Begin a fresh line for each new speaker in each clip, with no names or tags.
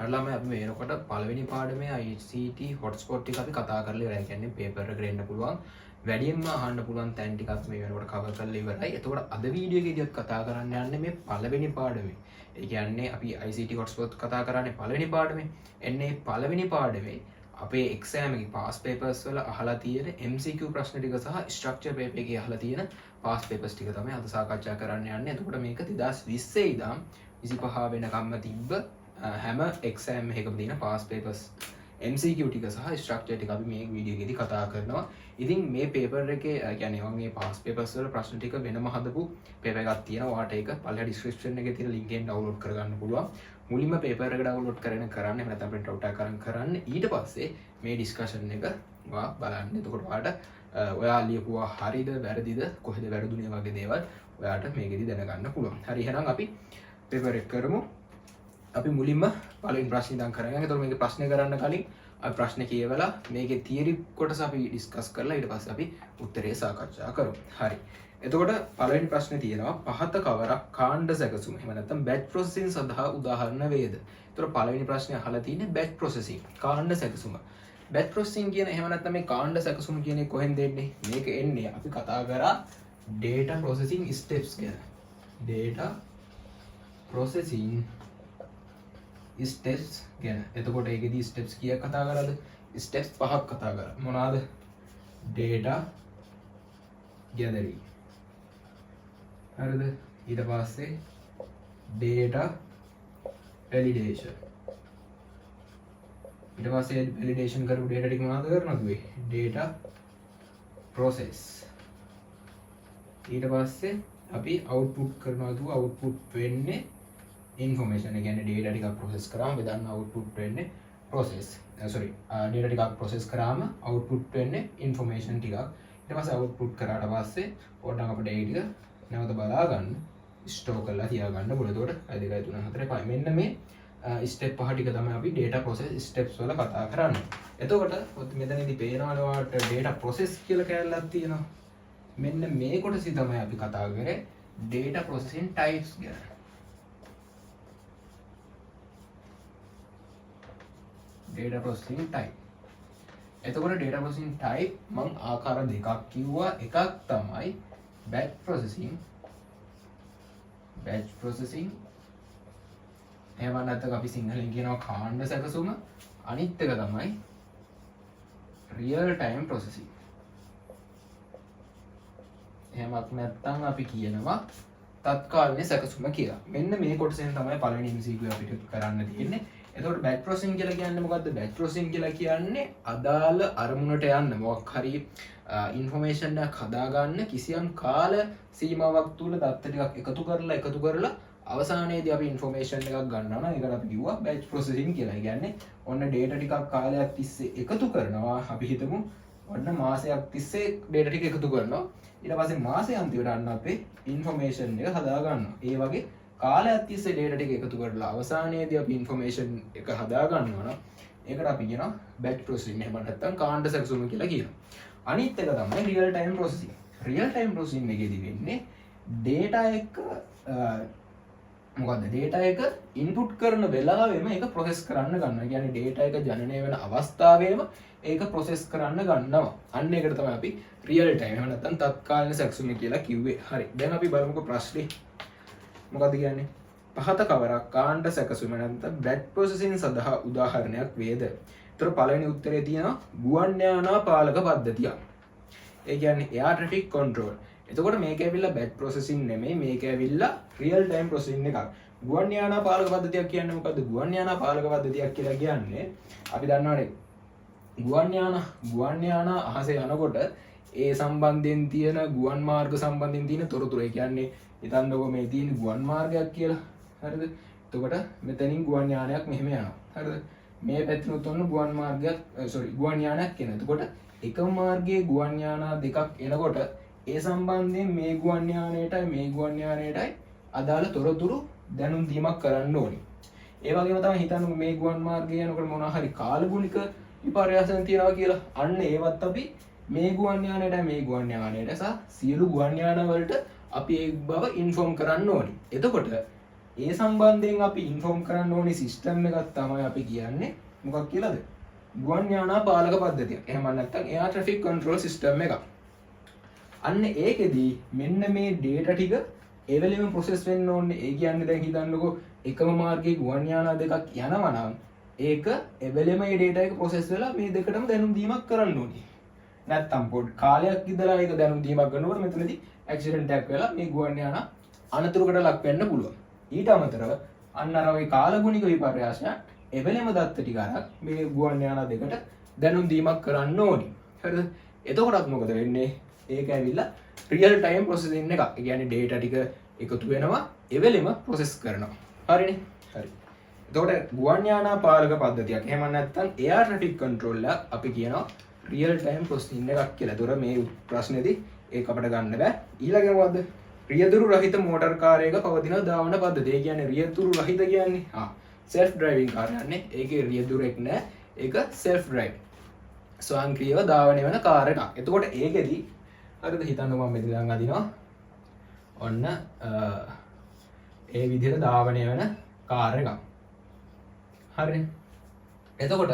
හරිලාම අපි මේනකොට පළවෙනි පාඩමේ ICT hotspot ටික අපි කතා කරලා ඉවරයි. කියන්නේ පේපර් එකට එන්න පුළුවන් වැඩියෙන්ම අහන්න පුළුවන් තැන් ටිකක් මේ වෙනකොට කවර් කරලා ඉවරයි. එතකොට අද වීඩියෝ එකේදීත් කතා කරන්න යන්නේ මේ පළවෙනි පාඩමේ. ඒ කියන්නේ අපි ICT hotspot කතා කරන්නේ පළවෙනි පාඩමේ. එන්නේ පළවෙනි පාඩමේ අපේ එක්සෑම් එකේ පාස් පේපර්ස් වල අහලා තියෙන MCQ ප්‍රශ්න ටික සහ ස්ට්‍රක්චර් පේපර් එකේ අහලා තියෙන පාස් පේපර්ස් ටික තමයි අද සාකච්ඡා කරන්න යන්නේ. එතකොට මේක 2020 ඉඳන් 25 වෙනකම්ම තිබ්බ හැම එක්සෑම් එකකම තියෙන පාස් පේපර්ස් MCQ ටික සහ ස්ට්‍රක්චර් ටික අපි මේ වීඩියෝ එකේදී කතා කරනවා. ඉතින් මේ පේපර් එකේ කියන්නේ මම මේ පාස් පේපර්ස් වල ප්‍රශ්න ටික වෙනම හදපු පේපර් එකක් තියෙනවා. ඔයාට ඒක පළල ඩිස්ක්‍රිප්ෂන් එකේ තියෙන link එකෙන් download කරගන්න පුළුවන්. මුලින්ම පේපර් එක download කරගෙන කරන්න එහෙම නැත්නම් print out එකක් කරන්න. ඊට පස්සේ මේ ඩිස්කෂන් එක ඔයා බලන්න. එතකොට ඔයාට ඔයා ලියපුවා හරිද වැරදිද කොහෙද වැරදුනේ වගේ දේවල් ඔයාට මේකෙදි දැනගන්න පුළුවන්. හරි එහෙනම් අපි පේපර් එක කරමු. අපි මුලින්ම පළවෙනි ප්‍රශ්නේ ඉඳන් කරගෙන එතකොට මේක ප්‍රශ්න කරන්න කලින් අපි ප්‍රශ්න කියවලා මේකේ තියරි කොටස අපි ඩිස්කස් කරලා ඊට පස්සේ අපි උත්තරේ සාකච්ඡා කරමු. හරි. එතකොට පළවෙනි ප්‍රශ්නේ තියෙනවා පහත කවරක් කාණ්ඩ සැකසුම එහෙම නැත්නම් බැච් ප්‍රොසෙසින් සඳහා උදාහරණ වේද? එතකොට පළවෙනි ප්‍රශ්නේ අහලා තියෙන්නේ බැච් ප්‍රොසෙසින් කාණ්ඩ සැකසුම. බැච් ප්‍රොසෙසින් කියන එහෙම නැත්නම් මේ කාණ්ඩ සැකසුම කියන්නේ කොහෙන්ද එන්නේ? මේක එන්නේ අපි කතා කරා data processing steps ගැන. data processing steps ගැන. එතකොට ඒකෙදි steps කීයක් කතා කරාද? steps 5ක් කතා කරා. මොනවාද? data gathering. හරිද? ඊට පස්සේ data validation. ඊට පස්සේ validation කරපු data ටික මොනවද කරනවද මේ? data process. ඊට පස්සේ අපි output කරනවා දු output වෙන්නේ information. ඒ කියන්නේ data ටිකක් process කරාම බෙදන්න output වෙන්නේ process. sorry data ටිකක් process කරාම output වෙන්නේ information ටිකක්. ඊට පස්සේ output කරාට පස්සේ ඕනනම් අපිට ඒ ටික නැවත බලා ගන්න store කරලා තියාගන්න පුළුවන්. එතකොට 1 2 3 4 5 මෙන්න මේ step පහ ටික තමයි අපි data process steps වල කතා කරන්නේ. එතකොට මෙතනදී පේනවනේ ඔයාලට data process කියලා කැලලක් තියෙනවා. මෙන්න මේ කොටසයි තමයි අපි කතා කරේ data processing types ගැන. data processing type. එතකොට data processing type මම ආකාර දෙකක් කිව්වා. එකක් තමයි batch processing. එහෙම නැත්නම් අපි සිංහලෙන් කියනවා කාණ්ඩ සැකසුම. අනිත් එක තමයි real time processing. එහෙමත් නැත්නම් අපි කියනවා තත්කාලීන සැකසුම කියලා. මෙන්න මේ කොටසෙන් තමයි පළවෙනි MCQ අපිට කරන්න තියෙන්නේ. එතකොට batch processing කියලා කියන්නේ මොකද්ද? batch processing කියලා කියන්නේ අදාළ අරමුණට යන්න මොකක් හරි information එකක් හදාගන්න කිසියම් කාල සීමාවක් තුල දත්ත ටිකක් එකතු කරලා අවසානයේදී අපි information එකක් ගන්නවා නම් ඒකට අපි කිව්වා batch processing කියලා. ඒ කියන්නේ ඔන්න data ටිකක් කාලයක් තිස්සේ එකතු කරනවා. අපි හිතමු ඔන්න මාසයක් තිස්සේ data ටික එකතු කරනවා. ඊට පස්සේ මාසෙ අන්තිමට අන්න අපේ information එක හදා ගන්නවා. ඒ වගේ කාලයක් තිස්සේ data ටික එකතු කරලා අවසානයේදී අපි information එක හදා ගන්නවා නම් ඒකට අපි කියනවා batch processing. එහෙම නැත්නම් කාණ්ඩ සැකසුම කියලා කියනවා. අනිත් එක තමයි real time processing. real time processing එකේදී වෙන්නේ data එක මොකද්ද? data එක input කරන වෙලාවෙම ඒක process කරන්න ගන්නවා. කියන්නේ data එක ජනනය වෙන අවස්ථාවේම ඒක process කරන්න ගන්නවා. අන්න ඒකට තමයි අපි real time එහෙම නැත්නම් තත්කාලීන සැකසුම කියලා කිව්වේ. හරි. දැන් අපි බලමුකෝ ප්‍රශ්නේ. මොකද්ද කියන්නේ? පහත කවරක් කාණ්ඩ සැකසුම නැත්නම් batch processing සඳහා උදාහරණයක් වේද? ඒතර පළවෙනි උත්තරේ තියෙනවා ගුවන් යානා පාලක පද්ධතිය. ඒ කියන්නේ air traffic control. එතකොට මේක ඇවිල්ලා batch processing නෙමෙයි, මේක ඇවිල්ලා real time processing එකක්. ගුවන් යානා පාලක පද්ධතියක් කියන්නේ මොකද්ද? ගුවන් යානා පාලක පද්ධතියක් කියලා කියන්නේ අපි දන්නවනේ ගුවන් යානා අහසේ යනකොට ඒ සම්බන්ධයෙන් තියෙන ගුවන් මාර්ග සම්බන්ධයෙන් තියෙන තොරතුරු. ඒ කියන්නේ හිතන්නකෝ මේ තියෙන ගුවන් මාර්ගයක් කියලා. හරිද? එතකොට මෙතනින් ගුවන් යානයක් මෙහෙම යනවා. හරිද? මේ පැත්තෙනුත් ඔන්න ගුවන් මාර්ගයක් ගුවන් යානයක් එනවා. එතකොට එකම මාර්ගයේ ගුවන් යානා දෙකක් එනකොට ඒ සම්බන්ධයෙන් මේ ගුවන් යානයටයි අදාළ තොරතුරු දැනුම් දීමක් කරන්න ඕනේ. ඒ වගේම තමයි හිතන්නකෝ මේ ගුවන් මාර්ගය යනකොට මොනවා හරි කාලගුණික විපර්යාසයන් තියනවා කියලා. අන්න ඒවත් අපි මේ ගුවන් යානයට සහ සියලු ගුවන් යාන වලට අපි ඒ බව ඉන්ෆෝම් කරන්න ඕනේ. එතකොට ඒ සම්බන්ධයෙන් අපි ඉන්ෆෝම් කරන්න ඕනි සිස්ටම් එකක් තමයි අපි කියන්නේ මොකක් කියලාද? ගුවන් යානා පාලක පද්ධතිය. එහෙම නැත්නම් එයා ට්‍රැෆික් කන්ට්‍රෝල් සිස්ටම් එකක්. අන්න ඒකෙදී මෙන්න මේ data ටික ඒ වෙලෙම process වෙන්න ඕනේ. ඒ කියන්නේ දැන් හිතන්නකෝ එකම මාර්ගයේ ගුවන් යානා දෙකක් යනවා නම් ඒක ඒ වෙලෙම මේ data එක process වෙලා මේ දෙකටම දැනුම් දීමක් කරන්න ඕනේ. නැත්තම් පොඩ් කාලයක් ඉඳලා ඒක දැනුම් දීමක් කරනකොට මෙතනදී ඇක්සිඩන්ට් එකක් වෙලා මේ ගුවන් යානා අනතුරකට ලක් වෙන්න පුළුවන්. ඊට අමතරව අන්න අර වගේ කාලගුණික විපර්යාසයන් එවෙලෙම දත්ත ටික අරන් මේ ගුවන් යානා දෙකට දැනුම් දීමක් කරන්න ඕනි. හරිද? එතකොටත් මොකද වෙන්නේ? ඒක ඇවිල්ලා රියල් ටයිම් ප්‍රොසෙසින් එකක්. ඒ කියන්නේ data ටික එකතු වෙනවා එවෙලෙම process කරනවා. හරිනේ? හරි. එතකොට ගුවන් යානා පාලක පද්ධතියක්. එහෙම නැත්නම් air traffic control එක අපි කියනවා රියල් ටයිම් ප්‍රොසෙසින් එකක් කියලා. ඒතොර මේ ප්‍රශ්නේදී ඒක අපිට ගන්න බෑ. ඊළඟ මොකද්ද? රියදුරු රහිත මෝටර් කාරයක පවතින ධාවන පද්ධතිය. ඒ කියන්නේ රියදුරු රහිත කියන්නේ self driving කාර් යන්නේ. ඒකේ රියදුරෙක් නෑ. ඒක self drive. ස්වයංක්‍රීයව ධාවනය වෙන කාර් එකක්. එතකොට ඒකෙදි හරිද හිතන්නකෝ මම මෙතන දැන් අදිනවා. ඔන්න ඒ විදිහට ධාවනය වෙන කාර් එකක්. හරිනේ. එතකොට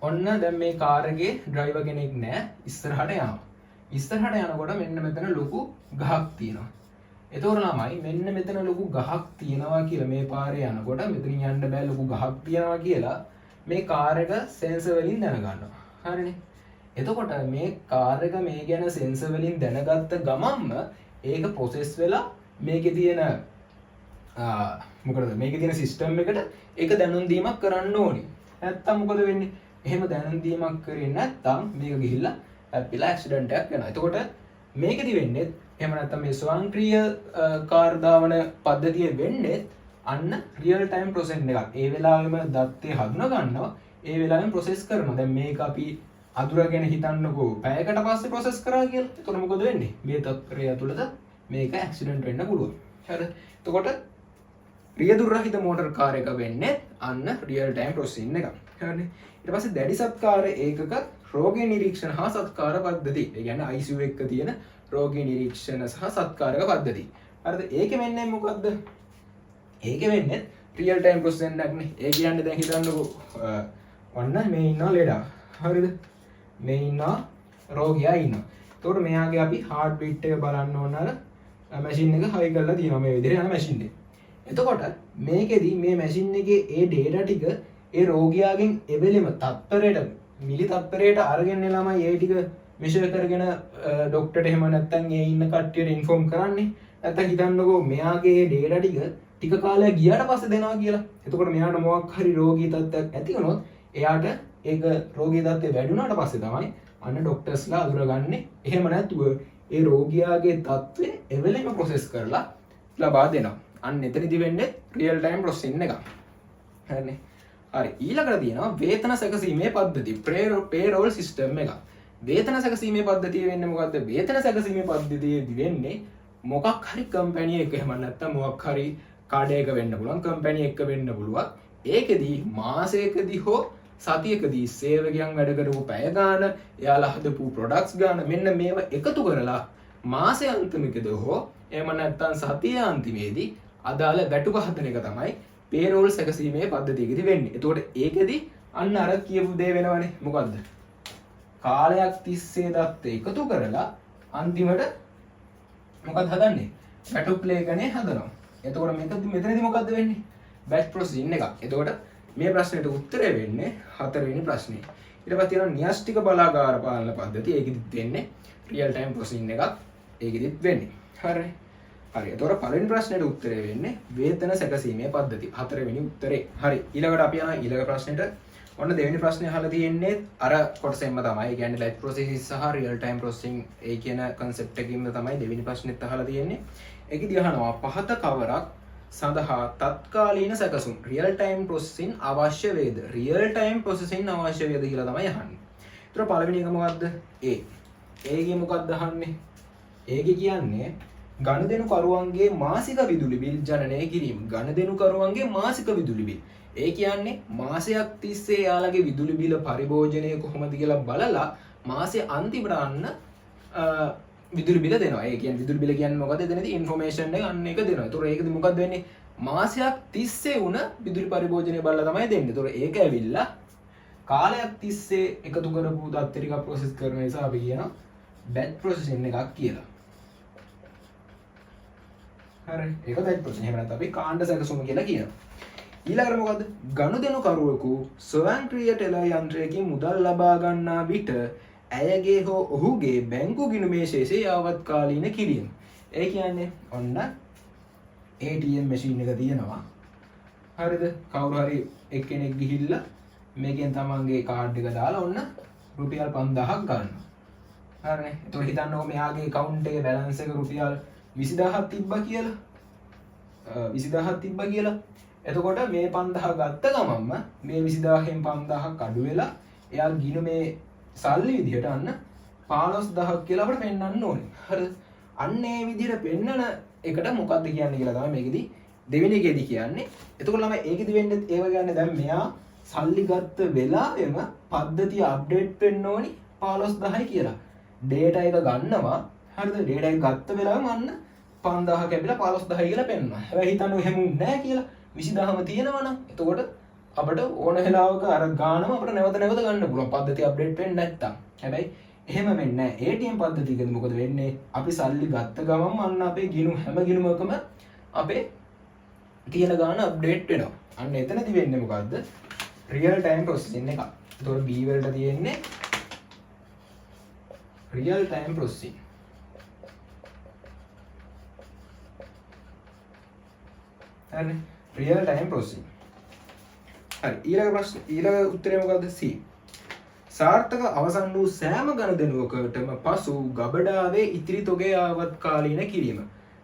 ඔන්න දැන් මේ කාර් එකේ ඩ්‍රයිවර් කෙනෙක් නෑ. ඉස්සරහට යනවා. ඉස්සරහට යනකොට මෙන්න මෙතන ලොකු ගහක් තියෙනවා. එතකොට ළමයි මෙන්න මෙතන ලොකු ගහක් තියෙනවා කියලා මේ පාරේ යනකොට මෙතනින් යන්න බෑ ලොකු ගහක් තියෙනවා කියලා මේ කාර් එක සෙන්සර් වලින් දැනගන්නවා. හරිනේ. එතකොට මේ කාර් එක මේ ගැන සෙන්සර් වලින් දැනගත්ත ගමන්ම ඒක ප්‍රොසෙස් වෙලා මේකේ තියෙන මොකද මේකේ තියෙන සිස්ටම් එකට ඒක දැනුම් දීමක් කරන්න ඕනි. නැත්තම් මොකද වෙන්නේ? එහෙම දැනුම් දීමක් කරේ නැත්තම් මේක ගිහිල්ලා ඇප්පිලා ඇක්සිඩන්ට් එකක් වෙනවා. එතකොට මේකෙදි වෙන්නේ එහෙම නැත්තම් මේ ස්වයංක්‍රීය කාර් ධාවන පද්ධතිය වෙන්නේ අන්න රියල් ටයිම් ප්‍රොසෙස් එකක්. ඒ වෙලාවෙම දත්තේ හඳුනා ගන්නවා. ඒ වෙලාවෙම ප්‍රොසෙස් කරනවා. දැන් මේක අපි අදුරගෙන හිතන්නකෝ පැයකට පස්සේ ප්‍රොසෙස් කරා කියලා. එතකොට මොකද වෙන්නේ? මේ තත්ත්වය ඇතුළත මේක ඇක්සිඩන්ට් වෙන්න පුළුවන්. හරිද? එතකොට රියදුරු රහිත මෝටර් කාර් එක වෙන්නේ අන්න රියල් ටයිම් ප්‍රොසෙසින් එකක්. හරිනේ. ඊට පස්සේ දැඩි සත්කාර ඒකක රෝගී නිරීක්ෂණ හා සත්කාර පද්ධති. ඒ කියන්නේ ICU එක තියෙන රෝගී නිරීක්ෂණ සහ සත්කාරක පද්ධති. හරිද? ඒකෙ වෙන්නේ මොකද්ද? ඒකෙ වෙන්නේ රියල් ටයිම් ප්‍රොසෙසින් එකක් නේ. ඒ කියන්නේ දැන් හිතන්නකෝ ඔන්න මේ ඉන්නවා ලෙඩා. හරිද? මේ ඉන්නවා රෝගියා ඉන්නවා. එතකොට මෙයාගේ අපි heart beat එක බලන්න ඕන අර මැෂින් එක හයි කරලා තියෙනවා මේ විදිහට යන මැෂින් එක. එතකොට මේකෙදි මේ මැෂින් එකේ ඒ data ටික ඒ රෝගියාගෙන් එවෙලෙම තත්පරයට මිලි තත්පරයට අරගෙන ළමයි ඒ ටික මෙෂර් කරගෙන ડોක්ටර්ට එහෙම නැත්නම් ඒ ඉන්න කට්ටියට ඉන්ෆෝම් කරන්නේ. නැත්නම් හිතන්නකෝ මෙයාගේ ඒ data ටික කාලයක් ගියාට පස්සේ දෙනවා කියලා. එතකොට මෙයාට මොකක් හරි රෝගී තත්ත්වයක් ඇති වුණොත් එයාට ඒක රෝගී තත්ත්වය වැඩි වුණාට පස්සේ තමයි අන්න ડોක්ටර්ස්ලා අඳුරගන්නේ. එහෙම නැතුව ඒ රෝගියාගේ තත්ත්වය එවෙලෙම ප්‍රොසෙස් කරලා ලබා දෙනවා. අන්න එතනදි වෙන්නේ රියල් ටයිම් ප්‍රොසෙසින් එක. හරිනේ. හරි ඊළඟට තියෙනවා වේතන සැකසීමේ පද්ධති පේරෝල් සිස්ටම් එක. වේතන සැකසීමේ පද්ධතිය වෙන්නේ මොකද්ද? වේතන සැකසීමේ පද්ධතියේදී වෙන්නේ මොකක් හරි කම්පැනි එක එහෙම නැත්නම් මොකක් හරි කාඩ් එකක වෙන්න පුළුවන් කම්පැනි එකක වෙන්න පුළුවන්. ඒකෙදී මාසයකදී හෝ සතියකදී සේවකයන් වැඩ කරපු පැය ගාන, එයාලා හදපු ප්‍රොඩක්ට්ස් ගාන මෙන්න මේවා එකතු කරලා මාසය අන්තිමකදී හෝ එහෙම නැත්නම් සතිය අන්තිමේදී අදාළ වැටුප හදන එක තමයි පේරෝල් සැකසීමේ පද්ධතියකදී වෙන්නේ. එතකොට ඒකෙදි අන්න අර කියපු දේ වෙනවනේ. මොකද්ද? කාලයක් තිස්සේ දත්ත එකතු කරලා අන්තිමට මොකක්ද හදන්නේ? වැටුප් ලේඛනය හදනවා. එතකොට මෙතනදී මොකද්ද වෙන්නේ? බැච් ප්‍රොසෙසින් එකක්. එතකොට මේ ප්‍රශ්නෙට උත්තරය වෙන්නේ 4 වෙනි ප්‍රශ්නේ. ඊට පස්සේ තියෙනවා න්‍යෂ්ටික බලාගාර පාලන පද්ධතිය. ඒකෙදිත් වෙන්නේ රියල් ටයිම් ප්‍රොසෙසින් එකක්. ඒකෙදිත් වෙන්නේ. හරිනේ. හරි. එතකොට පළවෙනි ප්‍රශ්නෙට උත්තරය වෙන්නේ වේතන සැකසීමේ පද්ධතිය. 4 වෙනි උත්තරේ. හරි. ඊළඟට අපි යනවා ඊළඟ ප්‍රශ්නෙට. ඔන්න දෙවෙනි ප්‍රශ්නේ අහලා තියෙන්නේ අර කොටසෙන්ම තමයි. ඒ කියන්නේ බැච් ප්‍රොසෙසිස් සහ රියල් ටයිම් ප්‍රොසෙසින් ඒ කියන concept එකකින්ම තමයි දෙවෙනි ප්‍රශ්නෙත් අහලා තියෙන්නේ. ඒකෙදි අහනවා පහත කවරක් සඳහා තත්කාලීන සැකසුම් රියල් ටයිම් ප්‍රොසෙසින් අවශ්‍ය වේද? රියල් ටයිම් ප්‍රොසෙසින් අවශ්‍ය වේද කියලා තමයි අහන්නේ. ඒතර පළවෙනි එක මොකද්ද? A. ඒගේ මොකක්ද අහන්නේ? ඒගේ කියන්නේ ගණදෙනුකරුවන්ගේ මාසික විදුලි බිල් ජනනය කිරීම. ගණදෙනුකරුවන්ගේ මාසික විදුලි බිල්. ඒ කියන්නේ මාසයක් තිස්සේ යාළගේ විදුලි බිල පරිභෝජනය කොහොමද කියලා බලලා මාසයේ අන්තිමට අන්න විදුලි බිල දෙනවා. ඒ කියන්නේ විදුලි බිල කියන්නේ මොකද? එතනදී ඉන්ෆෝමේෂන් එක අන්න එක දෙනවා. ඒතකොට ඒකද මොකද්ද වෙන්නේ? මාසයක් තිස්සේ වුණ විදුලි පරිභෝජනය බලලා තමයි දෙන්නේ. ඒතකොට ඒක ඇවිල්ලා කාලයක් තිස්සේ එකතු කරපු දත්ත ටික ප්‍රොසෙස් කරන නිසා අපි කියනවා බැච් ප්‍රොසෙසින් එකක් කියලා. හරි. ඒක බැච් ප්‍රොසෙස්. එහෙම නැත්නම් අපි කාණ්ඩ සැකසුම කියලා කියනවා. ඊළඟට මොකද්ද? ගනුදෙනු කරුවෙකු ස්වයංක්‍රීය ටෙලර් යන්ත්‍රයකින් මුදල් ලබා ගන්නා විට ඇයගේ හෝ ඔහුගේ බැංකු ගිණුමේ ශේෂය යාවත්කාලීන කිරීම. ඒ කියන්නේ ඔන්න ATM මැෂින් එක තියෙනවා. හරිද? කවුරු හරි එක්කෙනෙක් ගිහිල්ලා මේකෙන් තමන්ගේ කාඩ් එක දාලා ඔන්න රුපියල් 5000ක් ගන්නවා. හරිනේ. ඒතකොට හිතන්නකෝ මෙයාගේ account එකේ balance එක රුපියල් 20000ක් තිබ්බා කියලා. 20000ක් තිබ්බා කියලා. එතකොට මේ 5000 ගත්ත ගමන්ම මේ 20000න් 5000ක් අඩු වෙලා එයා ගිණුමේ සල්ලි විදිහට අන්න 15000ක් කියලා අපිට පෙන්වන්න ඕනේ. හරිද? අන්න ඒ විදිහට පෙන්වන එකට මොකක්ද කියන්නේ කියලා තමයි මේකෙදි දෙවෙනි එකේදී කියන්නේ. එතකොට ළමයි ඒකෙදි වෙන්නේ ඒව කියන්නේ දැන් මෙයා සල්ලි ගත්ත වෙලාවෙම පද්ධතිය අප්ඩේට් වෙන්න ඕනි 15000යි කියලා. ඩේටා එක ගන්නවා. හරිද? ඩේටා එක ගත්ත වෙලාවෙම අන්න 5000 කැපිලා 15000යි කියලා පෙන්වනවා. හැබැයි හිතන්න එහෙම නැහැ කියලා 20000ම තියෙනවා නම් එතකොට අපිට ඕන වෙලාවක අර ගානම අපිට නැවත ගන්න පුළුවන් පද්ධතිය අප්ඩේට් වෙන්නේ නැත්තම්. හැබැයි එහෙම වෙන්නේ නැහැ. ATM පද්ධතියකදී මොකද වෙන්නේ? අපි සල්ලි ගත්ත ගමන්ම අන්න අපේ ගිණුම හැම ගිණුමකම අපේ තියෙන ගාන අප්ඩේට් වෙනවා. අන්න එතනදී වෙන්නේ මොකද්ද? රියල් ටයිම් ප්‍රොසෙසින් එක. ඒතකොට B වලට තියෙන්නේ රියල් ටයිම් ප්‍රොසෙසින්. හරි. Real time processing. හරි. ඊළඟ උත්තරය මොකද්ද? C. සාර්ථක අවසන් වූ සෑම ගනුදෙනුවකටම පසු ගබඩාවේ ඉතිරි තොගය යාවත්කාලීන කිරීම.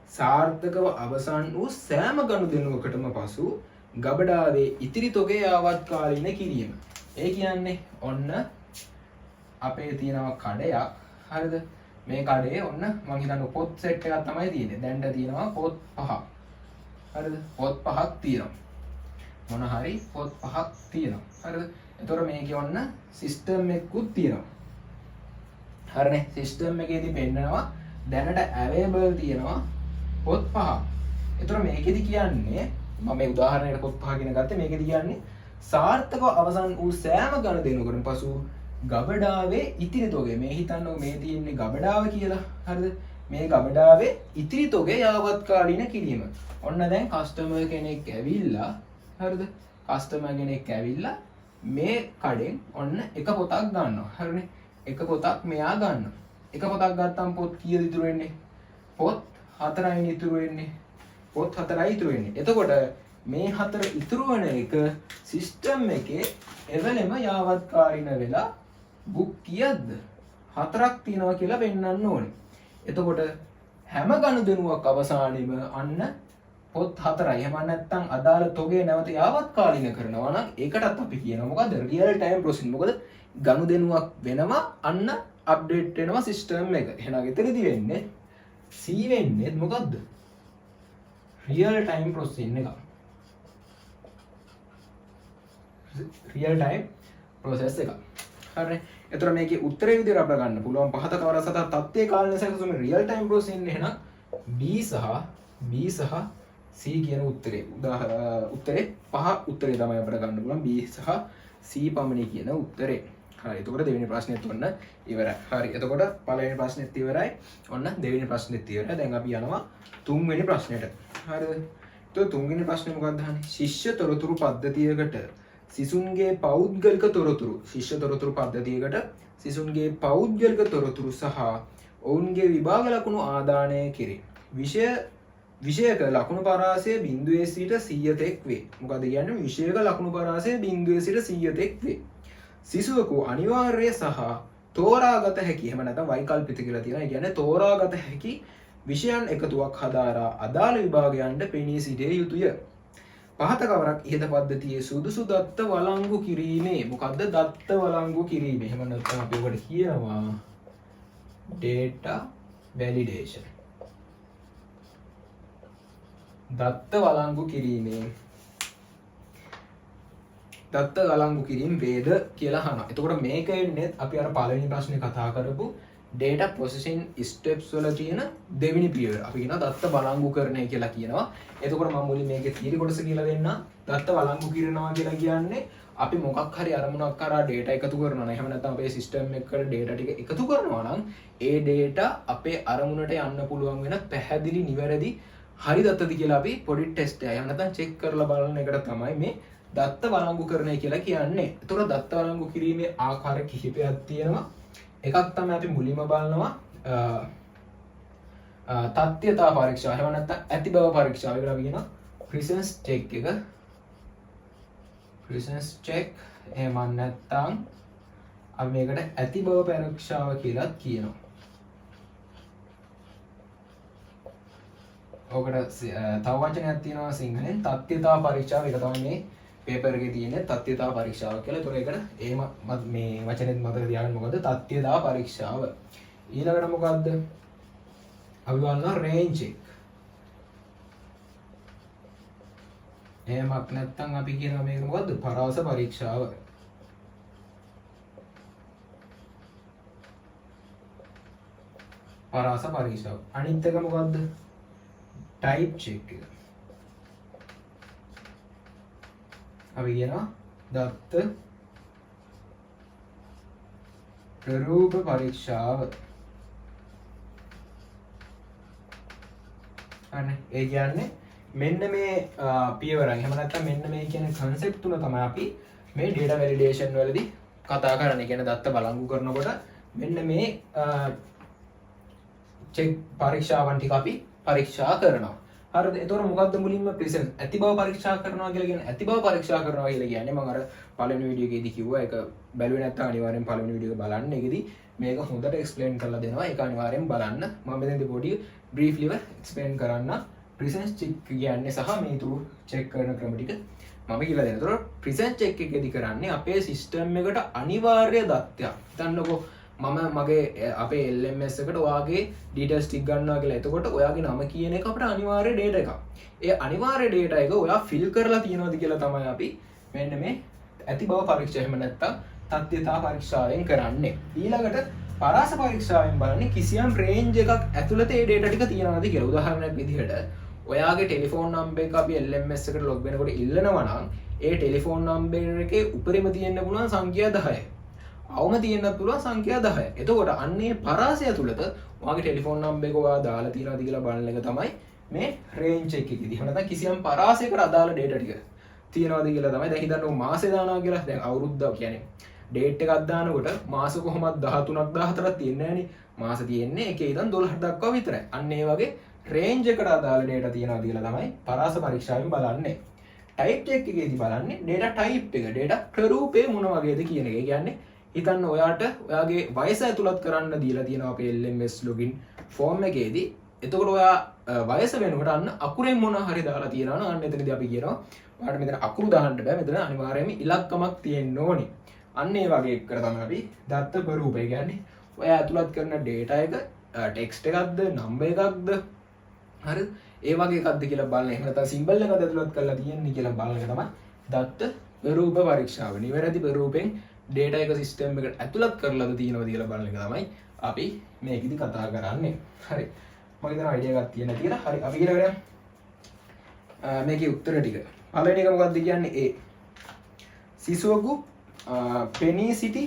සාර්ථකව අවසන් වූ සෑම ගනුදෙනුවකටම පසු ගබඩාවේ ඉතිරි තොගය යාවත්කාලීන කිරීම. ඒ කියන්නේ ඔන්න අපේ තියෙනවා කඩයක්. හරිද? මේ කඩේ ඔන්න මම හිතන්නේ පොත් සෙට් එකක් තමයි තියෙන්නේ. දැන්ට තියෙනවා පොත් 5ක්. හරිද? පොත් 5ක් තියෙනවා. මොන හරි පොත් 5ක් තියෙනවා. හරිද? එතකොට මේකේ ඔන්න සිස්ටම් එකකුත් තියෙනවා. හරිනේ? සිස්ටම් එකේදී පෙන්නනවා දැනට අවේලබල් තියෙනවා පොත් 5ක්. එතකොට මේකෙදි කියන්නේ මම මේ උදාහරණයකට පොත් 5 කියන ගත්තේ මේකෙදි කියන්නේ සාර්ථකව අවසන් වූ සෑම ගනුදෙනුවකටම පසු ගබඩාවේ ඉතිරි තොගය මේ හිතන්නකො මේ තියෙන්නේ ගබඩාව කියලා. හරිද? මේ ගබඩාවේ ඉතිරි තොගය යාවත්කාලීන කිරීම. ඔන්න දැන් කස්ටමර් කෙනෙක් ඇවිල්ලා හරිද? කස්ටමර් කෙනෙක් ඇවිල්ලා මේ කඩෙන් ඔන්න එක පොතක් ගන්නවා. හරිනේ? එක පොතක් මෙයා ගන්නවා. එක පොතක් ගත්තාම පොත් කීයද ඉතුරු වෙන්නේ? පොත් 4යි ඉතුරු වෙන්නේ. පොත් 4යි ඉතුරු වෙන්නේ. එතකොට මේ 4 ඉතුරු වෙන එක සිස්ටම් එකේ එවලෙම යාවත්කාලින වෙලා බුක් කීයක්ද? 4ක් තියෙනවා කියලා පෙන්වන්න ඕනේ. එතකොට හැම ගනුදෙනුවක් අවසානයේම අන්න පොත් 4යි. එහෙම නැත්නම් අදාළ තොගය නැවත යාවත්කාලින කරනවා නම් ඒකටත් අපි කියනවා මොකද්ද? Real time processing. මොකද ගනුදෙනුවක් වෙනවා අන්න අප්ඩේට් වෙනවා සිස්ටම් එක. එහෙනම් එතනදී වෙන්නේ C වෙන්නේ මොකද්ද? රියල් ටයිම් ප්‍රොසෙසින් එක. රියල් ටයිම් ප්‍රොසෙස් එක. හරිනේ. එතකොට මේකේ උත්තරේ විදිහට අපිට ගන්න පුළුවන් පහත කවර සත තත්ත්වයේ කාලන සැකසුම රියල් ටයිම් ප්‍රොසෙසින් එහෙනම් B සහ C කියන උත්තරේ. උත්තරේ පහ උත්තරේ තමයි අපිට ගන්න පුළුවන් B සහ C පමණයි කියන උත්තරේ. හරි. එතකොට දෙවෙනි ප්‍රශ්නෙත් ඔන්න ඉවරයි. හරි. එතකොට පළවෙනි ප්‍රශ්නෙත් ඉවරයි. ඔන්න දෙවෙනි ප්‍රශ්නෙත් ඉවරයි. දැන් අපි යනවා තුන්වෙනි ප්‍රශ්නෙට. හරිද? එතකොට තුන්වෙනි ප්‍රශ්නේ මොකක්ද අහන්නේ? ශිෂ්‍ය තොරතුරු පද්ධතියකට සිසුන්ගේ පෞද්ගලික තොරතුරු ශිෂ්‍ය තොරතුරු පද්ධතියකට සිසුන්ගේ පෞද්ගලික තොරතුරු සහ ඔවුන්ගේ විභාග ලකුණු ආදානය කෙරේ. විෂයක ලකුණු පරාසය 0 සිට 100 තෙක් වේ. මොකද කියන්නේ විෂයක ලකුණු පරාසය 0 සිට 100 තෙක් වේ. සිසුවෙකු අනිවාර්ය සහ තෝරාගත හැකි එහෙම නැත්නම් වෛකල්පික කියලා තියෙනවා. ඒ කියන්නේ තෝරාගත හැකි විෂයන් එකතුවක් හදාරා අදාළ විභාගයන්ට පෙනී සිටිය යුතුය. පහත කවරක් ඉහත පද්ධතියේ සුදුසු දත්ත වළංගු කිරීමේ මොකද්ද දත්ත වළංගු කිරීම? එහෙම නැත්නම් අපි ඔකට කියනවා data validation. දත්ත වළංගු කිරීමේ දත්ත වළංගු කිරීම වේද කියලා අහනවා. එතකොට මේක එන්නේ අපි අර පළවෙනි ප්‍රශ්නේ කතා කරපු data processing steps වල තියෙන දෙවෙනි පියවර. අපි කියනවා දත්ත බලංගු කරණය කියලා කියනවා. එතකොට මම මුලින් මේකේ තීරි කොටස කියලා දෙන්නම්. දත්ත බලංගු කරනවා කියලා කියන්නේ අපි මොකක් හරි අරමුණක් කරා data එකතු කරනවා නම් එහෙම නැත්නම් අපේ system එකට data ටික එකතු කරනවා නම් ඒ data අපේ අරමුණට යන්න පුළුවන් වෙන පැහැදිලි නිවැරදි හරි දත්තද කියලා අපි පොඩි ටෙස්ට් එකක් එහෙම නැත්නම් චෙක් කරලා බලන එකට තමයි මේ දත්ත බලංගු කරණය කියලා කියන්නේ. එතකොට දත්ත බලංගු කිරීමේ ආකාර කිහිපයක් තියෙනවා. එකක් තමයි අපි මුලින්ම බලනවා තත්ත්වතා පරීක්ෂාව. එහෙම නැත්නම් ඇති බව පරීක්ෂාව. ඒකට අපි කියනවා presence check එක. presence check එහෙම නැත්නම් අපි මේකට ඇති බව පරීක්ෂාව කියලා කියනවා. ඔකට තව වචනයක් තියෙනවා සිංහලෙන් තත්ත්වතා පරීක්ෂාව. ඒක තමයි මේ පේපර් එකේ තියෙන තත්ත්වතා පරීක්ෂාව කියලා. ඒතොර ඒකට එහෙම මේ වචනේත් මතක තියාගන්න මොකද තත්ත්වතා පරීක්ෂාව. ඊළඟට මොකද්ද? අපි බලනවා රේන්ජ් check. එහෙමත් නැත්නම් අපි කියනවා මේක මොකද්ද? පරාස පරීක්ෂාව. පරාස පරීක්ෂාව. අනිත් එක මොකද්ද? type check එක. අපි කියනවා දත්ත ප්‍රරූප පරීක්ෂාව. අනේ ඒ කියන්නේ මෙන්න මේ පියවරන් එහෙම නැත්නම් මෙන්න මේ කියන concept තුන තමයි අපි මේ data validation වලදී කතා කරන්නේ. කියන්නේ දත්ත බලංගු කරනකොට මෙන්න මේ check පරීක්ෂාවන් ටික අපි පරීක්ෂා කරනවා. හරිද? එතකොට මොකද්ද මුලින්ම presence ඇති බව පරීක්ෂා කරනවා කියලා කියන්නේ? ඇති බව පරීක්ෂා කරනවා කියලා කියන්නේ මම අර පළවෙනි වීඩියෝ එකේදී කිව්වා. ඒක බැලුවේ නැත්නම් අනිවාර්යෙන් පළවෙනි වීඩියෝ එක බලන්න. ඒකෙදී මේක හොඳට explain කරලා දෙනවා. ඒක අනිවාර්යෙන් බලන්න. මම මෙතනදී පොඩි briefly explain කරන්න. presence check කියන්නේ සහ මේ තුරු check කරන ක්‍රම ටික මම කියලා දෙනවා. එතකොට presence check එකේදී කරන්නේ අපේ system එකට අනිවාර්ය දත්තයක්. හිතන්නකෝ මම මගේ අපේ LMS එකට ඔයාගේ details ටික ගන්නවා කියලා. එතකොට ඔයාගේ නම කියන එක අපිට අනිවාර්ය data එකක්. ඒ අනිවාර්ය data එක ඔයා fill කරලා තියනවාද කියලා තමයි අපි මෙන්න මේ ඇති බව පරීක්ෂා එහෙම නැත්නම් තත්ත්වතා පරීක්ෂාවෙන් කරන්නේ. ඊළඟට පරාස පරීක්ෂාවෙන් බලන්නේ කිසියම් range එකක් ඇතුළත ඒ data ටික තියනවාද කියලා. උදාහරණයක් විදිහට ඔයාගේ ටෙලිෆෝන් නම්බර් එක අපි LMS එකට log වෙනකොට ඉල්ලනවා නම් ඒ ටෙලිෆෝන් නම්බර් එකේ උඩරිම තියෙන්න පුළුවන් සංඛ්‍යා 10යි. අවම තියෙන්නත් පුළුවන් සංඛ්‍යා 10යි. එතකොට අන්නේ පරාසය තුලද ඔයාගේ ටෙලිෆෝන් නම්බර් එක ඔයා දාලා තියනවාද කියලා බලන එක තමයි මේ රේන්ජ් check එකේදී. එහෙම නැත්නම් කිසියම් පරාසයකට අදාළ data ටික තියනවාද කියලා තමයි. දැන් හිතන්න මාසේ දානවා කියලා. දැන් අවුරුද්දක් කියන්නේ date එකක් දානකොට මාස කොහොමද 13ක් 14ක් තියෙන්නේ නැහනේ. මාස තියෙන්නේ එකේ ඉඳන් 12 දක්වා විතරයි. අන්න ඒ වගේ රේන්ජ් එකට අදාළ data තියනවාද කියලා තමයි පරාස පරීක්ෂාවෙන් බලන්නේ. type check එකේදී බලන්නේ data type එක. data ප්‍රරූපය මොන වගේද කියන එක. ඒ කියන්නේ හිතන්න ඔයාට ඔයාගේ වයස ඇතුළත් කරන්න දීලා තියෙනවා අපේ LMS login form එකේදී. එතකොට ඔයා වයස වෙනකොට අන්න අකුරෙන් මොන හරි දාලා තියෙනවා නම් අන්න එතනදී අපි කියනවා ඔයාට මෙතන අකුරු දාන්න බෑ. මෙතන අනිවාර්යයෙන්ම ඉලක්කමක් තියෙන්න ඕනේ. අන්න ඒ වගේ එකට තමයි අපි දත්ත ප්‍රරූපය කියන්නේ ඔයා ඇතුළත් කරන data එක text එකක්ද number එකක්ද හරි ඒ වගේ එකක්ද කියලා බලන. එහෙම නැත්නම් symbol එකක්ද ඇතුළත් කරලා තියෙන්නේ කියලා බලන එක තමයි දත්ත ප්‍රරූප පරීක්ෂාව. නිවැරදි ප්‍රරූපෙන් data එක system එකට ඇතුළත් කරලාද තියෙනවද කියලා බලන එක තමයි අපි මේකෙදි කතා කරන්නේ. හරි. මම හිතනවා idea එකක් තියෙන කියලා. හරි. අපි ඊළඟට මේකේ උත්තර ටික. පළවෙනි එක මොකක්ද කියන්නේ? A. සිසුවකු පෙනී සිටි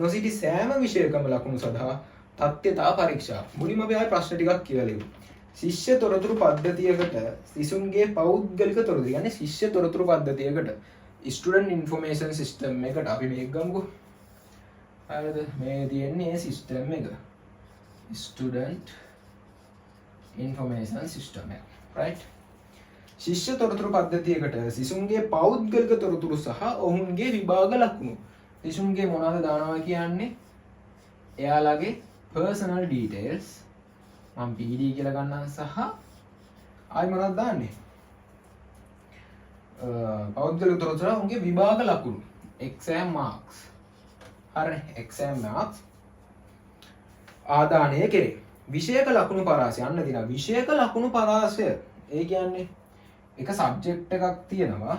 නොසිටි සෑම විෂයකම ලකුණු සඳහා තත්ත්වතා පරීක්ෂා. මුලින්ම අපි ආයේ ප්‍රශ්න ටිකක් කියලා ලියමු. ශිෂ්‍ය තොරතුරු පද්ධතියකට සිසුන්ගේ පෞද්ගලික තොරතුරු කියන්නේ ශිෂ්‍ය තොරතුරු පද්ධතියකට student information system එකට අපි මේක ගමුකෝ. හරිද? මේ තියෙන්නේ system එක. student information system එක. right? ශිෂ්‍ය තොරතුරු පද්ධතියකට සිසුන්ගේ පෞද්ගලික තොරතුරු සහ ඔවුන්ගේ විභාග ලකුණු. සිසුන්ගේ මොනවද දානවා කියන්නේ? එයාලගේ personal details මම PD කියලා ගන්නවා සහ ආයි මොනවද දාන්නේ? පෞද්ගලික තොරතුරු උන්ගේ විභාග ලකුණු exam marks. හරිනේ exam marks ආදානය කෙරේ. විෂයක ලකුණු පරාසය අන්න දිනා විෂයක ලකුණු පරාසය. ඒ කියන්නේ එක සබ්ජෙක්ට් එකක් තියෙනවා.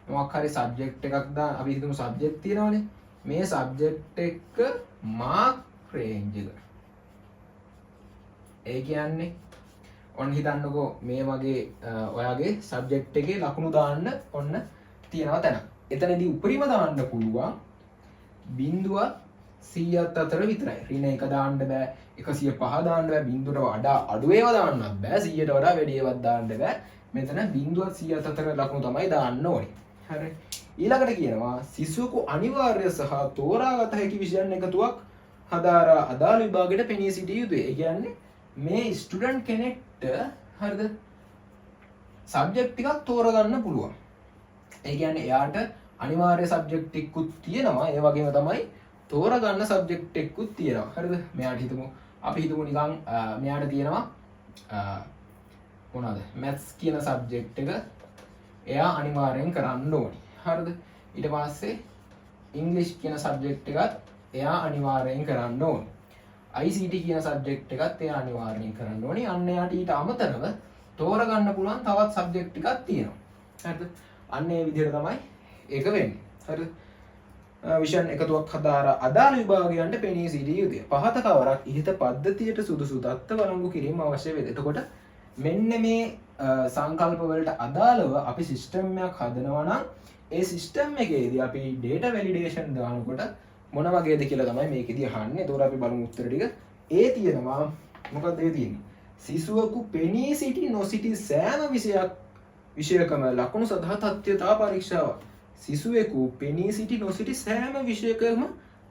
මොකක් හරි සබ්ජෙක්ට් එකක් දාන අපි හිතමු සබ්ජෙක්ට් තියෙනවානේ. මේ සබ්ජෙක්ට් එක මාක් රේන්ජ් එක. ඒ කියන්නේ ඔන්න හිතන්නකෝ මේ වගේ ඔයාගේ සබ්ජෙක්ට් එකේ ලකුණු දාන්න ඔන්න තියෙනවා තැන. එතනදී උපරිම දාන්න පුළුවන් 0.100ත් අතර විතරයි. ඍණ 1 දාන්න බෑ, 105 දාන්න බෑ, 0ට වඩා අඩු ඒවා දාන්නත් බෑ, 100ට වඩා වැඩි ඒවාත් දාන්න බෑ. මෙතන 0.100ත් අතර ලකුණු තමයි දාන්න ඕනේ. හරි. ඊළඟට කියනවා සිසුවෙකු අනිවාර්ය සහ තෝරාගත හැකි විෂයන් එකතුවක් හදාරා අදාළ විභාගයට පෙනී සිටිය යුතුයි. ඒ කියන්නේ මේ ස්ටුඩන්ට් කෙනෙක්ට හරිද සබ්ජෙක්ට් ටිකක් තෝරගන්න පුළුවන්. ඒ කියන්නේ එයාට අනිවාර්ය සබ්ජෙක්ට් එකකුත් තියෙනවා. ඒ වගේම තමයි තෝරගන්න සබ්ජෙක්ට් එකකුත් තියෙනවා. හරිද? මෙයාට හිතමු අපි හිතමු නිකන් මෙයාට තියෙනවා මොනවාද? මැත්ස් කියන සබ්ජෙක්ට් එක එයා අනිවාර්යෙන් කරන්න ඕනේ. හරිද? ඊට පස්සේ ඉංග්‍රීසි කියන සබ්ජෙක්ට් එකත් එයා අනිවාර්යෙන් කරන්න ඕනේ. ICT කියන සබ්ජෙක්ට් එකත් එයා අනිවාර්යෙන් කරන්න ඕනේ. අන්න එයාට ඊට අමතරව තෝරගන්න පුළුවන් තවත් සබ්ජෙක්ට් ටිකක් තියෙනවා. හරිද? අන්න ඒ විදිහට තමයි ඒක වෙන්නේ. හරිද? විෂයන් එකතුවක් හදාරා අදාළ විභාගයන්ට පෙනී සිටිය යුතුය. පහත කවරක් ඉහත පද්ධතියට සුදුසු தත්ත්ව වළංගු කිරීම අවශ්‍ය වේද. එතකොට මෙන්න මේ සංකල්ප වලට අදාළව අපි සිස්ටම් එකක් හදනවා නම් ඒ සිස්ටම් එකේදී අපි data validation දානකොට මොන වගේද කියලා තමයි මේකෙදී අහන්නේ. ඒතකොට අපි බලමු උත්තර ටික. ඒ තියෙනවා මොකක්ද ඒ තියෙන්නේ? සිසුවෙකු පෙනී සිටි නොසිටි සෑම විෂයකම ලකුණු සඳහා තත්ත්වතා පරීක්ෂාව. සිසුවෙකු පෙනී සිටි නොසිටි සෑම විෂයකම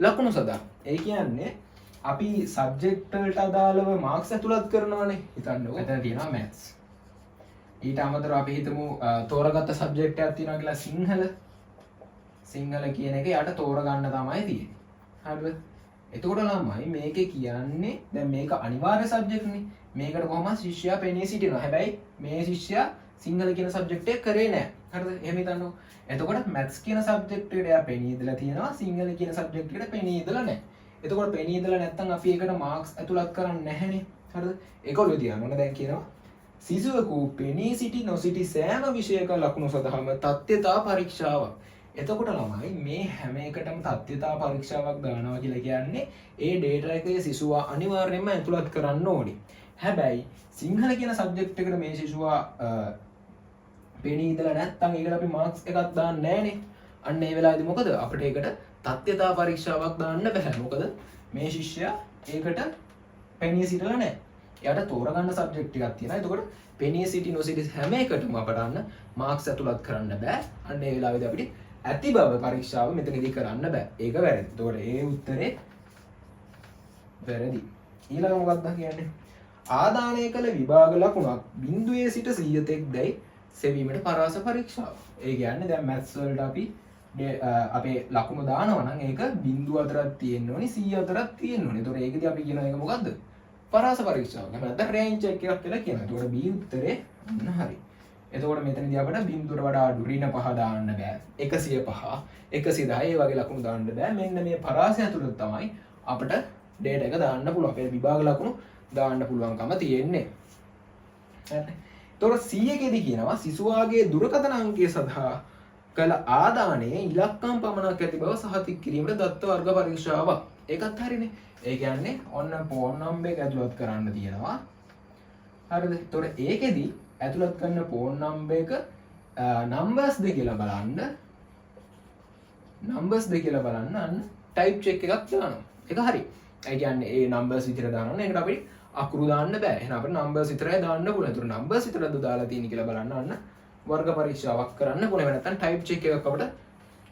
ලකුණු සඳහා. ඒ කියන්නේ අපි සබ්ජෙක්ට් වලට අදාළව මාක්ස් ඇතුළත් කරනවානේ. හිතන්නකෝ එතන තියෙනවා මැත්ස්. ඊට අමතරව අපි හිතමු තෝරගත්ත සබ්ජෙක්ට් එකක් තියෙනවා කියලා සිංහල කියන එක යට තෝරගන්න තමයි තියෙන්නේ. හරිද? එතකොට ළමයි මේකේ කියන්නේ දැන් මේක අනිවාර්ය සබ්ජෙක්ට් නේ. මේකට කොහොමද ශිෂ්‍යයා පෙනී සිටිනවා. හැබැයි මේ ශිෂ්‍යයා සිංහල කියන සබ්ජෙක්ට් එක කරේ නැහැ. හරිද? එහෙම හිතන්නකෝ. එතකොට මැත්ස් කියන සබ්ජෙක්ට් එකට එයා පෙනී ඉඳලා තියෙනවා. සිංහල කියන සබ්ජෙක්ට් එකට පෙනී ඉඳලා නැහැ. එතකොට පෙනී ඉඳලා නැත්නම් අපි ඒකට මාක්ස් ඇතුළත් කරන්නේ නැහැනේ. හරිද? ඒකවලු තියන්න ඕන. දැන් කියනවා සිසුවෙකු පෙනී සිටි නොසිටි සෑම විෂයක ලකුණු සඳහාම තත්ත්වතා පරීක්ෂාවක්. එතකොට ළමයි මේ හැම එකටම තත්ත්වතා පරීක්ෂාවක් දානවා කියලා කියන්නේ ඒ ඩේටා එකේ සිසුවා අනිවාර්යයෙන්ම ඇතුළත් කරන්න ඕනේ. හැබැයි සිංහල කියන සබ්ජෙක්ට් එකට මේ සිසුවා පෙනී ඉඳලා නැත්නම් ඒකට අපි මාක්ස් එකක් දාන්නේ නැහනේ. අන්න ඒ වෙලාවේදී මොකද අපිට ඒකට තත්ත්වතා පරීක්ෂාවක් දාන්න බෑ. මොකද මේ ශිෂ්‍යයා ඒකට පෙනී සිටලා නැහැ. එයාට තෝරගන්න සබ්ජෙක්ට් ටිකක් තියෙනවා. එතකොට පෙනී සිටි නොසිටි හැම එකටම අපට අන්න මාක්ස් ඇතුළත් කරන්න බෑ. අන්න ඒ වෙලාවේදී අපිට ඇති බව පරීක්ෂාව මෙතනදී කරන්න බෑ. ඒක වැරදි. එතකොට ඒ උත්තරේ වැරදි. ඊළඟ මොකක්ද කියන්නේ? ආදානය කළ විභාග ලකුණක් බිඳුවේ සිට 100 තෙක් දැයි සෙවීමට පරාස පරීක්ෂාව. ඒ කියන්නේ දැන් මැත්ස් වලට අපි අපේ ලකුණු දානවා නම් ඒක 0 අතරක් තියෙන්න ඕනි 100 අතරක් තියෙන්න ඕනි. එතකොට ඒකදී අපි කියන එක මොකද්ද? පරාස පරීක්ෂාව. එහෙනම් නැත්නම් රේන්ජ් එකක් කියලා කියනවා. එතකොට B උත්තරේ හරි. එතකොට මෙතනදී අපිට 0ට වඩා අඩු ඍණ 5 දාන්න බෑ. 105 110 ඒ වගේ ලකුණු දාන්න බෑ. මෙන්න මේ පරාසය ඇතුළත තමයි අපිට ඩේටා එක දාන්න පුළුවන්. අපේ විභාග ලකුණු දාන්න පුළුවන්කම තියෙන්නේ. හරි. එතකොට 100කේදී කියනවා සිසුවාගේ දුරකථන අංකය සඳහා කළ ආදානයේ ඉලක්කම් පමණක් ඇති බව සහතික කිරීමට දත්ත වර්ග පරීක්ෂාවක්. ඒකත් හරිනේ. ඒ කියන්නේ ඔන්න ෆෝන් නම්බර් එක ඇතුළත් කරන්න තියෙනවා. හරිද? එතකොට ඒකෙදි ඇතුළත් කරන ෆෝන් නම්බර් එක නම්බර්ස් ද කියලා බලන්න. නම්බර්ස් ද කියලා බලන්න අන්න ටයිප් චෙක් එකක් දානවා. ඒක හරි. ඒ කියන්නේ ඒ නම්බර්ස් විතර දානවා. ඒකට අපිට අකුරු දාන්න බෑ. එහෙනම් අපිට නම්බර්ස් විතරයි දාන්න පුළුවන්. ඒතර නම්බර්ස් විතරද දාලා තියෙන්නේ කියලා බලන්න අන්න වර්ග පරීක්ෂාවක් කරන්න පුළුවන්. එහෙම නැත්නම් ටයිප් චෙක් එකක් අපිට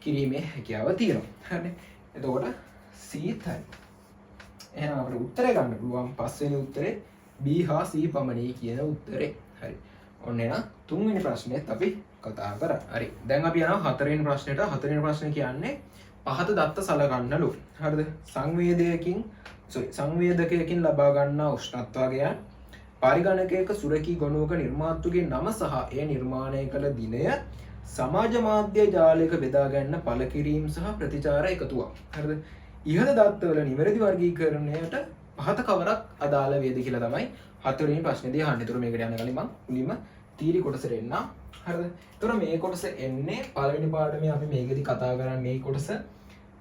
කිරීමේ හැකියාව තියෙනවා. හරිනේ. එතකොට C තමයි. එහෙනම් අපිට උත්තරේ ගන්න පුළුවන් පස්වෙනි උත්තරේ B හා C පමණයි කියන උත්තරේ. හරි. ඔන්න එහෙනම් තුන්වෙනි ප්‍රශ්නේත් අපි කතා කරා. හරි. දැන් අපි යනවා හතරවෙනි ප්‍රශ්නෙට. හතරවෙනි ප්‍රශ්නේ කියන්නේ පහත දත්ත සලකන්නලු. හරිද? සංවේදකයකින් ලබා ගන්නා උෂ්ණත්වය පරිගණකයක සුරකී ගොනුවක නිර්මාතෘගේ නම සහ එය නිර්මාණය කළ දිනය සමාජ මාධ්‍ය ජාලයක බෙදා ගන්න පළ කිරීම සහ ප්‍රතිචාර එකතුවක්. හරිද? ඉහත දත්තවල නිවැරදි වර්ගීකරණයට පහත කවරක් අදාළ වේද කියලා තමයි හතරවෙනි ප්‍රශ්නේදී අහන්නේ. ඒතර මේකට යන කලින් මම මුලින්ම තීරි කොටසට එන්න. හරිද? ඒතර මේ කොටස එන්නේ පළවෙනි පාඩමේ අපි මේකෙදි කතා කරන්නේ මේ කොටස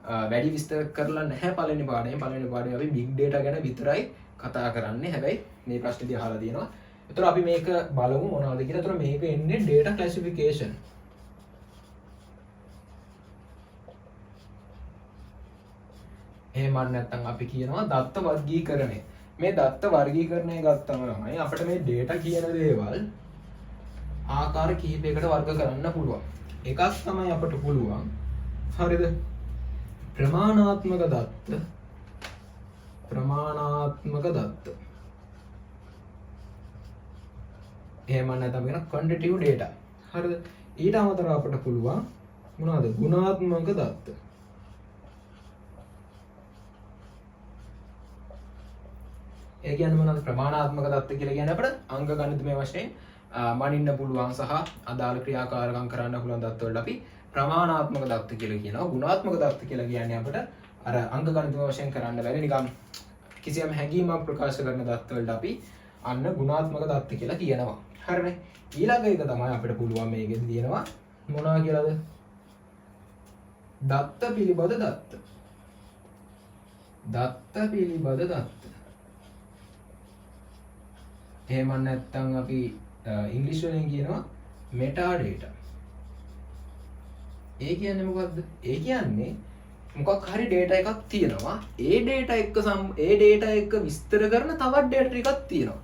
වැඩි විස්තර කරලා නැහැ පළවෙනි පාඩමේ. පළවෙනි පාඩමේ අපි big data ගැන විතරයි කතා කරන්නේ. හැබැයි මේ ප්‍රශ්නේදී අහලා තියෙනවා. ඒතර අපි මේක බලමු මොනවද කියලා. ඒතර මේක එන්නේ data classification. එහෙම නැත්නම් අපි කියනවා දත්ත වර්ගීකරණය. මේ දත්ත වර්ගීකරණය ගත්තම තමයි අපිට මේ data කියන දේවල් ආකාර කිහිපයකට වර්ග කරන්න පුළුවන්. එකක් තමයි අපිට පුළුවන්. හරිද? ප්‍රමාණාත්මක දත්ත. ප්‍රමාණාත්මක දත්ත. එහෙම නැත්නම් කියන quantitative data. හරිද? ඊට අමතරව අපිට පුළුවන් මොනවද? ගුණාත්මක දත්ත. ඒ කියන්නේ මොනවද? ප්‍රමාණාත්මක දත්ත කියලා කියන්නේ අපිට අංක ගණිතමය වශයෙන් මනින්න පුළුවන් සහ අදාළ ක්‍රියාකාරකම් කරන්න පුළුවන් දත්ත වලට අපි ප්‍රමාණාත්මක දත්ත කියලා කියනවා. ගුණාත්මක දත්ත කියලා කියන්නේ අපිට අර අංක ගණිතමය වශයෙන් කරන්න බැරි නිකම් කිසියම් හැඟීමක් ප්‍රකාශ කරන දත්ත වලට අපි අන්න ගුණාත්මක දත්ත කියලා කියනවා. හරිනේ? ඊළඟ එක තමයි අපිට පුළුවන් මේකෙන් දිනනවා මොනවා කියලාද? දත්ත පිළිබඳ දත්ත. දත්ත පිළිබඳ දත්ත. එහෙම නැත්නම් අපි ඉංග්‍රීසි වලින් කියනවා metadata. ඒ කියන්නේ මොකද්ද? ඒ කියන්නේ මොකක් හරි data එකක් තියෙනවා. ඒ data එක්ක විස්තර කරන තවත් data ටිකක් තියෙනවා.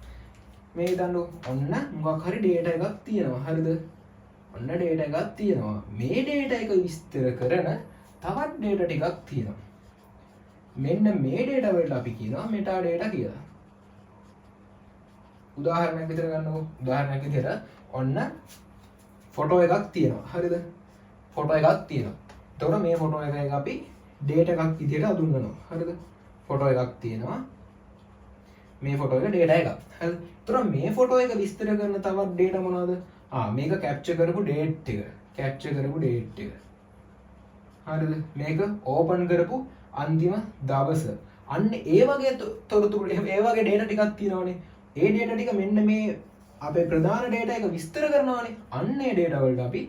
මේ දන්නු ඔන්න මොකක් හරි data එකක් තියෙනවා. හරිද? ඔන්න data එකක් තියෙනවා. මේ data එක විස්තර කරන තවත් data ටිකක් තියෙනවා. මෙන්න මේ data වලට අපි කියනවා metadata කියලා. උදාහරණයක් විතර ගන්නකො. උදාහරණයක් විදිහට ඔන්න ෆොටෝ එකක් තියෙනවා. හරිද? ෆොටෝ එකක් තියෙනවා. එතකොට මේ ෆොටෝ එක අපි data එකක් විදිහට අඳුන්වනවා. හරිද? ෆොටෝ එකක් තියෙනවා. මේ ෆොටෝ එක data එකක්. හරිද? එතකොට මේ ෆොටෝ එක විස්තර කරන තවත් data මොනවද? මේක capture කරපු date එක. capture කරපු date එක. හරිද? මේක open කරපු අන්තිම දවස. අන්න ඒ වගේ තොරතුරු ඒ වගේ data ටිකක් තියෙනවනේ. ඒ data ටික මෙන්න මේ අපේ ප්‍රධාන data එක විස්තර කරනවානේ. අන්න ඒ data වලට අපි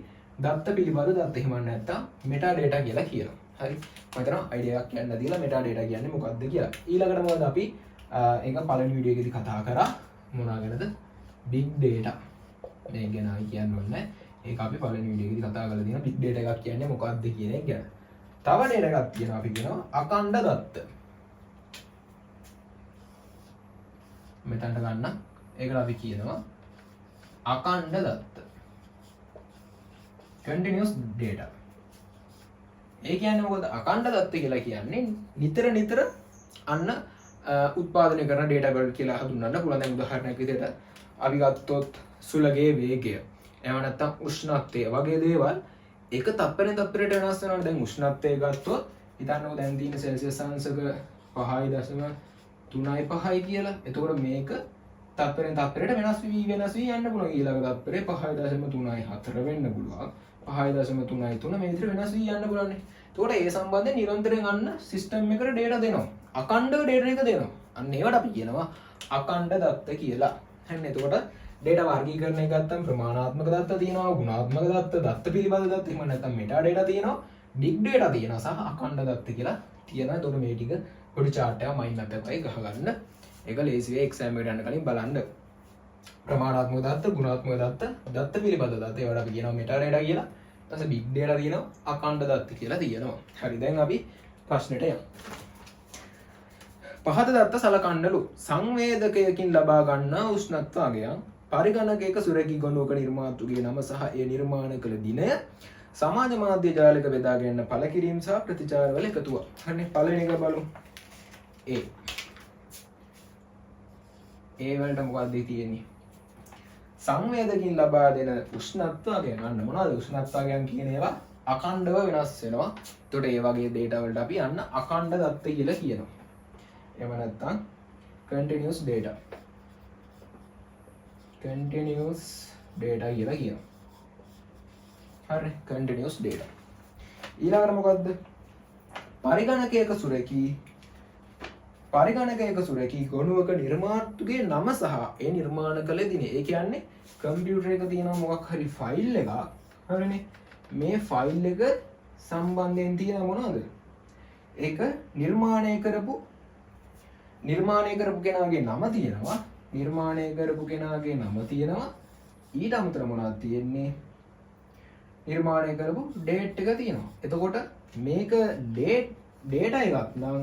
දත්ත පිළිබඳ දත්ත එහෙම නැත්නම් metadata කියලා කියනවා. හරි. මම හිතනවා idea එකක් කියන්න දීලා metadata කියන්නේ මොකක්ද කියලා. ඊළඟට මොකද අපි ඒක පළවෙනි වීඩියෝ එකේදී කතා කරා මොනවා ගැනද? big data. මේක ගැන අපි කියන්න ඕනේ. ඒක අපි පළවෙනි වීඩියෝ එකේදී කතා කරලා තියෙනවා big data එකක් කියන්නේ මොකක්ද කියන එක ගැන. තව data එකක් තියෙනවා අපි කියනවා අඛණ්ඩ දත්ත. මෙතනට ගන්න. ඒකට අපි කියනවා අඛණ්ඩ දත්ත. continuous data. ඒ කියන්නේ මොකද? අඛණ්ඩ දත්ත කියලා කියන්නේ නිතර අන්න උත්පාදනය කරන data වල කියලා හඳුන්වන්න පුළුවන්. දැන් උදාහරණයක් විදිහට අපි ගත්තොත් සුළගේ වේගය, එහෙම නැත්නම් උෂ්ණත්වය වගේ දේවල් එක තප්පරෙන් තප්පරයට වෙනස් වෙනවා. දැන් උෂ්ණත්වය ගත්තොත් හිතන්නකෝ දැන් තියෙන සෙල්සියස් අංශක 5.35යි කියලා. එතකොට මේක තප්පරෙන් තප්පරයට වෙනස් වී යන්න පුළුවන්. ඊළඟ තප්පරේ 5.34 වෙන්න පුළුවන්. 5.33 මේ විදිහට වෙනස් වී යන්න පුළුවන්. එතකොට ඒ සම්බන්ධයෙන් නිරන්තරයෙන් අන්න සිස්ටම් එකට data දෙනවා. අඛණ්ඩව data එක දෙනවා. අන්න ඒවට අපි කියනවා අඛණ්ඩ දත්ත කියලා. හරිද? එතකොට data වර්ගීකරණය ගත්තම ප්‍රමාණාත්මක දත්ත තියෙනවා, ගුණාත්මක දත්ත පිළිබඳ දත්ත, එහෙම නැත්නම් metadata තියෙනවා, big data තියෙනවා සහ අඛණ්ඩ දත්ත කියලා තියෙනවා. එතකොට මේ ටික පොඩි chart එකක් mind map එකයි ගහගන්න. ඒක ලේසි වෙයි exam එකට යන්න කලින් බලන්න. ප්‍රමාණාත්මක දත්ත, ගුණාත්මක දත්ත පිළිබඳ දත්ත ඒවට අපි කියනවා metadata කියලා. ඊට පස්සේ big data තියෙනවා, අඛණ්ඩ දත්ත කියලා තියෙනවා. හරි දැන් අපි ප්‍රශ්නෙට යමු. පහත දත්ත සලකන්නලු. සංවේදකයකින් ලබා ගන්නා උෂ්ණත්ව අගයන් පරිගණකයක සුරැකී ගොනුවක නිර්මාතෘගේ නම සහ ඒ නිර්මාණ කළ දිනය සමාජ මාධ්‍ය ජාලක බෙදා ගන්න පළ කිරීම සහ ප්‍රතිචාර වල එකතුවක්. හරිනේ පළවෙනි එක බලමු. ඒ වලට මොකක්ද තියෙන්නේ? සංවේදකින් ලබා දෙන උෂ්ණත්ව අගයන්. අන්න මොනවද උෂ්ණත්ව අගයන් කියන ඒවා අඛණ්ඩව වෙනස් වෙනවා. එතකොට ඒ වගේ data වලට අපි අන්න අඛණ්ඩ දත්ත කියලා කියනවා. එහෙම නැත්නම් continuous data. continuous data කියලා කියනවා. හරි continuous data. ඊළඟට මොකද්ද? පරිගණකයක සුරැකී ගොනුවක නිර්මාතෘගේ නම සහ ඒ නිර්මාණ කළ දින. ඒ කියන්නේ කම්පියුටර් එක තියෙනවා මොකක් හරි ෆයිල් එකක්. හරිනේ. මේ ෆයිල් එක සම්බන්ධයෙන් තියෙන මොනවද? ඒක නිර්මාණය කරපු කෙනාගේ නම තියෙනවා. නිර්මාණය කරපු කෙනාගේ නම තියෙනවා. ඊට අමතරව මොනවද තියෙන්නේ? නිර්මාණය කරපු ඩේට් එක තියෙනවා. එතකොට මේක ඩේටා එකක් නම්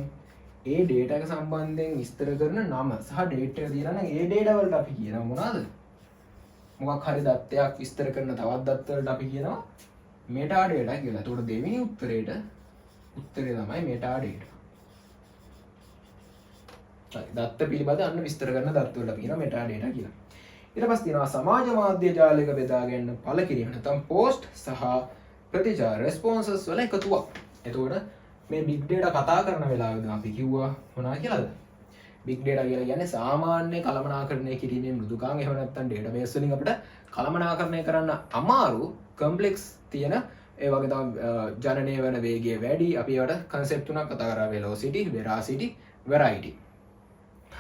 ඒ ඩේටා එක සම්බන්ධයෙන් විස්තර කරන නම සහ ඩේට් එක තියෙනවා නම් ඒ ඩේටා වලට අපි කියනවා මොනවද? මොකක් හරි දත්තයක් විස්තර කරන තවත් දත්ත වලට අපි කියනවා මෙටා ඩේටා කියලා. එතකොට දෙවෙනි උත්තරේ තමයි මෙටා ඩේටා. දත්ත පිළිබඳ අන්න විස්තර කරන දත්ත වලට කියනවා මෙටා ඩේටා කියලා. ඊට පස්සේ තියෙනවා සමාජ මාධ්‍ය ජාලයක බෙදා ගන්න පළ කිරීම නැත්නම් පෝස්ට් සහ ප්‍රතිචාර රෙස්පොන්සස් වල එකතුවක්. එතකොට මේ බිග් ඩේටා කතා කරන වෙලාවෙදී අපි කිව්වා මොනවා කියලාද? බිග් ඩේටා කියලා කියන්නේ සාමාන්‍ය කළමනාකරණය කිරීමේ මෘදුකාංග එහෙම නැත්නම් ඩේටාබේස් වලින් අපිට කළමනාකරණය කරන්න අමාරු කම්ප්ලෙක්ස් තියෙන ඒ වගේ තමයි ජනනය වෙන වේගය වැඩි. අපි ඒවට කන්සෙප්ට් තුනක් කතා කරා velocity, veracity, variety.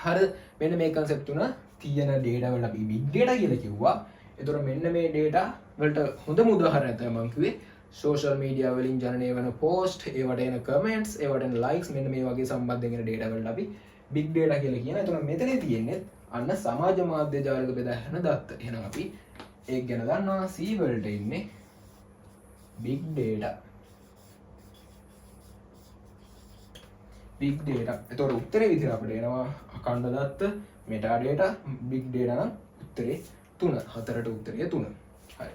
හරිද? මෙන්න මේ කන්සෙප්ට් තුන තියෙන ඩේටා වලට අපි බිග් ඩේටා කියලා කිව්වා. ඒතර මෙන්න මේ ඩේටා වලට හොඳම උදාහරණය තමයි මම කිව්වේ සෝෂල් මීඩියා වලින් ජනනය වෙන පෝස්ට්, ඒවට එන කමෙන්ට්ස්, ඒවට එන ලයික්ස් මෙන්න මේ වගේ සම්බන්ධ වෙන ඩේටා වලට අපි බිග් ඩේටා කියලා කියන. ඒතර මෙතන තියෙන්නේ අන්න සමාජ මාධ්‍ය ජාලයක බෙදා හැන දත්ත. එහෙනම් අපි ඒක ගැන දන්නවා. C වලට ඉන්නේ big data. big data. එතකොට උත්තරේ විදිහට අපිට එනවා අඛණ්ඩ දත්ත, මෙටා data, big data නම් උත්තරේ 3. හතරට උත්තරේ 3. හරි.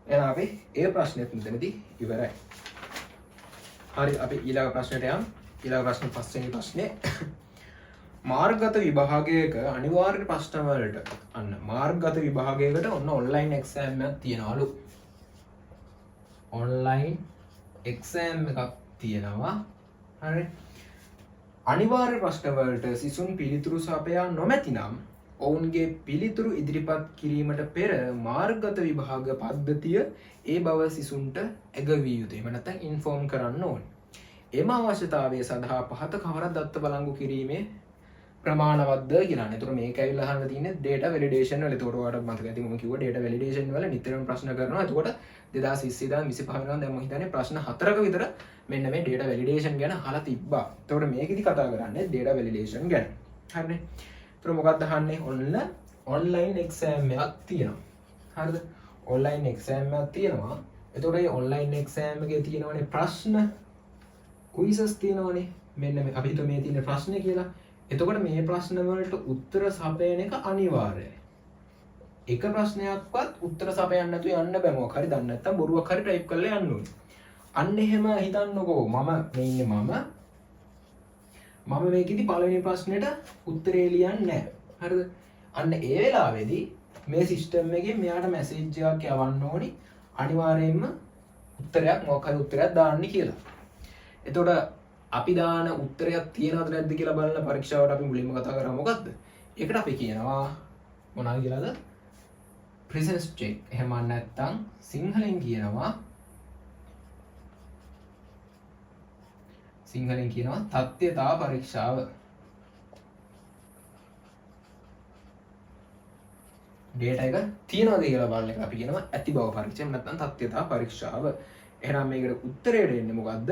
එහෙනම් අපි ඒ ප්‍රශ්නෙත් මෙතනදී ඉවරයි. හරි අපි ඊළඟ ප්‍රශ්නයට යමු. ඊළඟ ප්‍රශ්න පස්වෙනි ප්‍රශ්නේ මාර්ගගත විභාගයක අනිවාර්ය ප්‍රශ්න වලට අන්න මාර්ගගත විභාගයකට ඔන්න ඔන්ලයින් එක්සෑම් එකක් තියනවලු. ඔන්ලයින් එක්සෑම් එකක් තියෙනවා. හරි. අනිවාර්ය ප්‍රශ්න වලට සිසුන් පිළිතුරු සපයා නොමැතිනම් ඔවුන්ගේ පිළිතුරු ඉදිරිපත් කිරීමට පෙර මාර්ගගත විභාග පද්ධතිය ඒ බව සිසුන්ට ඇගවිය යුතුයි. එහෙම නැත්නම් ඉන්ෆෝම් කරන්න ඕනේ. එම අවශ්‍යතාවය සඳහා පහත කවරක් දත්ත බලංගු කිරීමේ ප්‍රමාණවත්ද කියලා. ඒතර මේක ඇවිල්ලා අහන්න තියෙන්නේ data validation වල. ඒතකොට ඔයාලට මතක ඇති මම කිව්වා data validation වල නිතරම ප්‍රශ්න කරනවා. එතකොට 2020 ඉඳන් 25 වෙනිදා දැන් මම හිතන්නේ ප්‍රශ්න 4ක විතර මෙන්න මේ data validation ගැන අහලා තිබ්බා. එතකොට මේකෙදි කතා කරන්නේ data validation ගැන. හරිනේ. ඒතර මොකක්ද අහන්නේ? ඔන්න online exam එකක් තියෙනවා. හරිද? online exam එකක් තියෙනවා. එතකොට මේ online exam එකේ තියෙනවනේ ප්‍රශ්න quizzes තියෙනවනේ. මෙන්න මේ අපි හිතුව මේ තියෙන ප්‍රශ්නේ කියලා. එතකොට මේ ප්‍රශ්න වලට උත්තර සපයන එක අනිවාර්යයි. එක ප්‍රශ්නයක්වත් උත්තර සපයන්න නැතුව යන්න බෑ. මොකක් හරි දන්නේ නැත්නම් බොරුවක් හරි ටයිප් කරලා යන්න ඕනේ. අන්න එහෙම හිතන්නකෝ මම මේකෙදි පළවෙනි ප්‍රශ්නෙට උත්තරේ ලියන්නේ නැහැ. හරිද? අන්න ඒ වෙලාවේදී මේ සිස්ටම් එකෙන් මෙයාට මැසේජ් එකක් යවන්න ඕනි. අනිවාර්යයෙන්ම උත්තරයක් මොකක් හරි උත්තරයක් දාන්න කියලා. එතකොට අපි දාන උත්තරයක් තියෙනවද නැද්ද කියලා බලන පරීක්ෂාවට අපි මුලින්ම කතා කරා මොකද්ද? ඒකට අපි කියනවා මොනවද කියලාද? presence check. එහෙම නැත්නම් සිංහලෙන් කියනවා තත්ත්වතා පරීක්ෂාව. data එක තියෙනවද කියලා බලන එක අපි කියනවා ඇති බව පරීක්ෂා. නැත්නම් තත්ත්වතා පරීක්ෂාව. එහෙනම් මේකට උත්තරයට එන්නේ මොකද්ද?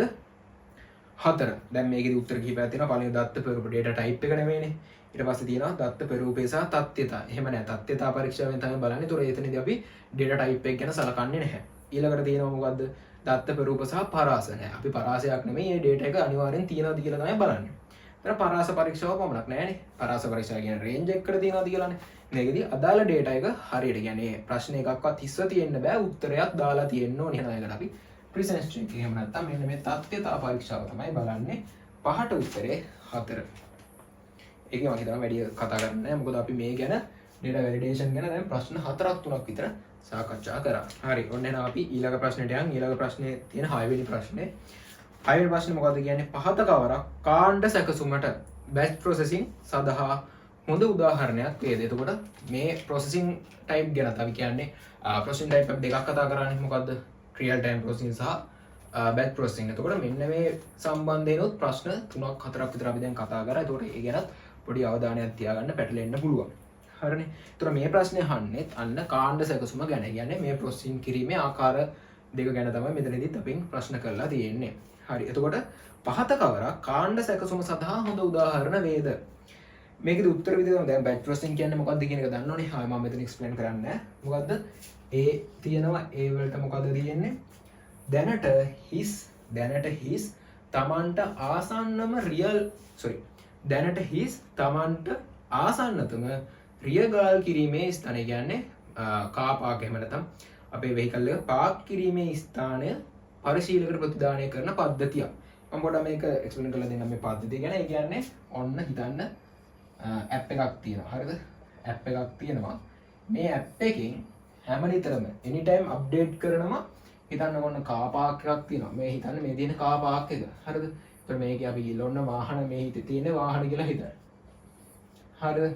4. දැන් මේකෙදි උත්තර කිහිපයක් තියෙනවා. පළවෙනි දත්ත පෙරූප data type එක නෙවෙයිනේ. ඊට පස්සේ තියෙනවා දත්ත පෙරූපේ සහ තත්ත්වතා. එහෙම නැහැ. තත්ත්වතා පරීක්ෂාවෙන් තමයි බලන්නේ. ඒතොර එතනදී අපි data type එක ගැන සලකන්නේ නැහැ. ඊළඟට තියෙනවා මොකද්ද? දත්ත පෙරූප සහ පරාස නැහැ. අපි පරාසයක් නෙමෙයි මේ data එක අනිවාර්යෙන් තියෙනවද කියලා තමයි බලන්නේ. ඒතර පරාස පරීක්ෂාව පමණක් නැහැනේ. පරාස පරීක්ෂාව කියන්නේ range එකකට තියෙනවද කියලානේ. මේකෙදි අදාළ data එක හරියට කියන්නේ ප්‍රශ්න එකක්වත් හිස්ව තියෙන්න බෑ. උත්තරයක් දාලා තියෙන්න ඕනේ. එහෙනම් ඒකට අපි presence check. එහෙම නැත්නම් මෙන්න මේ තත්ත්වතා පරීක්ෂාව තමයි බලන්නේ. පහට උත්තරේ 4. ඒක මම හිතනවා වැඩි කතා කරන්නේ නැහැ. මොකද අපි මේ ගැන data validation ගැන දැන් ප්‍රශ්න 4-3ක් විතර සාකච්ඡා කරා. හරි. ඔන්න එහෙනම් අපි ඊළඟ ප්‍රශ්නෙට යන්. ඊළඟ ප්‍රශ්නේ තියෙන 6 වෙනි ප්‍රශ්නේ. 6 වෙනි ප්‍රශ්නේ මොකද්ද කියන්නේ? පහත කවරක් කාණ්ඩ සැකසුමට batch processing සඳහා හොඳ උදාහරණයක් වේද? එතකොට මේ processing type ගැන අපි කියන්නේ processing type දෙකක් කතා කරන්නේ. මොකද්ද? real time processing සහ batch processing. එතකොට මෙන්න මේ සම්බන්ධයෙන්ුත් ප්‍රශ්න 3-4ක් විතර අපි දැන් කතා කරා. එතකොට ඒ ගැනත් පොඩි අවධානයක් තියාගන්න පැටලෙන්න පුළුවන්. හරිනේ. එතකොට මේ ප්‍රශ්නේ අහන්නේ අන්න කාණ්ඩ සැකසුම ගැන. කියන්නේ මේ processing කිරීමේ ආකාර දෙක ගැන තමයි මෙතනදිත් අපෙන් ප්‍රශ්න කරලා තියෙන්නේ. හරි. එතකොට පහත කවරක් කාණ්ඩ සැකසුම සඳහා හොඳ උදාහරණ වේද? මේකේ උත්තර විදිහ තමයි දැන් බැච් ප්‍රොසෙසින් කියන්නේ මොකක්ද කියන එක දන්නවනේ. හා මම මෙතන එක්ස්ප්ලেইন කරන්නේ. මොකද්ද? A තියෙනවා A වලට මොකද්ද තියෙන්නේ? දැනට his තමන්ට ආසන්නම දැනට his තමන්ට ආසන්නතම රියගාල් කිරීමේ ස්ථානය කියන්නේ කාර් පාක් එහෙම නැත්නම් අපේ වෙහිකල් එක පාක් කිරීමේ ස්ථානය පරිශීලකට ප්‍රතිදානය කරන පද්ධතියක්. මම පොඩ්ඩක් මේක එක්ස්ප්ලেইন කරලා දෙන්නම් මේ පද්ධතිය ගැන. ඒ කියන්නේ ඔන්න හිතන්න ඇප් එකක් තියෙනවා. හරිද? ඇප් එකක් තියෙනවා. මේ ඇප් එකෙන් හැමනිතරම එනි ටයිම් අප්ඩේට් කරනවා. හිතන්න ඔන්න කාර් පාක් එකක් තියෙනවා. මේ හිතන්න මේ තියෙන කාර් පාක් එක. හරිද? ඒතර මේකේ අපි ගිහලා ඔන්න වාහන මේ හිතේ තියෙන වාහන කියලා හිතන්න. හරිද?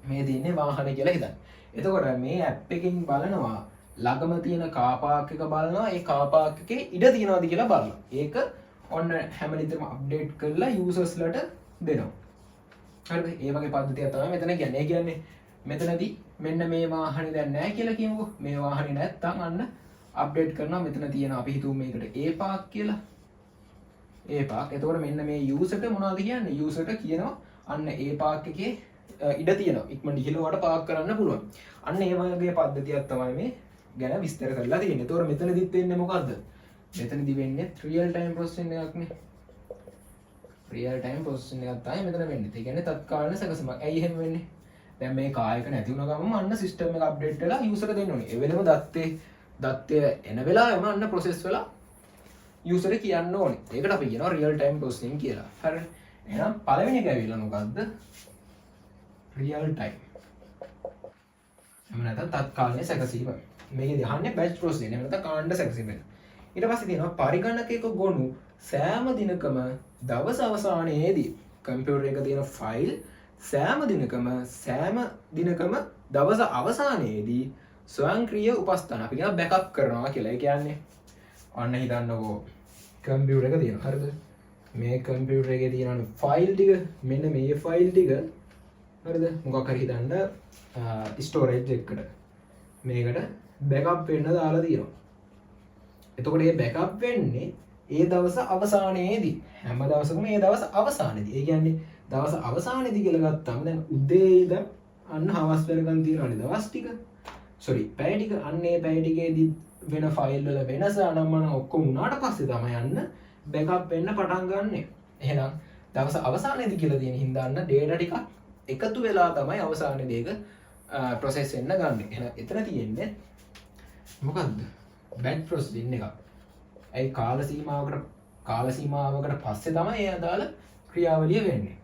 මේ තියෙන්නේ වාහන කියලා හිතන්න. එතකොට මේ ඇප් එකෙන් බලනවා ළඟම තියෙන කාර් පාක් එක බලනවා. ඒ කාර් පාක් එකේ ඉඩ තියනවාද කියලා බලනවා. ඒක ඔන්න හැමනිතරම අප්ඩේට් කරලා යූසර්ස්ලට දෙනවා. හරිද? ඒ වගේ පද්ධතියක් තමයි මෙතන කියන්නේ. ඒ කියන්නේ මෙතනදී මෙන්න මේ වාහනේ දැන් නැහැ කියලා කියමුකෝ. මේ වාහනේ නැත්තම් අන්න අප්ඩේට් කරනවා. මෙතන තියෙන අපි හිතුව මේකට A පාක් කියලා. A Park. එතකොට මෙන්න මේ යූසර්ට මොනවද කියන්නේ? යූසර්ට කියනවා අන්න A පාක් එකේ ඉඩ තියෙනවා. ඉක්මනට ගිහලා ඔයාලට පාක් කරන්න පුළුවන්. අන්න ඒ වගේ පද්ධතියක් තමයි මේ ගැන විස්තර කරලා තියෙන්නේ. එතකොට මෙතනදිත් වෙන්නේ මොකද්ද? මෙතනදි වෙන්නේ රියල් ටයිම් ප්‍රොසෙසින් එකක් නේ. රියල් ටයිම් ප්‍රොසෙසින් එකක් තමයි මෙතන වෙන්නේ. ඒ කියන්නේ තත්කාලීන සැකසීමක්. ඇයි එහෙම වෙන්නේ? දැන් මේ කායක නැති වුණ ගමන් අන්න සිස්ටම් එක අප්ඩේට් වෙලා යූසර්ට දෙන්න ඕනේ. ඒ වෙලෙම දත්තය එන වෙලාවෙම අන්න ප්‍රොසෙස් වෙලා යූසර්ට කියන්න ඕනේ. ඒකට අපි කියනවා රියල් ටයිම් ප්‍රොසෙසින් කියලා. හරිද? එහෙනම් පළවෙනි එක ඇවිල්ලා මොකද්ද? Real time. එහෙම නැත්නම් තත්කාලීන සැකසීම. මේකේ අහන්නේ බැච් ප්‍රොසෙසින්. එහෙම නැත්නම් කාණ්ඩ සැකසීම. ඊට පස්සේ තියෙනවා පරිගණකයක ගොනු සෑම දිනකම දවස අවසානයේදී කම්පියුටර් එකක තියෙන ෆයිල් සෑම දිනකම දවස අවසානයේදී ස්වයංක්‍රීය උපස්ථාන අපි කියන බෑකප් කරනවා කියලා. ඒ කියන්නේ අන්න හිතන්නකෝ කම්පියුටර් එක තියෙනවා. හරිද? මේ කම්පියුටර් එකේ තියෙන ෆයිල් ටික මෙන්න මේ ෆයිල් ටික හරිද? මොකක් හරි හිතන්න ස්ටෝරේජ් එකකට මේකට බෑකප් වෙන්න දාලා තියෙනවා. එතකොට මේ බෑකප් වෙන්නේ ඒ දවස අවසානයේදී. හැම දවසකම ඒ දවස් අවසානයේදී. ඒ කියන්නේ දවස් අවසානයේදී කියලා ගත්තාම දැන් උදේ ඉඳන් අන්න හවස් වෙනකන් තියෙනවානේ දවස් ටික. පැය ටික. අන්න ඒ පැය ටිකේදී වෙන ෆයිල් වල වෙනස අනම්මන ඔක්කොම උනාට පස්සේ තමයි යන්න බෑකප් වෙන්න පටන් ගන්නෙ. එහෙනම් දවස් අවසානයේදී කියලා තියෙන හින්දා අන්න data ටිකක් එකතු වෙලා තමයි අවසානයේදී ඒක process වෙන්න ගන්නෙ. එහෙනම් එතන තියෙන්නේ මොකද්ද? බැච් ප්‍රොසෙසින් එකක්. ඒ කාල සීමාවකට පස්සේ තමයි ඒ අදාළ ක්‍රියාවලිය වෙන්නේ.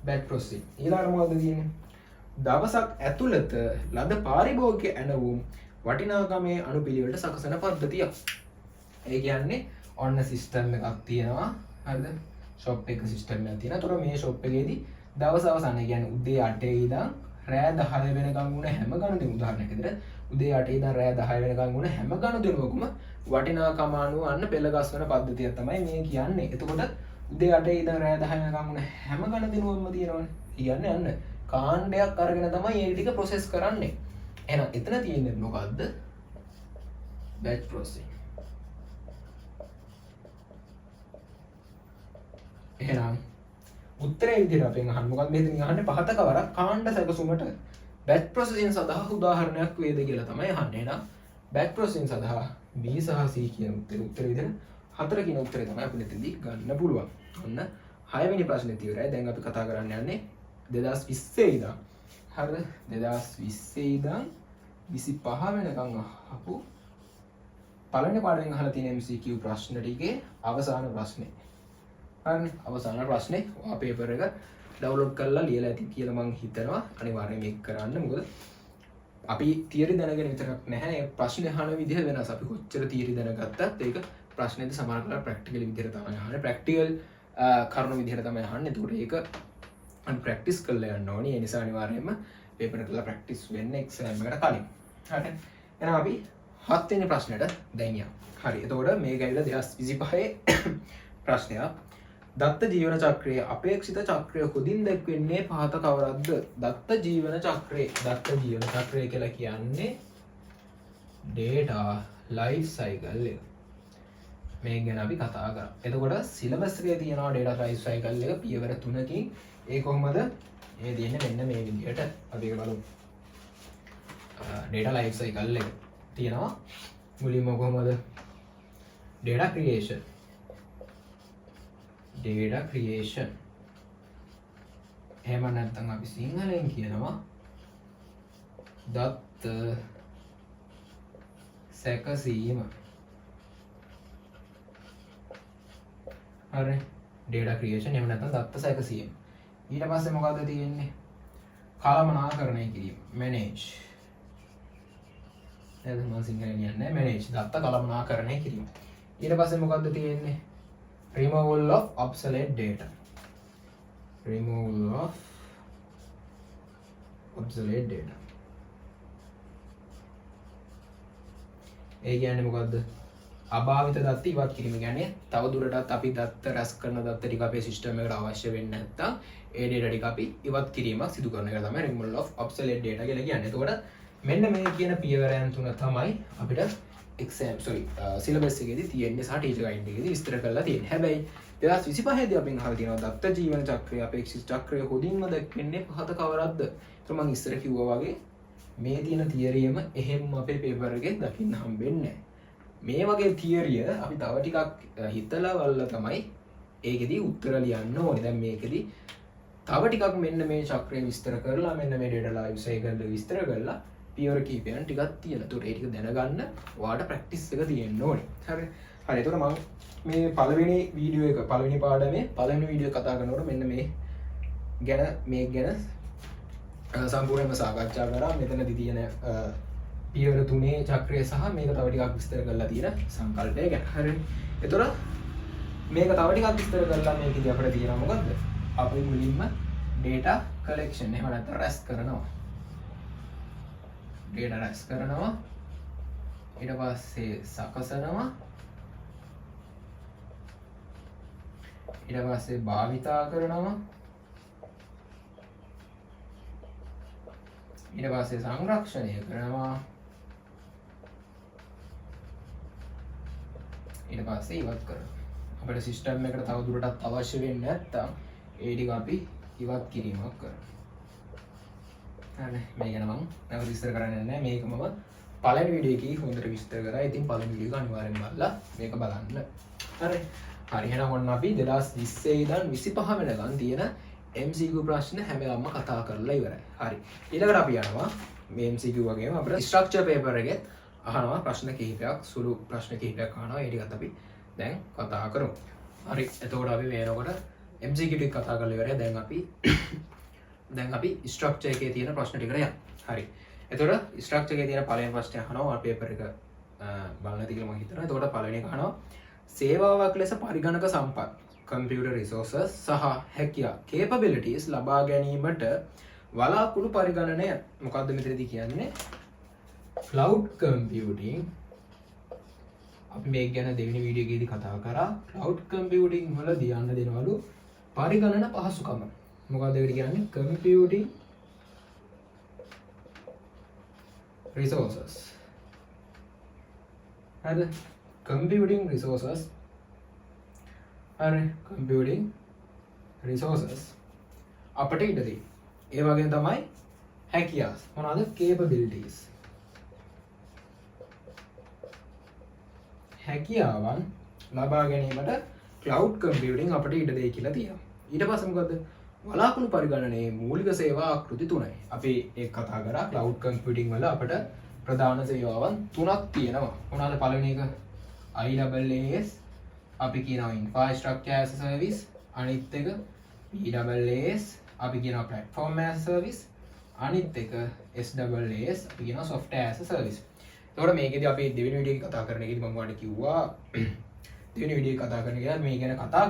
Batch processing. ඊළඟට මොකද තියෙන්නේ? දවසක් ඇතුළත ලද පාරිභෝගික ඇණවුම් වටිනාකමේ අනුපිළිවෙලට සකසන පද්ධතියක්. ඒ කියන්නේ ඔන්න සිස්ටම් එකක් තියෙනවා. හරිද? ෂොප් එක සිස්ටම් එකක් තියෙනවා. ඒතර මේ ෂොප් එකේදී දවස් අවසානයේ කියන්නේ උදේ 8 ඉඳන් රෑ 10 වෙනකම් වුණ හැම ගණුදෙම උදාහරණයක් විදිහට උදේ 8 ඉඳන් රෑ 10 වෙනකම් වුණ හැම ගණුදෙමකම වටිනාකම අනුව අන්න පෙළ ගස්වන පද්ධතියක් තමයි මේ කියන්නේ. එතකොට උදේ 8 ඉඳන් රෑ 10 වෙනකම් වුණ හැම ගණුදෙමම තියෙනවනේ. කියන්නේ අන්න කාණ්ඩයක් අරගෙන තමයි මේ ටික ප්‍රොසෙස් කරන්නේ. එහෙනම් එතන තියෙන්නේ මොකද්ද? Batch processing. එහෙනම් උත්තරේ විදිහට අපෙන් අහන්න මොකක්ද මෙතනින් අහන්නේ පහත කවරක් කාණ්ඩ සැකසුමට බැච් ප්‍රොසෙසින් සඳහා උදාහරණයක් වේද කියලා තමයි අහන්නේ. එහෙනම් බැච් ප්‍රොසෙසින් සඳහා B සහ C කියන උත්තර විදිහට හතර කියන උත්තරේ තමයි අපිට මෙතනදී ගන්න පුළුවන්. ඔන්න 6 වෙනි ප්‍රශ්නේ ඉවරයි. දැන් අපි කතා කරන්න යන්නේ 2020 ඉඳන් හරිද? 2020 ඉඳන් 25 වෙනකන් අහපු පළවෙනි පාඩමෙන් අහලා තියෙන MCQ ප්‍රශ්න ටිකේ අවසාන ප්‍රශ්නේ. හරිනේ? අවසාන ප්‍රශ්නේ ඔයා පේපර් එක ඩවුන්ලෝඩ් කරලා ලියලා ඇති කියලා මම හිතනවා. අනිවාර්යයෙන් මේක කරන්න. මොකද අපි තියරි දැනගෙන විතරක් නැහැ. මේ ප්‍රශ්නේ අහන විදිහ වෙනස්. අපි කොච්චර තියරි දැනගත්තත් ඒක ප්‍රශ්නේද සමහර කරලා ප්‍රැක්ටිකල් විදිහට තමයි අහන්නේ. ප්‍රැක්ටිකල් කරුණු විදිහට තමයි අහන්නේ. ඒකට ඒක අපි ප්‍රැක්ටිස් කරලා යන්න ඕනේ. ඒ නිසා අනිවාර්යයෙන්ම පේපර් එක කරලා ප්‍රැක්ටිස් වෙන්න එක්සෑම් එකට කලින්. හරිද? එහෙනම් අපි 7 වෙනි ප්‍රශ්නෙට දැන් යමු. හරි. එතකොට මේක ඇවිල්ලා 2025 ප්‍රශ්නයක්. දත්ත ජීවන චක්‍රයේ අපේක්ෂිත චක්‍රය හොඳින් දැක්වෙන්නේ පහත කවරක්ද? දත්ත ජීවන චක්‍රය. දත්ත ජීවන චක්‍රය කියලා කියන්නේ data life cycle එක. මේ ගැන අපි කතා කරා. එතකොට සිලබස් එකේ තියෙනවා data life cycle එක පියවර 3කින්. ඒ කොහොමද? මේ දෙන්නේ මෙන්න මේ විදිහට. අපි ඒක බලමු. data life cycle එක තියෙනවා. මුලින්ම කොහොමද? data creation. data creation. එහෙම නැත්නම් අපි සිංහලෙන් කියනවා දත්ත සැකසීම. හරි. data creation එහෙම නැත්නම් දත්ත සැකසීම. ඊට පස්සේ මොකද්ද තියෙන්නේ? කළමනාකරණය කිරීම. manage. නේද? මම සිංහලෙන් කියන්නේ manage දත්ත කළමනාකරණය කිරීම. ඊට පස්සේ මොකද්ද තියෙන්නේ? removal of obsolete data. Removal of obsolete data. ඒ කියන්නේ මොකද්ද? අභාවිත දත්ත ඉවත් කිරීම. කියන්නේ තව දුරටත් අපි දත්ත රැස් කරන දත්ත ටික අපේ සිස්ටම් එකට අවශ්‍ය වෙන්නේ නැත්නම් ඒ data ටික අපි ඉවත් කිරීමක් සිදු කරන එක තමයි removal of obsolete data කියලා කියන්නේ. එතකොට මෙන්න මේ කියන පියවරයන් තුන තමයි අපිට exam syllabus එකේදී තියෙන්නේ සහ teacher guide එකේදී විස්තර කරලා තියෙන්නේ. හැබැයි 2025 දී අපෙන් අහලා තියෙනවා දත්ත ජීවන චක්‍රය අපේක්ෂිත චක්‍රය හොඳින්ම දැක්වෙන්නේ පහත කවරක්ද? ඒතර මම ඉස්සර කිව්වා වගේ මේ තියෙන තියරියම එහෙම අපේ පේපර් එකේ දකින්න හම්බෙන්නේ නැහැ. මේ වගේ තියරිය අපි තව ටිකක් හිතලා බලලා තමයි ඒකෙදී උත්තර ලියන්න ඕනේ. දැන් මේකෙදී තව ටිකක් මෙන්න මේ චක්‍රය විස්තර කරලා මෙන්න මේ data life cycle විස්තර කරලා පියවර කීපයන් ටිකක් තියෙනවා. ඒතකොට ඒ ටික දැනගන්න ඔයාලට ප්‍රැක්ටිස් එක තියෙන්න ඕනේ. හරි. හරි. ඒතකොට මම මේ පළවෙනි වීඩියෝ එක පළවෙනි පාඩමේ පළවෙනි වීඩියෝ කතා කරනකොට මෙන්න මේ ගැන සම්පූර්ණයෙන්ම සාකච්ඡා කරා. මෙතනදී තියෙන පියවර 3 චක්‍රය සහ මේක තව ටිකක් විස්තර කරලා තියෙන සංකල්පය ගැන. හරි. ඒතකොට මේක තව ටිකක් විස්තර කරලා මේකදී අපිට තියෙනවා මොකද්ද? අපි මුලින්ම data collection එහෙම නැත්නම් රැස් කරනවා. data රැස් කරනවා. ඊට පස්සේ සකසනවා. ඊට පස්සේ භාවිතා කරනවා. ඊට පස්සේ සංරක්ෂණය කරනවා. ඊට පස්සේ ඉවත් කරනවා. අපිට සිස්ටම් එකට තව දුරටත් අවශ්‍ය වෙන්නේ නැත්තම් ඒ ටික අපි ඉවත් කිරීමක් කරනවා. හරි. මේ ගැන මම නැවත විස්තර කරන්නේ නැහැ. මේක මම පළවෙනි වීඩියෝ එකේ හොඳට විස්තර කරා. ඉතින් පළවෙනි වීඩියෝ එක අනිවාර්යෙන් බලලා මේක බලන්න. හරි. හරි. එහෙනම් ඔන්න අපි 2020 ඉඳන් 25 වෙනකන් තියෙන MCQ ප්‍රශ්න හැමදාම කතා කරලා ඉවරයි. හරි. ඊළඟට අපි යනවා මේ MCQ වගේම අපිට ස්ට්‍රක්චර් පේපර් එකෙත් අහනවා ප්‍රශ්න කිහිපයක්, සුළු ප්‍රශ්න කිහිපයක් අහනවා. ඒ ටිකත් අපි දැන් කතා කරමු. හරි. එතකොට අපි මේනකොට MCQ ටික කතා කරලා ඉවරයි. දැන් අපි ස්ට්‍රක්චර් එකේ තියෙන ප්‍රශ්න ටිකට යමු. හරි. එතකොට ස්ට්‍රක්චර් එකේ තියෙන පළවෙනි ප්‍රශ්නය අහනවා පේපර් එක බලන්න ඇති කියලා මම හිතනවා. එතකොට පළවෙනි එක අහනවා සේවාවක් ලෙස පරිගණක සම්පත් computer resources සහ හැකියා capabilities ලබා ගැනීමට වලාකුළු පරිගණනය මොකක්ද මෙතනදී කියන්නේ? cloud computing. අපි මේක ගැන දෙවෙනි වීඩියෝ එකේදී කතා කරා. cloud computing වලදී යන්න දෙනවලු පරිගණන පහසුකම. මොකක්ද ඒකට කියන්නේ? computing resources. හරිද? computing resources. හරි. computing resources අපිට ඉඩ දෙයි. ඒ වගේම තමයි හැකියාව. මොනවාද? capabilities. හැකියාවන් ලබා ගැනීමට cloud computing අපිට ඉඩ දෙයි කියලා තියෙනවා. ඊට පස්සේ මොකද්ද? වලාකුළු පරිගණනයේ මූලික සේවා ආකෘති 3යි. අපි ඒක කතා කරා. cloud computing වල අපිට ප්‍රධාන සේවාවන් 3ක් තියෙනවා. මොනවාද? පළවෙනි එක IaaS අපි කියනවා infrastructure as a service. අනිත් එක PaaS අපි කියනවා platform as a service. අනිත් එක SaaS අපි කියනවා software as a service. එතකොට මේකෙදි අපි දෙවෙනි වීඩියෝ එක කතා කරන එකේදී මම ඔයාලට කිව්වා දෙවෙනි වීඩියෝ එක කතා කරන එකේදී මේ ගැන කතා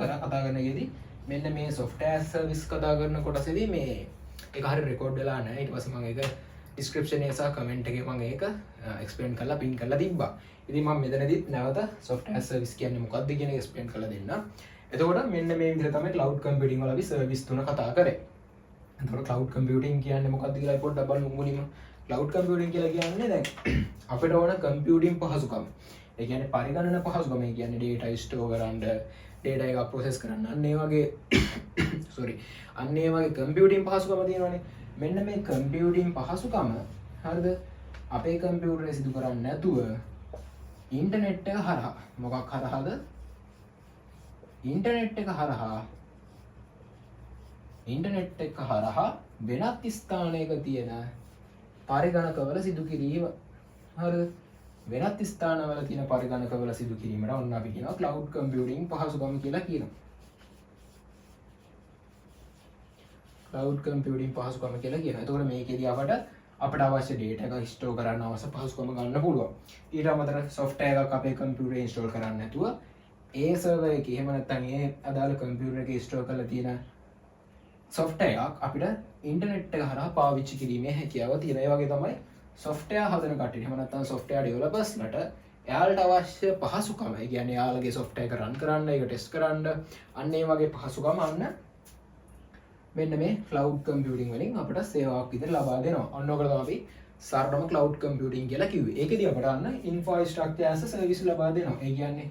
කරන එකේදී මෙන්න මේ software as a service කතා කරන කොටසේදී මේ ඒක හරිය රෙකෝඩ් වෙලා නැහැ. ඊට පස්සේ මම ඒක description එකේ සහ comment එකේ මම ඒක explain කරලා pin කරලා තිබ්බා. ඉතින් මම මෙතනදී නැවත software as a service කියන්නේ මොකක්ද කියන එක explain කරලා දෙන්නම්. එතකොට මෙන්න මේ විදිහට තමයි cloud computing වල අපි සර්විස් තුන කතා කරේ. එතකොට cloud computing කියන්නේ මොකක්ද කියලා පොඩ්ඩක් බලමු මුලින්ම. cloud computing කියලා කියන්නේ දැන් අපිට ඕන computing පහසුකම්. ඒ කියන්නේ පරිගණන පහසුකම. ඒ කියන්නේ data store කරන්න, data එක process කරන්න. අන්න ඒ වගේ අන්න ඒ වගේ computing පහසුකම තියෙනවානේ. මෙන්න මේ computing පහසුකම හරිද? අපේ කම්පියුටරේ සිදු කරන්නේ නැතුව ඉන්ටර්නෙට් එක හරහා මොකක් හරහාද? ඉන්ටර්නෙට් එක හරහා වෙනත් ස්ථානයක තියෙන පරිගණකවල සිදු කිරීම. හරිද? වෙනත් ස්ථානවල තියෙන පරිගණකවල සිදු කිරීමට ඔන්න අපි කියනවා cloud computing පහසුකම කියලා කියනවා. cloud computing පහසුකම කියලා කියනවා. එතකොට මේකේදී අපට අවශ්‍ය data එක store කරන්න අවශ්‍ය පහසුකම ගන්න පුළුවන්. ඊට අමතරව software එකක් අපේ computer install කරන්න නැතුව ඒ server එකේ එහෙම නැත්නම් ඒ අදාළ computer එකේ store කරලා තියෙන software එකක් අපිට internet එක හරහා පාවිච්චි කිරීමේ හැකියාව තියෙන. ඒ වගේ තමයි software හදන කට්ටිය එහෙම නැත්නම් software developers ලට එයාලට අවශ්‍ය පහසුකම. ඒ කියන්නේ එයාලගේ software එක run කරන්න, ඒක test කරන්න, අන්න ඒ වගේ පහසුකම මෙන්න මේ cloud computing වලින් අපිට සේවාවක් විදිහට ලබා දෙනවා. අන්න ඔකට තමයි අපි සරලම cloud computing කියලා කිව්වේ. ඒකෙදී අපිට අන්න infrastructure as a service ලබා දෙනවා. ඒ කියන්නේ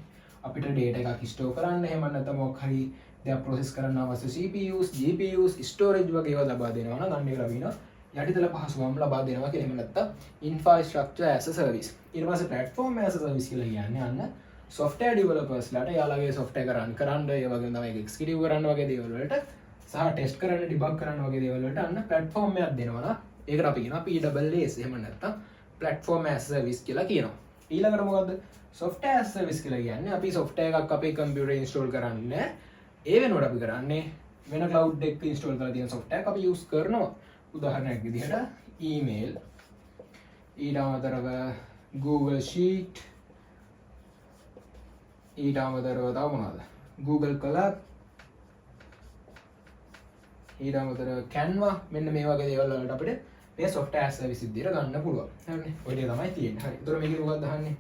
අපිට data එකක් store කරන්න, එහෙම නැත්නම් මොකක් හරි දෙයක් process කරන්න අවශ්‍ය CPUs, GPUs, storage වගේ ඒවා ලබා දෙනවා නම් අන්න ඒක ලබිනවා. යටිතල පහසුකම් ලබා දෙනවා කියලා. එහෙම නැත්නම් infrastructure as a service. ඊට පස්සේ platform as a service කියලා කියන්නේ අන්න software developers ලට එයාලගේ software එක run කරන්න, ඒ වගේම තමයි ඒක execute කරන්න වගේ දේවල් වලට සහ ටෙස්ට් කරන්න, ඩිබග් කරන්න වගේ දේවල් වලට අන්න platform එකක් දෙනවා නම් ඒකට අපි කියනවා PaaS. එහෙම නැත්නම් platform as a service කියලා කියනවා. ඊළඟට මොකද්ද? software as a service කියලා කියන්නේ අපි software එකක් අපේ computer install කරන්නේ. ඒ වෙනුවට අපි කරන්නේ වෙන cloud එක install කරලා තියෙන software එක අපි use කරනවා. උදාහරණයක් විදිහට email, ඊට අමතරව Google Sheet, ඊට අමතරව තව මොනවද? Google Colab, ඊට අමතරව Canva, මෙන්න මේ වගේ දේවල් වලට අපිට මේ software as a service විදිහට ගන්න පුළුවන්. හරිනේ. ඔය ටික තමයි තියෙන්නේ. හරි. ඒතර මේකේ මොකක්ද අහන්නේ?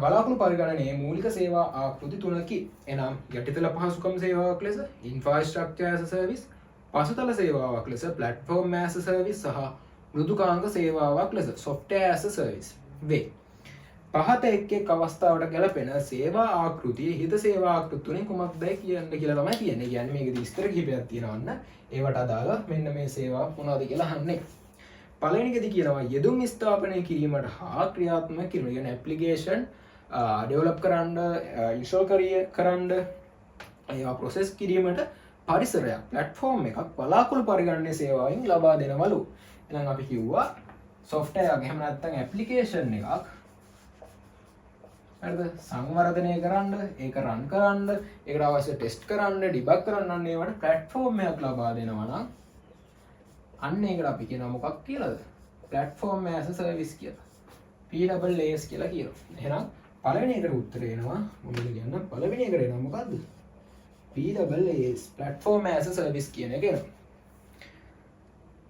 බලාකුළු පරිගණනයේ මූලික සේවා ආකෘති තුනකි. එනම් යටිතල පහසුකම් සේවාවක් ලෙස infrastructure as a service, පසුතල සේවාවක් ලෙස platform as a service සහ මෘදුකාංග සේවාවක් ලෙස software as a service වේ. පහත එක් එක් අවස්ථාවට ගැලපෙන සේවා ආකෘතිය හිත සේවා ආකෘති තුනෙන් කුමක්දයි කියන්න කියලා තමයි කියන්නේ. කියන්නේ මේකේ විස්තර කිහිපයක් තියෙනවන්න. ඒවට අදාළ මෙන්න මේ සේවා මොනවද කියලා අහන්නේ. පළවෙනිකදී කියනවා යෙදුම් ස්ථාපනය කිරීමට හා ක්‍රියාත්මක කිරීම. කියන්නේ application develop කරන්න, install කරන්න, ඒවා process කිරීමට පරිසරයක්, platform එකක් බලාකුළු පරිගණනයේ සේවාවෙන් ලබා දෙනවලු. එහෙනම් අපි කිව්වා software එකක් එහෙම නැත්නම් application එකක් හරිද සංවර්ධනය කරන්න, ඒක run කරන්න, ඒකට අවශ්‍ය test කරන්න, debug කරන්න අන්න ඒවට platform එකක් ලබා දෙනවා නම් අන්න ඒකට අපි කියනවා මොකක් කියලාද? platform as a service කියලා. PaaS කියලා කියනවා. එහෙනම් පළවෙනි එකට උත්තරේ එනවා මොකද කියන්න? පළවෙනි එකට එනවා මොකද්ද? PaaS, platform as a service කියන එක එනවා.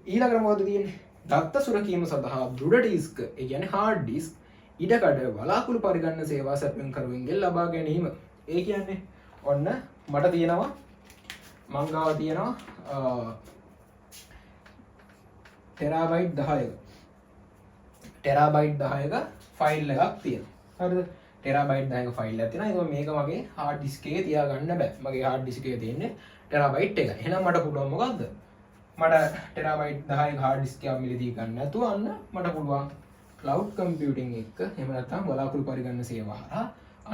ඊළඟට මොකද තියෙන්නේ? දත්ත සුරකීම සඳහා දෘಢ ඩිස්ක්, ඒ කියන්නේ hard disk ඉඩකඩ වලාකුළු පරිගණන සේවා සැපයුම් කරුවෙන්ගෙන් ලබා ගැනීම. ඒ කියන්නේ ඔන්න මට තියෙනවා මං ගාව තියෙනවා ටෙරාබයිට් 10ක ෆයිල් එකක් තියෙනවා. හරිද? ටෙරාබයිට් 10ක ෆයිල් එකක් තියෙනවා. ඒක මේක මගේ hard disk එකේ තියාගන්න බෑ. මගේ hard disk එකේ තියෙන්නේ ටෙරාබයිට් එක. එහෙනම් මට පුළුවන් මොකද්ද? මට ටෙරාබයිට් 10ක hard disk එකක් මිලදී ගන්න නැතුව අන්න මට පුළුවන් cloud computing එක එහෙම නැත්නම් බලාකුළු පරිගණන සේවා හරහා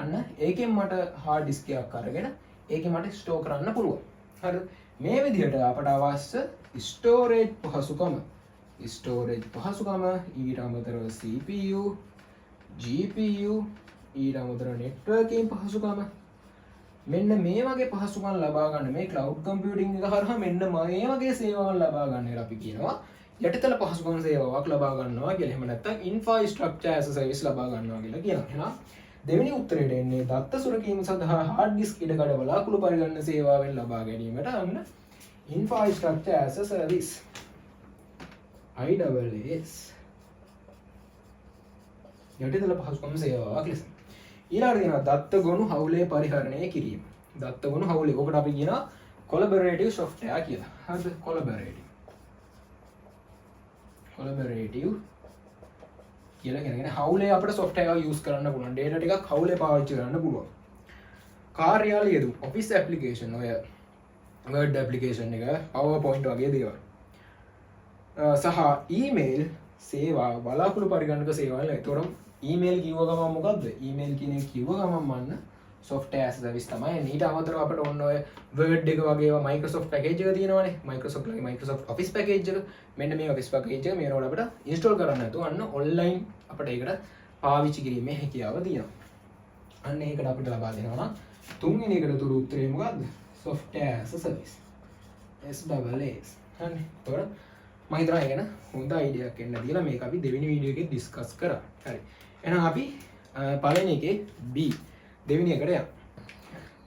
අන්න ඒකෙන් මට hard disk එකක් අරගෙන ඒකෙන් මට store කරන්න පුළුවන්. හරිද? මේ විදිහට අපට අවශ්‍ය storage පහසුකම ඊට අමතරව CPU, GPU, ඊට අමතරව networking පහසුකම මෙන්න මේ වගේ පහසුකම් ලබා ගන්න මේ cloud computing එක හරහා මෙන්න මේ වගේ සේවාවන් ලබා ගන්න අපි කියනවා යටිතල පහසුකම් සේවාවක් ලබා ගන්නවා කියලා. එහෙම නැත්නම් infrastructure as a service ලබා ගන්නවා කියලා කියනවා. එහෙනම් දෙවෙනි උත්තරේට එන්නේ දත්ත සුරකීම සඳහා hard disk ඉඩකඩ වලාකුළු පරිගණන සේවාවෙන් ලබා ගැනීමට අන්න infrastructure as a service IaaS යටිතල පහසුකම් සේවාවක් ලෙස. ඊළඟට තියෙනවා දත්ත ගොනු හවුලේ පරිහරණය කිරීම. දත්තගුණ හවුලේ. ඔකට අපි කියනවා collaborative software කියලා. හරිද? collaborative කියලා කියන්නේ හවුලේ අපිට software එක use කරන්න පුළුවන්. data ටිකක් හවුලේ පාවිච්චි කරන්න පුළුවන්. කාර්යාලය යෙදුම් office application ඔය word application එක PowerPoint වගේ දේවල්. සහ email සේවා බලාකුළු පරිගණක සේවල්. ඒතරම් email කිව්ව ගමන් මොකද්ද? email කියන එක කිව්ව ගමන් මන්න software as a service තමයි. ඊට අමතරව අපිට ඔන්න ඔය word එක වගේ ඒවා Microsoft package එක තියෙනවානේ. Microsoft ලගේ Microsoft Office package එක. මෙන්න මේ Office package එක මේනවල අපිට install කරන්න නැතුව අන්න online අපිට ඒකට පාවිච්චි කිරීමේ හැකියාව තියෙනවා. අන්න ඒකට අපිට ලබා දෙනවා නම් තුන්වෙනි එකට තුරු උත්තරේ මොකද්ද? software as a service. SaaS. හරි. ඒතකොට මම හිතනවා ඒක න හොඳ අයිඩියා එකක් එන්න දීලා මේක අපි දෙවෙනි වීඩියෝ එකේ ඩිස්කස් කරා. හරි. එහෙනම් අපි පළවෙනි එකේ B දෙවෙනි එකට යමු.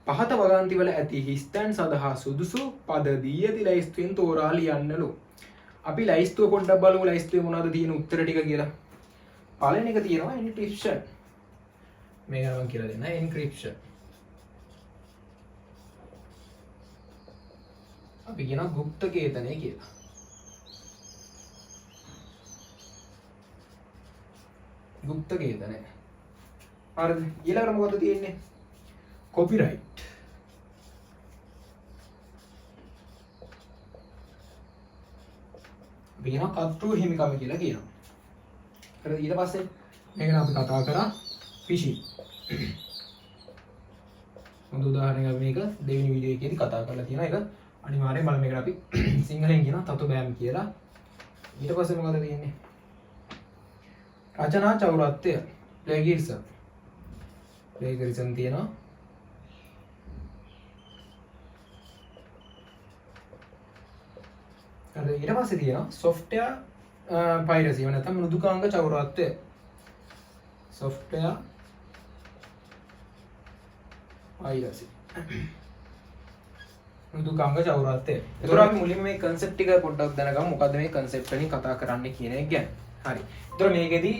පහත වගන්තිවල ඇති හිස්තැන් සඳහා සුදුසු පද දී ඇති ලයිස්තුවෙන් තෝරා ලියන්නලු. අපි ලයිස්තුව පොඩ්ඩක් බලමු ලයිස්තුවේ මොනවද තියෙන උත්තර ටික කියලා. පළවෙනි එක තියෙනවා encryption. මේක නම් කියලා දෙන්න encryption. අපි කියනවා গুপ্ত කේතනය කියලා. गुप्त केतन हरिද ඊළඟට මොකද තියෙන්නේ copyright වෙන කර්තෘ හිමිකම කියලා කියනවා හරිද ඊට පස්සේ මේක අපි කතා කරා phishing හොඳ උදාහරණයක් මේක දෙවෙනි වීඩියෝ එකේදී කතා කරලා තියෙනවා ඒක අනිවාර්යෙන් බලන්න මේකට අපි සිංහලෙන් කියනවා තතු බෑම් කියලා ඊට පස්සේ මොකද තියෙන්නේ රචනා චෞරත්වය ප්ලේගිරිසම් තියෙනවා හරි ඊට පස්සේ තියෙනවා software piracy එහෙම නැත්නම් මෘදුකාංග චෞරත්වය software piracy මෘදුකාංග චෞරත්වය ඒතර අපි මුලින්ම මේ concept එක පොඩ්ඩක් දැනගමු මොකද්ද මේ concept වලින් කතා කරන්නේ කියන එක ගැන හරි ඒතර මේකෙදි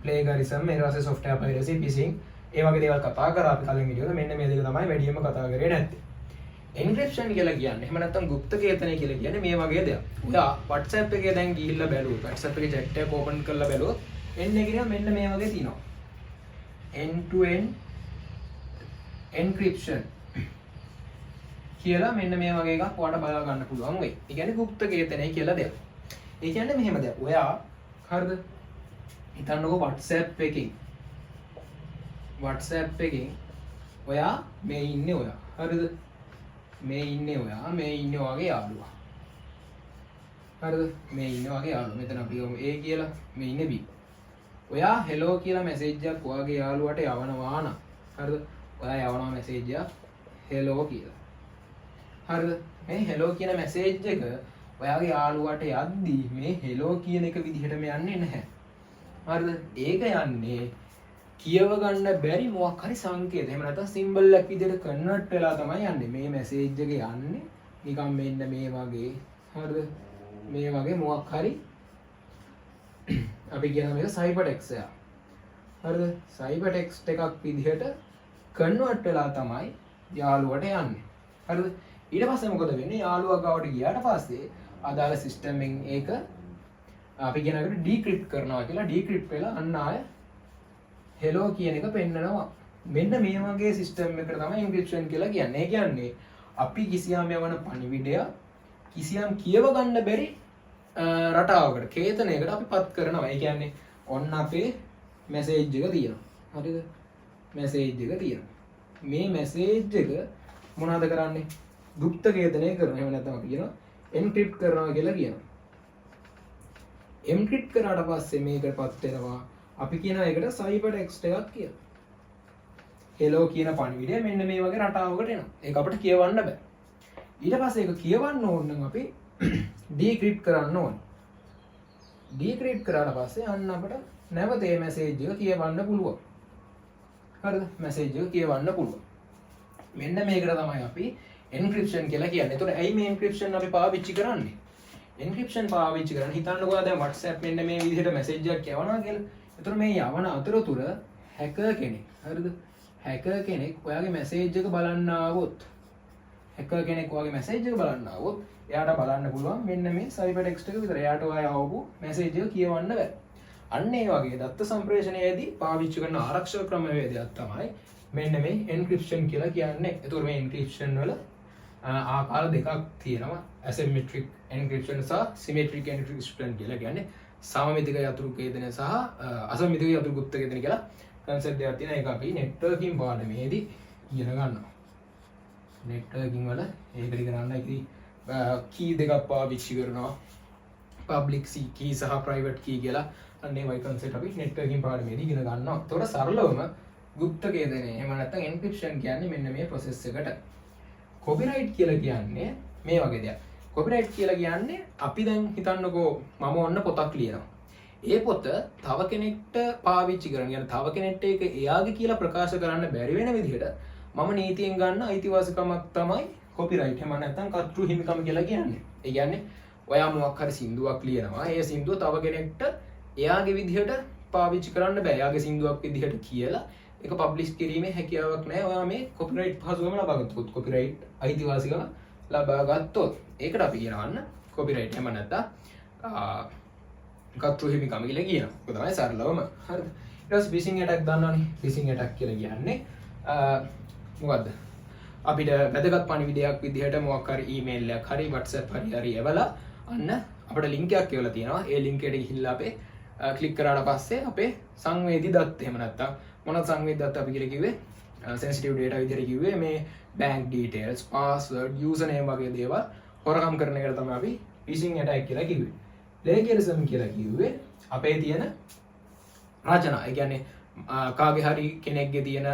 plagiarism ඊට පස්සේ software piracy phishing ඒ වගේ දේවල් කතා කරා අපි කලින් වීඩියෝ වල මෙන්න මේ දෙක තමයි වැඩියෙන්ම කතා කරේ නැත්තේ encryption කියලා කියන්නේ එහෙම නැත්නම් গুপ্ত කේතනය කියලා කියන්නේ මේ වගේ දෙයක්. ඔයා WhatsApp එකේ දැන් ගිහිල්ලා බැලුවොත් WhatsApp එකේ chat එක open කරලා බැලුවොත් එන්නේ කියනවා මෙන්න මේ වගේ තියෙනවා. end to end encryption කියලා මෙන්න මේ වගේ එකක් ඔයාලට බලා ගන්න පුළුවන් වෙයි. ඒ කියන්නේ গুপ্ত කේතනය කියලා දෙයක්. ඒ කියන්නේ මෙහෙම දෙයක්. ඔයා හරිද? හිතන්නකෝ WhatsApp එකකින් ඔයා මේ ඉන්නේ ඔයා. හරිද? මේ ඉන්නේ ඔයා මේ ඉන්නේ ඔයාගේ යාළුවා. හරිද? මේ ඉන්නේ ඔයාගේ යාළුවා. මෙතන අපි ගමු A කියලා මේ ඉන්නේ B. ඔයා hello කියලා මැසේජ් එකක් ඔයාගේ යාළුවාට යවනවා නම් හරිද? ඔයා යවනවා මැසේජ් එකක් hello කියලා. හරිද? මේ hello කියන මැසේජ් එක ඔයාගේ යාළුවාට යද්දී මේ hello කියන එක විදිහටම යන්නේ නැහැ. හරිද? ඒක යන්නේ කියව ගන්න බැරි මොකක් හරි සංකේත. එහෙම නැත්නම් සිම්බල් එකක් විදිහට කන්වර්ට් වෙලා තමයි යන්නේ. මේ මැසේජ් එක යන්නේ නිකන් මෙන්න මේ වගේ. හරිද? මේ වගේ මොකක් හරි අපි කියනවා මේක සයිබර් ටෙක්ස්ට් එකක්. හරිද? සයිබර් ටෙක්ස්ට් එකක් විදිහට කන්වර්ට් වෙලා තමයි යාළුවට යන්නේ. හරිද? ඊට පස්සේ මොකද වෙන්නේ? යාළුවා ගාවට ගියාට පස්සේ අදාළ සිස්ටම් එකෙන් ඒක අපි කියන එකට ඩික්‍රිප්ට් කරනවා කියලා ඩික්‍රිප්ට් වෙලා අන්න ආය hello කියන එක පෙන්නනවා. මෙන්න මේ වගේ සිස්ටම් එකකට තමයි encryption කියලා කියන්නේ. ඒ කියන්නේ අපි කිසියම් යවන පණිවිඩය කිසියම් කියව ගන්න බැරි රටාවකට කේතනයකට අපි පත් කරනවා. ඒ කියන්නේ ඔන්න අපේ මැසේජ් එක තියෙනවා. හරිද? මැසේජ් එක තියෙනවා. මේ මැසේජ් එක මොනවද කරන්නේ? গুপ্ত කේතනය කරනවා. එහෙම නැත්නම් අපි කියනවා encrypt කරනවා කියලා කියනවා. encrypt කරාට පස්සේ මේකටපත් වෙනවා අපි කියන එකට සයිබර් ටෙක්ස්ට් එකක් කියලා. hello කියන පණිවිඩය මෙන්න මේ වගේ රටාවකට එනවා. ඒක අපිට කියවන්න බෑ. ඊට පස්සේ ඒක කියවන්න ඕන නම් අපි decrypt කරන්න ඕන. decrypt කරාට පස්සේ අන්න අපිට නැවත මේ මැසේජ් එක කියවන්න පුළුවන්. හරිද? මැසේජ් එක කියවන්න පුළුවන්. මෙන්න මේකට තමයි අපි encryption කියලා කියන්නේ. ඒතකොට ඇයි මේ encryption අපි පාවිච්චි කරන්නේ? encryption පාවිච්චි කරන්න හිතන්නකෝ දැන් WhatsApp මෙන්න මේ විදිහට මැසේජ් එකක් යවනවා කියලා. ඒතර මේ යවන අතරතුර හැකර් කෙනෙක් හරිද හැකර් කෙනෙක් ඔයාගේ මැසේජ් එක බලන්න ආවොත් හැකර් කෙනෙක් ඔයාගේ මැසේජ් එක බලන්න ආවොත් එයාට බලන්න පුළුවන් මෙන්න මේ සයිබර් ටෙක්ස්ට් එක විතර. එයාට ඔයා ආවපු මැසේජ් එක කියවන්න බෑ. අන්න ඒ වගේ දත්ත සම්ප්‍රේෂණයේදී පාවිච්චි කරන ආරක්ෂක ක්‍රමවේදයක් තමයි මෙන්න මේ එන්ක්‍රිප්ෂන් කියලා කියන්නේ. ඒතකොට මේ එන්ක්‍රිප්ෂන් වල ආකාර දෙකක් තියෙනවා. ඇසිමෙට්‍රික් එන්ක්‍රිප්ෂන් සහ සිමෙට්‍රික් එන්ක්‍රිප්ෂන් කියලා කියන්නේ සමමිතික යතුරු කේදන සහ අසමමිතික යතුරු ගුප්ත කේදන කියලා කන්සෙප්ට් දෙකක් තියෙනවා. ඒක අපි නෙට්වර්කින් පාඩමේදී ඉගෙන ගන්නවා. නෙට්වර්කින් වල ඒක ඉගෙන ගන්න ඉතින් කී දෙකක් පාවිච්චි කරනවා. පබ්ලික් කී සහ ප්‍රයිවට් කී කියලා අන්නේ වයි කන්සෙප්ට් අපි නෙට්වර්කින් පාඩමේදී ඉගෙන ගන්නවා. ඒතකොට සරලවම ගුප්ත කේදනය එහෙම නැත්නම් එන්ක්‍රිප්ෂන් කියන්නේ මෙන්න මේ ප්‍රොසෙස් එකට. කොපිරයිට් කියලා කියන්නේ මේ වගේ දෙයක්. කොපිරයිට් කියලා කියන්නේ අපි දැන් හිතන්නකෝ මම ඔන්න පොතක් ලියනවා. ඒ පොත තව කෙනෙක්ට පාවිච්චි කරන්න يعني තව කෙනෙක්ට ඒක එයාගේ කියලා ප්‍රකාශ කරන්න බැරි වෙන විදිහට මම නීතියෙන් ගන්න අයිතිවාසිකමක් තමයි කොපිරයිට්. එහෙම නැත්නම් කර්තෘ හිමිකම කියලා කියන්නේ. ඒ කියන්නේ ඔයා මොකක් හරි සින්දුවක් ලියනවා. ඒ සින්දුව තව කෙනෙක්ට එයාගේ විදිහට පාවිච්චි කරන්න බෑ. එයාගේ සින්දුවක් විදිහට කියලා ඒක පබ්ලිෂ් කිරීමේ හැකියාවක් නැහැ. ඔයා මේ කොපිරයිට් පහසුකම ලබා ගත්තොත් කොපිරයිට් අයිතිවාසිකම ලබා ගත්තොත් ඒකට අපි කියනවන්න කොපිරයිට් එහෙම නැත්නම් කර්තෘ හිමිකම කියලා කියනවා. ඒක තමයි සරලවම. හරිද? ඊට පස්සේ ෆිෂින් ඇටැක් දන්නවනේ. ෆිෂින් ඇටැක් කියලා කියන්නේ මොකද්ද? අපිට වැදගත් පණිවිඩයක් විදිහට මොකක් හරි ඊමේල් එකක් හරි WhatsApp හරි එවලා අන්න අපිට ලින්ක් එකක් එවලා තියෙනවා. ඒ ලින්ක් එකට ගිහිල්ලා අපේ ක්ලික් කරාට පස්සේ අපේ සංවේදී දත්ත එහෙම නැත්නම් මොනවද සංවේදී දත්ත අපි කියලා කිව්වේ sensitive data විදිහට කිව්වේ මේ bank details, password, username වගේ දේවල් හොරකම් කරන එකට තමයි අපි phishing attack කියලා කිව්වේ. plagiarism කියලා කිව්වේ අපේ තියෙන රචනා. ඒ කියන්නේ කාගේ හරි කෙනෙක්ගේ තියෙන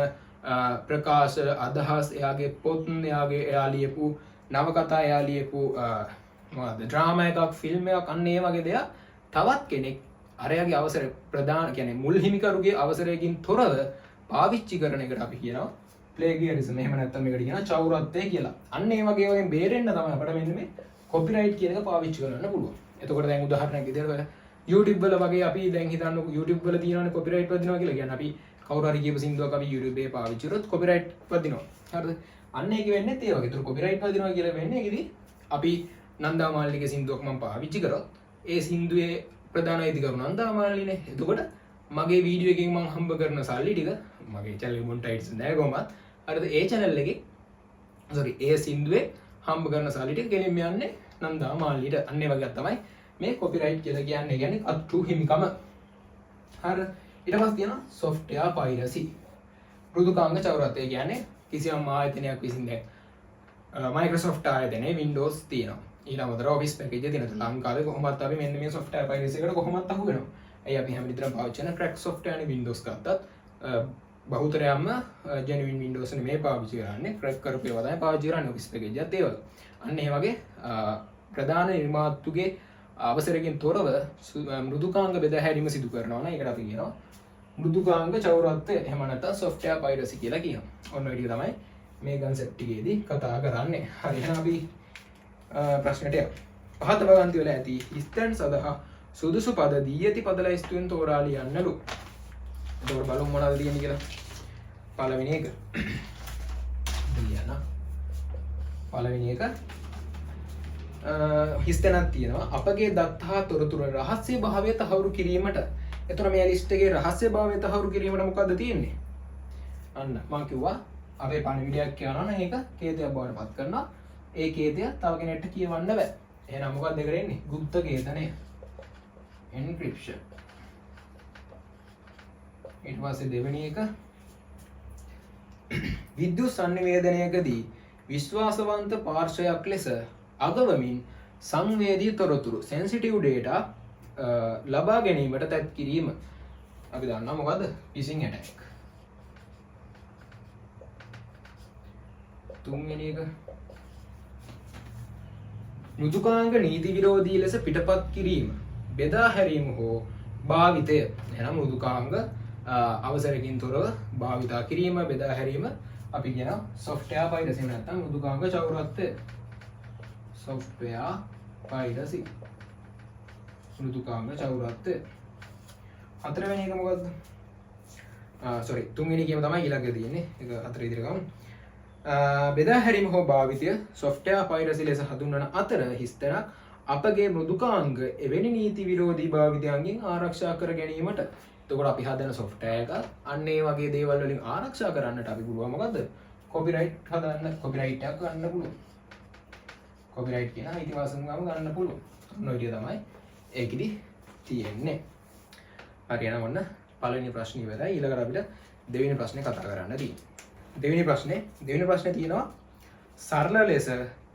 ප්‍රකාශ අදහස් එයාගේ පොත් එයා ලියපු නවකතා එයා ලියපු මොකද්ද ඩ්‍රාමා එකක් ෆිල්ම් එකක් අන්න ඒ වගේ දේවල් තවත් කෙනෙක් අරයාගේ අවසර ප්‍රදාන කියන්නේ මුල් හිමිකරුගේ අවසරයකින් තොරව පාවිච්චි කරන එකට අපි කියනවා ප්ලේගියරිසම්. එහෙම නැත්නම් මේකට කියනවා චෞරත්වය කියලා. අන්න ඒ වගේ වගේ බේරෙන්න තමයි අපිට මෙන්න මේ කොපිරයිට් කියන එක පාවිච්චි කරන්න පුළුවන්. එතකොට දැන් උදාහරණයක් විදිහට YouTube වල වගේ අපි දැන් හිතන්නකෝ YouTube වල තියෙනවනේ කොපිරයිට් වදිනවා කියලා. කියන්නේ අපි කවුරු හරි කියපු සින්දුවක් අපි YouTube එකේ පාවිච්චි කරොත් කොපිරයිට් වදිනවා. හරිද? අන්න ඒක වෙන්නේ ඒ වගේ. ඒතර කොපිරයිට් වදිනවා කියලා වෙන්නේ ඒකෙදි අපි නන්දා මාලිනිගේ සින්දුවක් මම පාවිච්චි කරොත් ඒ සින්දුවේ ප්‍රධාන අයිතිකරු නන්දා මාලිනිනේ. එතකොට මගේ වීඩියෝ එකකින් මම හම්බ කරන සල්ලි ටික මගේ channel එක මොනිටයිස් නැහැ කොහොමත්. හරිද? ඒ channel එකේ ඒ සින්දුවේ හම්බ කරන සල්ලි ටික ගෙලින්ම යන්නේ නන්දා මාලිනිට. අන්න ඒ වගේ තමයි මේ කොපිරයිට් කියලා කියන්නේ. කියන්නේ කර්තෘ හිමිකම. හරිද? ඊට පස්සේ තියෙනවා software piracy. මෘදුකාංග චෞරත්වය කියන්නේ කිසියම් ආයතනයක් විසින් දැන් Microsoft ආයතනයේ Windows තියෙනවා. ඊළඟට Office package එක තියෙනවා. ලංකාවේ කොහොමත් අපි මෙන්න මේ software piracy එකට කොහොමත් අහු වෙනවා. ඇයි අපි හැමදේටම පාවිච්චි කරන crack software නේ Windows ගත්තත් බහුතරයක්ම genuine Windows නේ මේ පාවිච්චි කරන්නේ. crack කරපු ඒවා තමයි පාවිච්චි කරන්නේ Office package එකත් ඒ වගේ. අන්න ඒ වගේ ප්‍රධාන නිර්මාතෘගේ අවසරකින් තොරව මෘදුකාංග බෙදා හැරීම සිදු කරනවා නම් ඒකට අපි කියනවා මෘදුකාංග චෞරත්වය. එහෙම නැත්නම් software piracy කියලා කියනවා. ඔන්න ඔය ටික තමයි මේ concept එකේදී කතා කරන්නේ. හරි එහෙනම් අපි ප්‍රශ්නට යමු. පහත භගන්ති වල ඇති ස්තන් සඳහා සුදුසු පද දී ඇති පද ලැයිස්තුවෙන් තෝරා ලියන්නලු. එතකොට බලමු මොනවද තියෙන්නේ කියලා. පළවෙනි එක ලියන්න. පළවෙනි එක හිස්තැනක් තියෙනවා. අපගේ දත්ත හා තොරතුරු රහස්‍ය භාවය තහවුරු කිරීමට. එතකොට මේ ලිස්ට් එකේ රහස්‍ය භාවය තහවුරු කිරීමට මොකද්ද තියෙන්නේ? අන්න මම කිව්වා අපේ පණිවිඩයක් කියනවා නම් ඒක කේතයක් බවට පත් කරනවා. ඒ කේතය තව කෙනෙක්ට කියවන්න බෑ. එහෙනම් මොකක්ද කරන්නේ? গুপ্ত කේතනය. encryption. ඊට පස්සේ දෙවෙනි එක විද්‍යුත් සංනිවේදනයකදී විශ්වාසවන්ත පාර්ශ්වයක් ලෙස අගවමින් සංවේදී තොරතුරු sensitive data ලබා ගැනීමට තැත් කිරීම. අපි දන්නවා මොකද්ද? phishing attack. තුන්වෙනි එක මෘදුකාංග නීති විරෝධී ලෙස පිටපත් කිරීම, බෙදා හැරීම හෝ භාවිතය. එහෙනම් මෘදුකාංග අවසරකින් තොරව භාවිතා කිරීම, බෙදා හැරීම අපි කියන software piracy නැත්නම් මෘදුකාංග චෞරත්වය. software piracy මෘදුකාංග චෞරත්වය. හතරවෙනි එක මොකද්ද? සොරි තුන්වෙනි කියම තමයි ඊළඟ තියෙන්නේ ඒක හතර විදිහට ගමු. බෙදා හැරීම හෝ භාවිතය software piracy ලෙස හඳුන්වන අතර හිස්තැනක් අපගේ මෘදුකාංග එවැනි නීති විරෝධී භාවිතයන්ගෙන් ආරක්ෂා කර ගැනීමට. එතකොට අපි හදන software එක අන්න ඒ වගේ දේවල් වලින් ආරක්ෂා කරන්නට අපි පුළුවන් මොකද්ද? copyright හදන්න, copyright එකක් ගන්න පුළුවන්. copyright කියන අයිතිවාසිකම් ගන්න පුළුවන්. ඔන්න ඔය විදිය තමයි ඒකෙදි තියෙන්නේ. හරි එහෙනම් ඔන්න පළවෙනි ප්‍රශ්නේ ඉවරයි. ඊළඟට අපිට දෙවෙනි ප්‍රශ්නේ කතා කරන්න තියෙනවා. දෙවෙනි ප්‍රශ්නේ තියෙනවා සරල ලෙස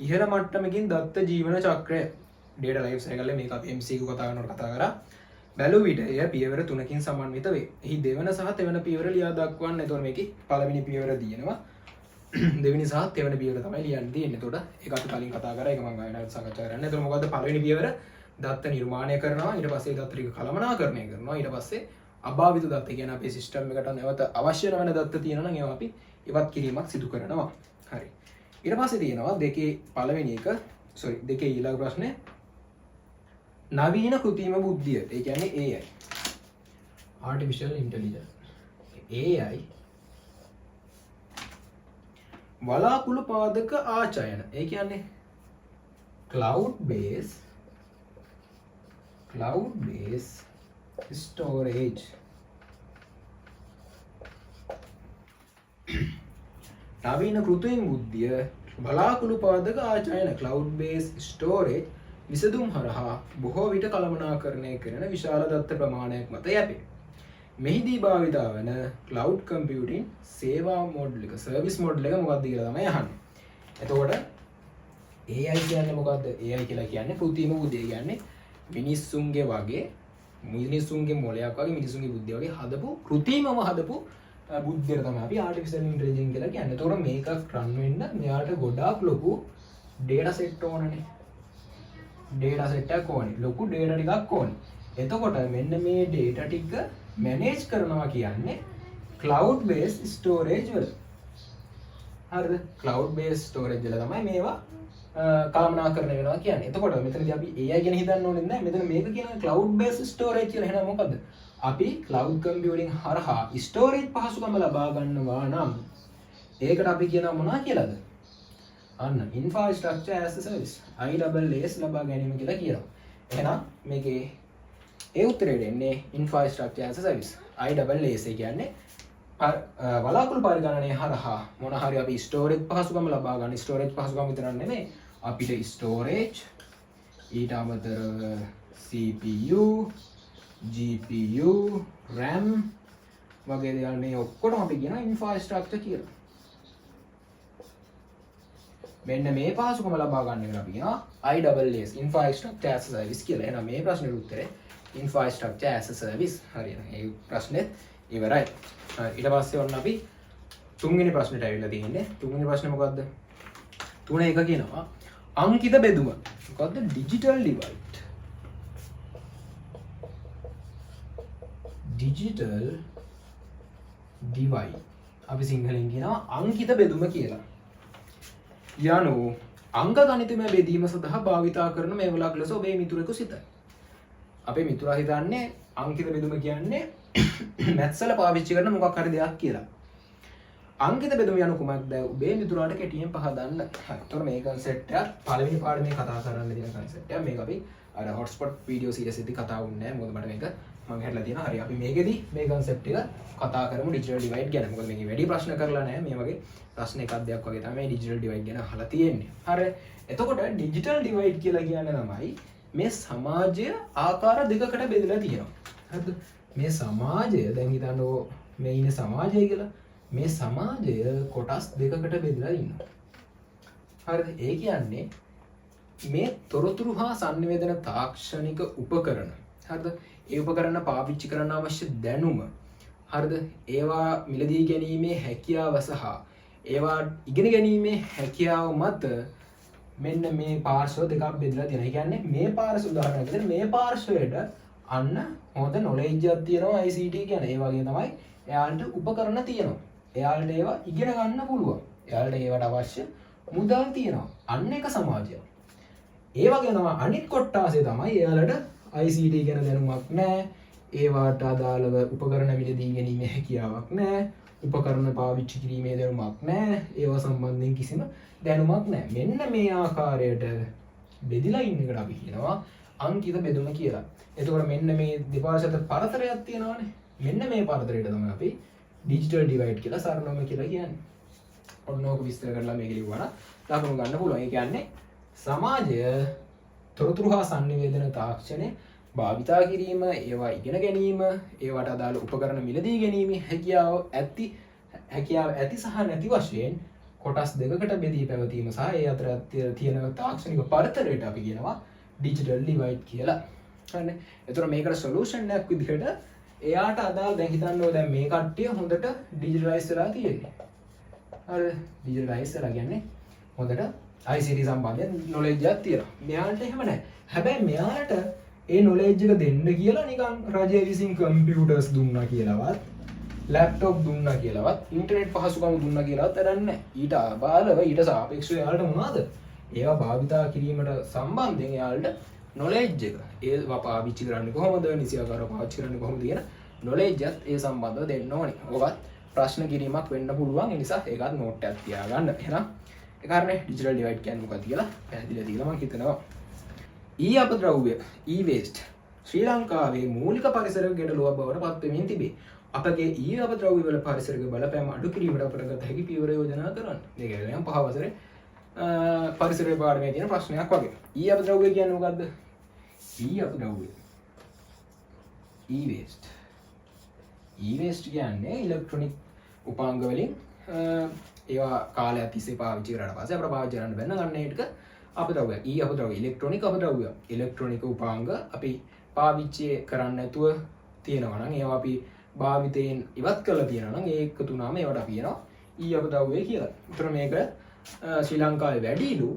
ඉහළ මට්ටමකින් දත්ත ජීවන චක්‍රය data life cycle එක මේක අපි MCQ කතා කරා. බැලුව විට එය පියවර 3කින් සමන්විත වේ. එහි දෙවන සහ තෙවන පියවර ලියා දක්වන්න. එතකොට මේකේ පළවෙනි පියවර දිනනවා. දෙවෙනි සහ තෙවන පියවර තමයි ලියන්න තියෙන්නේ. එතකොට ඒක අපි කලින් කතා කරා. ඒක මම ආයෙත් සාකච්ඡා කරන්න. එතකොට මොකද්ද පළවෙනි පියවර? දත්ත නිර්මාණය කරනවා. ඊට පස්සේ දත්ත ටික කළමනාකරණය කරනවා. ඊට පස්සේ අභාවිත දත්ත කියන්නේ අපේ සිස්ටම් එකට නැවත අවශ්‍ය වෙන දත්ත තියෙනවා නම් ඒවා අපි ඉවත් කිරීමක් සිදු කරනවා. හරි. ඊට පස්සේ තියෙනවා දෙකේ පළවෙනි එක දෙකේ ඊළඟ ප්‍රශ්නේ නවීන කෘත්‍රිම බුද්ධිය. ඒ කියන්නේ AI. Artificial Intelligence. AI වලාකුළු පාදක ආචයන. ඒ කියන්නේ cloud based storage. නවීන කෘත්‍රිම බුද්ධිය බලාකුළු පාදක ආචයන cloud based storage විසඳුම් හරහා බොහෝ විට කළමනාකරණය කරන විශාල දත්ත ප්‍රමාණයක් මත යැපේ. මෙහිදී භාවිතා වන cloud computing සේවා මොඩල් එක සර්විස් මොඩල් එක මොකක්ද කියලා තමයි අහන්නේ. එතකොට AI කියන්නේ මොකද්ද? AI කියලා කියන්නේ කෘත්‍රිම බුද්ධිය කියන්නේ මිනිස්සුන්ගේ මොලයක් වගේ මිනිස්සුන්ගේ බුද්ධිය වගේ හදපු කෘත්‍රිමව හදපු බුද්ධිය තමයි අපි ආටිෆිෂල් ඉන්ටෙලිජන්ස් කියලා කියන්නේ. එතකොට මේක රන් වෙන්න මෙයාට ගොඩාක් ලොකු data set ඕනනේ. data set එකක් ඕනේ. ලොකු data ටිකක් ඕනේ. එතකොට මෙන්න මේ data ටික manage කරනවා කියන්නේ cloud based storage වල. හරිද? cloud based storage වල තමයි මේවා කළමනාකරණය වෙනවා කියන්නේ. එතකොට මෙතනදී අපි AI ගැන හිතන්න ඕනේ නැහැ. මෙතන මේක කියන cloud based storage කියලා එහෙනම් මොකද්ද? අපි cloud computing හරහා storage පහසුකම ලබා ගන්නවා නම් ඒකට අපි කියනවා මොනවා කියලාද? අන්න infrastructure as a service IaaS ලබා ගැනීම කියලා කියනවා. එහෙනම් මේකේ ඒ උත්තරේ දෙන්නේ infrastructure as a service IaaS කියන්නේ වලාකුළු පරිගණනය හරහා මොන හරි අපි storage පහසුකම ලබා ගන්න. storage පහසුකම විතරක් නෙමෙයි අපිට storage ඊට අමතරව CPU GPU RAM වගේ දේවල් මේ ඔක්කොටම අපි කියන infrastructure කියලා. මෙන්න මේ පහසුකම ලබා ගන්න එකට අපි කියනවා IaaS infrastructure as a service කියලා. එහෙනම් මේ ප්‍රශ්නෙට උත්තරේ infrastructure as a service. හරියට. මේ ප්‍රශ්නේ ඉවරයි. ඊට පස්සේ ඔන්න අපි තුන්වෙනි ප්‍රශ්නෙට ඇවිල්ලා තියෙන්නේ. තුන්වෙනි ප්‍රශ්නේ මොකද්ද? 3 කියනවා අංකිත බෙදුම. මොකද්ද? digital divide. digital divide. අපි සිංහලෙන් කියනවා අංකිත බෙදුම කියලා. යනු අංක ගණිතමය බෙදීම සඳහා භාවිතා කරන මේවලක් ලෙස ඔබේ මිතුරෙකු සිතයි. අපේ මිතුරා හිතන්නේ අංකිත බෙදුම කියන්නේ මැත්ස් වල පාවිච්චි කරන මොකක් හරි දෙයක් කියලා. අංකිත බෙදුම යනු කුමක්ද? ඔබේ මිතුරාට කෙටියෙන් පහදන්න. හරි. ඒතකොට මේ concept එක පළවෙනි පාඩමේ කතා කරන්න දෙන concept එක. මේක අපි අර hotspot video series එකේදී කතා වුණේ නැහැ. මොකද මට මේක මම හැදලා තියෙනවා. හරි. අපි මේකෙදි මේ concept එක කතා කරමු digital divide ගැන. මොකද මේකේ වැඩි ප්‍රශ්න කරලා නැහැ. මේ වගේ ප්‍රශ්න එකක් දෙයක් වගේ තමයි digital divide ගැන අහලා තියෙන්නේ. හරි. එතකොට digital divide කියලා කියන්නේ තමයි මේ සමාජය ආකාර දෙකකට බෙදලා තියෙනවා. හරිද? මේ සමාජය දැන් හිතන්නකෝ මේ ඉන්නේ සමාජය කියලා. මේ සමාජය කොටස් දෙකකට බෙදලා ඉන්නවා. හරිද? ඒ කියන්නේ මේ තොරතුරු හා sannivedana තාක්ෂණික උපකරණ. හරිද? ඒ උපකරණ පාවිච්චි කරන්න අවශ්‍ය දැනුම. හරිද? ඒවා මිලදී ගැනීමේ හැකියාව සහ ඒවා ඉගෙන ගැනීමේ හැකියාව මත මෙන්න මේ පාර්ශ්ව දෙකක් බෙදලා තියෙනවා. ඒ කියන්නේ මේ පාර්ශ්ව උදාහරණයක් විදිහට මේ පාර්ශ්වයට අන්න හොඳ knowledge එකක් තියෙනවා ICT කියන්නේ. ඒ වගේ තමයි එයාලට උපකරණ තියෙනවා. එයාලට ඒවා ඉගෙන ගන්න පුළුවන්. එයාලට ඒවට අවශ්‍ය මුදල් තියෙනවා. අන්න එක සමාජයක්. ඒ වගේ තමයි අනිත් කොට්ටාසේ තමයි එයාලට ICT ගැන දැනුමක් නැහැ. ඒවාට අදාළව උපකරණ මිලදී ගැනීමේ හැකියාවක් නැහැ. උපකරණ පාවිච්චි කිරීමේ දැනුමක් නැහැ. ඒවා සම්බන්ධයෙන් කිසිම දැනුමක් නැහැ. මෙන්න මේ ආකාරයට බෙදිලා ඉන්න එකට අපි කියනවා අංකිත බෙදුම කියලා. එතකොට මෙන්න මේ දෙපාර්ශ්ව අතර පරතරයක් තියෙනවානේ. මෙන්න මේ පරතරයට තමයි අපි ඩිජිටල් ඩිවයිඩ් කියලා සරලවම කියලා කියන්නේ. ඔන්න ඕක විස්තර කරලා මේක ලියුවා නම් ලකුණු ගන්න පුළුවන්. ඒ කියන්නේ සමාජය තොරතුරු හා sannivedana තාක්ෂණය භාවිතා කිරීම, ඒවා ඉගෙන ගැනීම, ඒවට අදාළ උපකරණ මිලදී ගැනීම හැකියාව ඇති සහ නැති වශයෙන් කොටස් දෙකකට බෙදී පැවතීම සහ ඒ අතර තියෙන තාක්ෂණික පරතරයට අපි කියනවා ඩිජිටල් ඩිවයිඩ් කියලා. හරිනේ. එතකොට මේකට සොලියුෂන් එකක් විදිහට එයාට අදාළ දැන් හිතන්න ඕන දැන් මේ කට්ටිය හොඳට ඩිජිටලයිස් වෙලා තියෙන්නේ. හරි. ඩිජිටලයිස් වෙලා කියන්නේ හොඳට ICT සම්බන්ධයෙන් නොලෙජ් එකක් තියෙනවා. මෙයාට එහෙම නැහැ. හැබැයි මෙයාට ඒ නොලෙජ් එක දෙන්න කියලා නිකන් රජය විසින් කම්පියුටර්ස් දුන්නා කියලාවත් ලැප්ටොප් දුන්නා කියලාවත් ඉන්ටර්නෙට් පහසුකම් දුන්නා කියලාවත් වැඩක් නැහැ. ඊට අබාලව ඊට සාපේක්ෂව එයාලට මොනවද? ඒවා භාවිතා කිරීමට සම්බන්ධයෙන් එයාලට නොලෙජ් එක ඒවා පාවිච්චි කරන්නේ කොහොමද? නිසියාකාරව පාවිච්චි කරන්නේ කොහොමද කියන නොලෙජ් එකත් ඒ සම්බන්ධව දෙන්න ඕනේ. ඔකත් ප්‍රශ්න කිරීමක් වෙන්න පුළුවන්. ඒ නිසා ඒකත් නෝට් එකක් තියාගන්න. එහෙනම් ඒ කාරණේ ඩිජිටල් ඩිවයිඩ් කියන්නේ මොකක්ද කියලා පැහැදිලිව දීලා මම හිතනවා. අපද්‍රව්‍ය e-waste ශ්‍රී ලංකාවේ මූලික පරිසර ගැටලුවක් බවට පත් වෙමින් තිබේ. අපගේ අපද්‍රව්‍ය වල පරිසරික බලපෑම අඩු කිරීමට අපට ගත හැකි පියවර යෝජනා කරන්න. මේක නම් පහ වසරේ පරිසරයේ පාඩමේ තියෙන ප්‍රශ්නයක් වගේ. අපද්‍රව්‍ය කියන්නේ මොකද්ද? අපද්‍රව්‍ය e-waste. e-waste කියන්නේ ඉලෙක්ට්‍රොනික උපාංග වලින් ඒවා කාලයක් තිස්සේ පාවිච්චි කරලා පස්සේ අපිට පාවිච්චි කරන්න බැන්න ගන්න එක අපද්‍රව්‍ය. අපද්‍රව්‍ය ඉලෙක්ට්‍රොනික අපද්‍රව්‍ය. ඉලෙක්ට්‍රොනික උපාංග අපි පාවිච්චි කරන්නේ නැතුව තියෙනවා නම් ඒවා අපි භාවිතයෙන් ඉවත් කරලා තියෙනවා නම් ඒ එකතු වුණාම ඒවට අපි කියනවා අපද්‍රව්‍ය කියලා. ඒතර මේක ශ්‍රී ලංකාවේ වැඩිලු.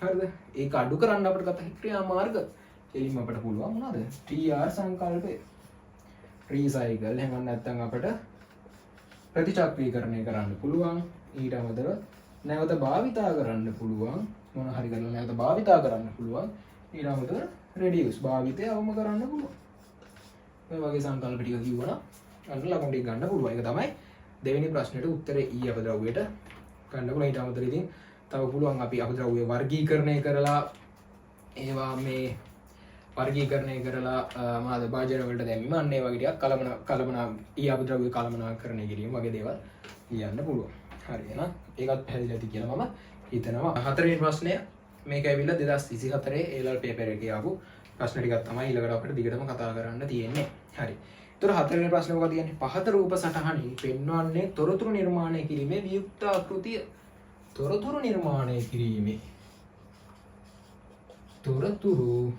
හරිද? ඒක අඩු කරන්න අපිට ගත හැකි ක්‍රියාමාර්ග එලින්ම අපිට පුළුවන් මොනවද? TR සංකල්පය. රීසයිකල් එහෙම නැත්නම් අපිට ප්‍රතිචක්‍රීකරණය කරන්න පුළුවන්. ඊට අමතරව නැවත භාවිතා කරන්න පුළුවන්. මොන හරි කරලා නැවත භාවිතා කරන්න පුළුවන්. ඊට අමතරව රෙඩියුස් භාවිතය අවම කරන්න පුළුවන්. මේ වගේ සංකල්ප ටික කිව්වනම් අන්න ලකුණු ටික ගන්න පුළුවන්. ඒක තමයි දෙවෙනි ප්‍රශ්නෙට උත්තරේ අපද්‍රව්‍යයට ගන්න පුළුවන්. ඊට අමතරව ඉතින් තව පුළුවන් අපි අපද්‍රව්‍ය වර්ගීකරණය කරලා ඒවා මේ වර්ගීකරණය කරලා මොනවාද භාජන වලට දැම්මම අන්න ඒ වගේ ටිකක් කලමනා අපද්‍රව්‍ය කලමනාකරණය කිරීම වගේ දේවල් කියන්න පුළුවන්. හරි එහෙනම් ඒකත් පැහැදිලි ඇති කියලා මම හිතනවා. හතරවෙනි ප්‍රශ්නය මේක ඇවිල්ලා 2024 A-level paper එකේ ආපු ප්‍රශ්න ටිකක් තමයි ඊළඟට අපිට දිගටම කතා කරන්න තියෙන්නේ. හරි. ඒතර හතරවෙනි ප්‍රශ්නේ මොකක්ද කියන්නේ? පහත රූප සටහනින් පෙන්වන්නේ තොරතුරු නිර්මාණය කිරීමේ වියුක්ත ආකෘතිය. තොරතුරු නිර්මාණය කිරීමේ තොරතුරු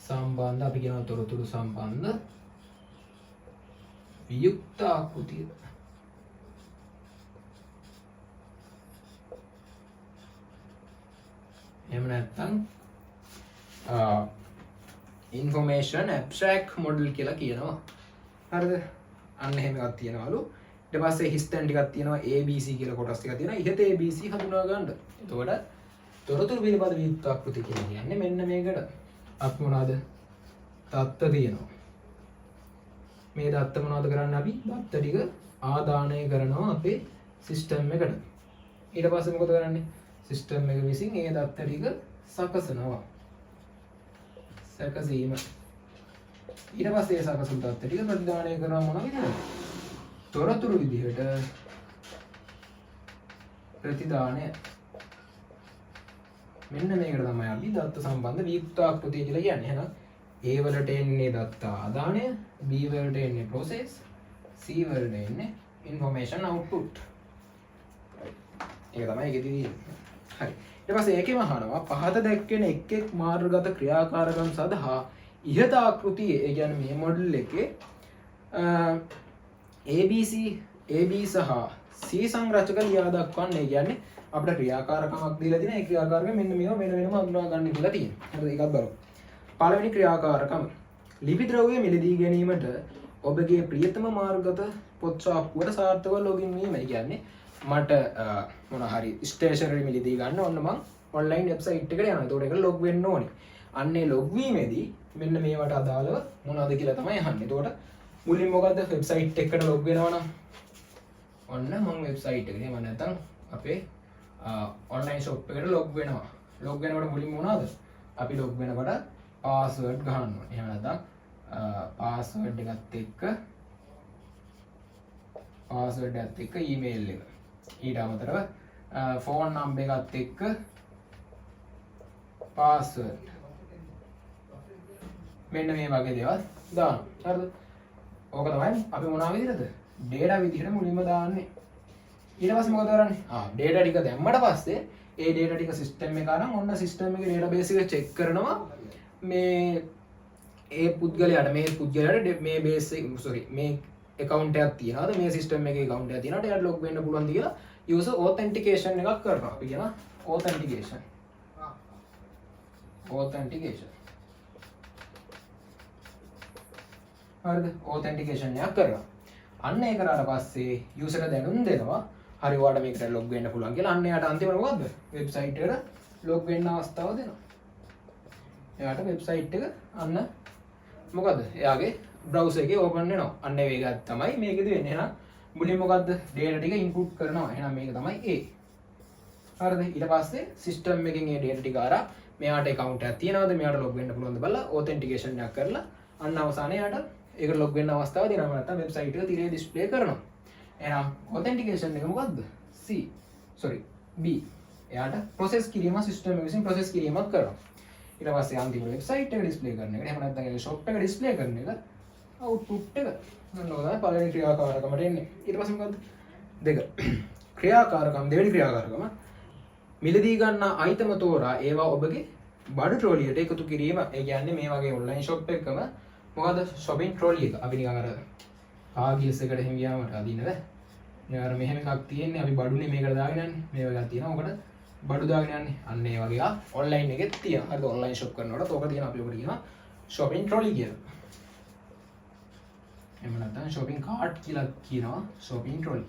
සම්බන්ධ අපි කියනවා තොරතුරු සම්බන්ධ වියුක්ත ආකෘතිය. එහෙම නැත්නම් information abstract model කියලා කියනවා. හරිද? අන්න එහෙම එකක් තියෙනවලු. ඊට පස්සේ හිස්තැන් ටිකක් තියෙනවා ABC කියලා කොටස් ටිකක් තියෙනවා. ඉහත ABC හඳුනා ගන්න. එතකොට තොරතුරු පිළිබඳ වියුක්ත ආකෘතිය කියන්නේ මෙන්න මේකට. අපි මොනවාද? දත්ත තියෙනවා. මේ දත්ත මොනවද කරන්නේ අපි? දත්ත ටික ආදානය කරනවා අපේ සිස්ටම් එකට. ඊට පස්සේ මොකද කරන්නේ? සිස්ටම් එක විසින් ඒ දත්ත ටික සකසනවා. සකසීම. ඊට පස්සේ ඒ සකසපු දත්ත ටික ප්‍රතිදානය කරනවා මොන විදිහටද? තොරතුරු විදිහට ප්‍රතිදානය. මෙන්න මේකට තමයි අපි දත්ත සම්බන්ධ වියුක්ත ආකෘතිය කියලා කියන්නේ. එහෙනම් A වලට එන්නේ දත්ත ආදානය, B වලට එන්නේ process, C වලට එන්නේ information output. ඒක තමයි ඒකෙදි තියෙන්නේ. හරි. ඊට පස්සේ ඒකෙම අහනවා පහත දැක්වෙන එක් එක් මාර්ගගත ක්‍රියාකාරකම් සඳහා ඉහත ආකෘතියේ ඒ කියන්නේ මේ මොඩල් එකේ ABC AB සහ C සංරචක ලියා දක්වන්නේ. ඒ කියන්නේ අපිට ක්‍රියාකාරකමක් දීලා තියෙන ඒ ක්‍රියාකාරක මෙන්න මේවා වෙන වෙනම හඳුනා ගන්න කියලා තියෙනවා. හරිද? ඒකත් බලමු. පළවෙනි ක්‍රියාකාරකම ලිපි ද්‍රව්‍ය මිලදී ගැනීමට ඔබගේ ප්‍රියතම මාර්ගගත පොත් ශාප්පුවට සාර්ථකව ලොගින් වීම. ඒ කියන්නේ මට මොන හරි ස්ටේෂනරි මිලදී ගන්න ඕන මම ඔන්ලයින් වෙබ්සයිට් එකට යනවා. ඒකට ඒක ලොග් වෙන්න ඕනේ. අන්නේ ලොග් වීමේදී මෙන්න මේවට අදාළව මොනවද කියලා තමයි අහන්නේ. එතකොට මුලින් මොකද්ද වෙබ්සයිට් එකකට ලොග් වෙනවා නම් ඔන්න මම වෙබ්සයිට් එකට එහෙම නැත්නම් අපේ ඔන්ලයින් ෂොප් එකට ලොග් වෙනවා. ලොග් වෙනකොට මුලින්ම මොනවද? අපි ලොග් වෙනකොට පාස්වර්ඩ් ගහන්න ඕනේ. එහෙම නැත්නම් පාස්වර්ඩ් එකත් එක්ක ඊමේල් එක. ඊට අමතරව ෆෝන් නම්බර් එකත් එක්ක පාස්වර්ඩ්. මෙන්න මේ වගේ දේවල් දාන්න. හරිද? ඕක තමයි අපි මොනවා විදිහටද? data විදිහට මුලින්ම දාන්නේ. ඊට පස්සේ මොකද කරන්නේ? data ටික දැම්මට පස්සේ ඒ data ටික system එක අරන් ඔන්න system එකේ database එක check කරනවා. මේ ඒ පුද්ගලයාට මේ base එක මේ account එකක් තියනවාද? මේ system එකේ account එකක් තියනවාද? එයාට log වෙන්න පුළුවන්ද කියලා user authentication එකක් කරනවා. අපි කියනවා authentication. හරිද? authentication එකක් කරනවා. අන්න ඒ කරාට පස්සේ user ට දැනුම් දෙනවා. හරි ඔයාලට මේකට log වෙන්න පුළුවන් කියලා. අන්න එයාට අන්තිමට මොකද්ද? website එකට log වෙන්න අවස්ථාව දෙනවා. එයාට website එක අන්න මොකද්ද? එයාගේ browser එකේ open වෙනවා. අන්න ඒක තමයි මේකෙදි වෙන්නේ. එහෙනම් මුලින් මොකද්ද? data ටික input කරනවා. එහෙනම් මේක තමයි A. හරිද? ඊට පස්සේ system එකෙන් මේ data ටික අරන් මෙයාට account එකක් තියනවාද? මෙයාට log වෙන්න පුළුවන්ද බලලා authentication එකක් කරලා අන්න අවසානයේ එයාට ඒකට log වෙන්න අවස්ථාව දෙනවා. නැත්නම් website එක තිරේ display කරනවා. එහෙනම් authentication එක මොකද්ද? B. එයාට process කිරීම system එක විසින් process කිරීමක් කරනවා. ඊට පස්සේ අන්තිම website එක display කරන එක. එහෙම නැත්නම් ඒ shop එක display කරන එක output එක. ඔන්න ඔය තමයි පළවෙනි ක්‍රියාකාරකමට එන්නේ. ඊට පස්සේ මොකද්ද? දෙවෙනි ක්‍රියාකාරකම මිලදී ගන්න item තෝරා ඒවා ඔබගේ බඩු ට්‍රෝලියට එකතු කිරීම. ඒ කියන්නේ මේ වගේ online shop එකකම මොකද shopping trolley එක. අපි නිකන් අර ආගියස් එකට එහෙම ගියාම අදින්න බෑ. මේ අර මෙහෙම එකක් තියෙන්නේ අපි බඩුනේ මේකට දාගෙන යන්නේ. මේ වගේ එකක් තියෙනවා. ඔකට බඩු දාගෙන යන්නේ. අන්න ඒ වගේ එකක් online එකෙත් තියෙනවා. හරිද? online shop කරනකොට ඕක තියෙනවා. අපි ඔකට කියනවා shopping trolley කියලා. එහෙම නැත්නම් shopping cart කියලා කියනවා shopping trolley.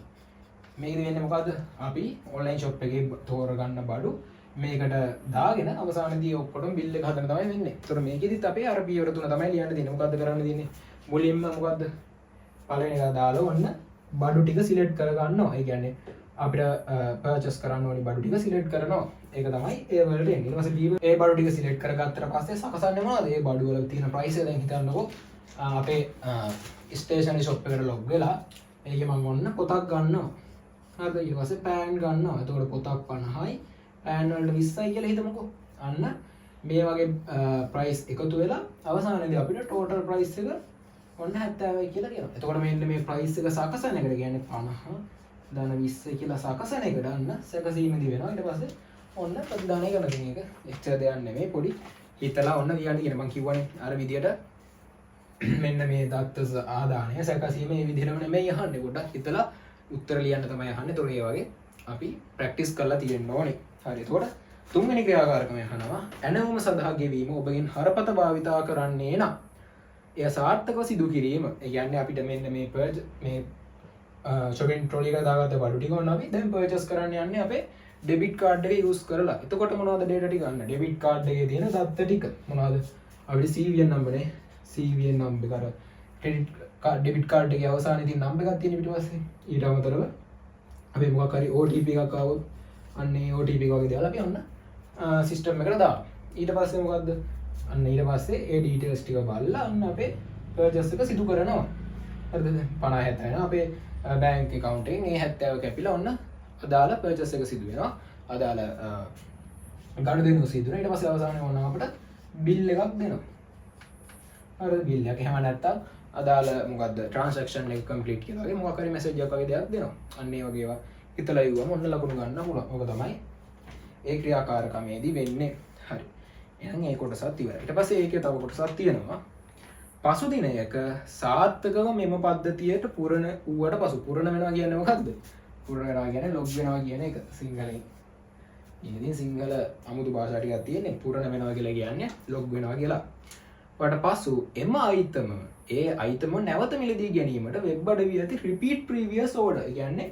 මේකද වෙන්නේ මොකද්ද? අපි online shop එකේ තෝරගන්න බඩු මේකට දාගෙන අවසානයේදී ඔක්කොටම බිල් එක හදන්න තමයි වෙන්නේ. ඒතර මේකෙදිත් අපේ අර පියවර තුන තමයි ලියන්න තියෙන්නේ. මොකද්ද කරන්න තියෙන්නේ? මුලින්ම මොකද්ද? පළවෙනි එක දාලා ඔන්න බඩු ටික සිලෙක්ට් කර ගන්නවා. ඒ කියන්නේ අපිට පර්චේස් කරන්න ඕනි බඩු ටික සිලෙක්ට් කරනවා. ඒක තමයි ඒ වලට එන්නේ. ඊට පස්සේ B ඒ බඩු ටික සිලෙක්ට් කරගත්තට පස්සේ සකසන්නේ මොනවද? ඒ බඩු වල තියෙන ප්‍රයිස් එක දැන් හිතන්නකෝ. අපේ ස්ටේෂනරි ෂොප් එකට ලොග් වෙලා ඒකේ මම ඔන්න පොතක් ගන්නවා. හරිද? ඊට පස්සේ පෑන් ගන්නවා. එතකොට පොතක් 50යි පෑන් වලට 20යි කියලා හිතමුකෝ. අන්න මේ වගේ ප්‍රයිස් එකතු වෙලා අවසානයේදී අපිට ටෝටල් ප්‍රයිස් එක ඔන්න 70යි කියලා කියනවා. එතකොට මෙන්න මේ ප්‍රයිස් එක සකසන එකට කියන්නේ 50 දාන 20 කියලා සකසන එකට අන්න සැකසීමේදී වෙනවා. ඊට පස්සේ ඔන්න ප්‍රතිදානය කරන කෙනෙක් එච්චර දෙයක් නෙමෙයි පොඩි හිතලා ඔන්න ලියන්න කියන මම කිව්වනේ අර විදියට මෙන්න මේ දත්ත ආදානය සැකසීම මේ විදිහටම නෙමෙයි අහන්නේ. පොඩ්ඩක් හිතලා උත්තර ලියන්න තමයි අහන්නේ. ඒතකොට ඒ වගේ අපි ප්‍රැක්ටිස් කරලා තියෙන්න ඕනේ. හරි. එතකොට තුන්වෙනි ක්‍රියාකාරකම අහනවා ඇනවුම සඳහා ගෙවීම ඔබගෙන් හරපත භාවිතා කරන්නේ නම් එය සාර්ථකව සිදු කිරීම. ඒ කියන්නේ අපිට මෙන්න මේ shopping trolley එකට දාගත්ත බඩු ටික ඔන්න අපි දැන් purchase කරන්න යන්නේ අපේ debit card එක use කරලා. එතකොට මොනවද data ටික ගන්න? debit card එකේ තියෙන දත්ත ටික මොනවද? අපිට CVN number නේ. CVN number එක credit card debit card එකේ අවසානයේ තියෙන number එකක් තියෙන පිටපස්සේ. ඊට අමතරව අපි මොකක් හරි OTP එකක් ආවොත් අන්නේ OTP එක වගේ දේවල් අපි ඔන්න system එකට දානවා. ඊට පස්සේ මොකද්ද? අන්න ඊට පස්සේ ඒ details ටික බලලා අන්න අපේ purchase එක සිදු කරනවා. හරිද? 50 70 වෙනවා. අපේ bank account එකෙන් ඒ 70 කැපිලා ඔන්න අදාළ purchase එක සිදු වෙනවා. අදාළ ගනුදෙනු සිදු වෙනවා. ඊට පස්සේ අවසානයේ ඕන අපිට bill එකක් දෙනවා. හරිද? bill එක. එහෙම නැත්නම් අදාළ මොකද්ද transaction එක complete කියලා වගේ මොකක් හරි message එකක් වගේ දෙයක් දෙනවා. අන්න ඒ වගේ ඒවා හිතලා ඉවුවම ඔන්න ලකුණු ගන්න පුළුවන්. ඕක තමයි ඒ ක්‍රියාකාරකමේදී වෙන්නේ. හරි. එහෙනම් ඒ කොටසත් ඉවරයි. ඊට පස්සේ ඒකේ තව කොටසක් තියෙනවා. පසු දිනයක සාර්ථකව මෙම පද්ධතියට පුරණ වූවට පසු පුරණ වෙනවා කියන්නේ මොකක්ද? පුරණ වෙනවා කියන්නේ ලොග් වෙනවා කියන එක සිංහලෙන්. ඉතින් සිංහල අමුතු භාෂා ටිකක් තියෙන්නේ. පුරණ වෙනවා කියලා කියන්නේ ලොග් වෙනවා කියලා. වට පසු එම අයිතම ඒ අයිතම නැවත මිලදී ගැනීමට වෙබ් අඩවිය ඇති repeat previous order. ඒ කියන්නේ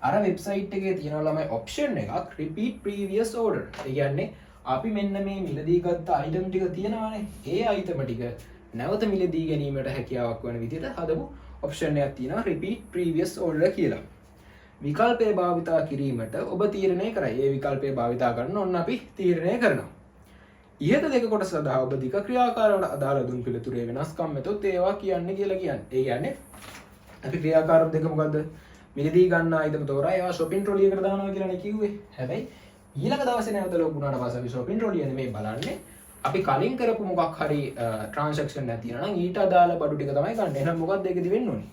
අර වෙබ්සයිට් එකේ තියෙනවා ළමයි ඔප්ෂන් එකක් repeat previous order. ඒ කියන්නේ අපි මෙන්න මේ මිලදී ගත්ත අයිටම් ටික තියෙනවානේ. ඒ අයිටම ටික නැවත මිලදී ගැනීමට හැකියාවක් වන විදිහට හදපු ඔප්ෂන් එකක් තියෙනවා repeat previous order කියලා. විකල්පය භාවිතා කිරීමට ඔබ තීරණය කරයි. ඒ විකල්පය භාවිතා කරන ඔන්න අපි තීරණය කරනවා. ඉහත දෙක කොටස සඳහා ඔබ දික ක්‍රියාකාරවට අදාළ දුන් පිළිතුරේ වෙනස්කම් මෙතොත් ඒවා කියන්නේ කියලා කියන්නේ. ඒ කියන්නේ අපි ක්‍රියාකාරම් දෙක මොකද්ද? මිලදී ගන්න ආයිතම තෝරා ඒවා shopping trolley එකට දානවා කියලානේ කිව්වේ. හැබැයි ඊළඟ දවසේ නැවත ලොකුණාට පස්සේ අපි shopping trolley නෙමෙයි බලන්නේ. අපි කලින් කරපු මොකක් හරි transaction එකක් තියෙනවා නම් ඊට අදාළ බඩු ටික තමයි ගන්න. එහෙනම් මොකක්ද ඒකෙදි වෙන්න ඕනේ?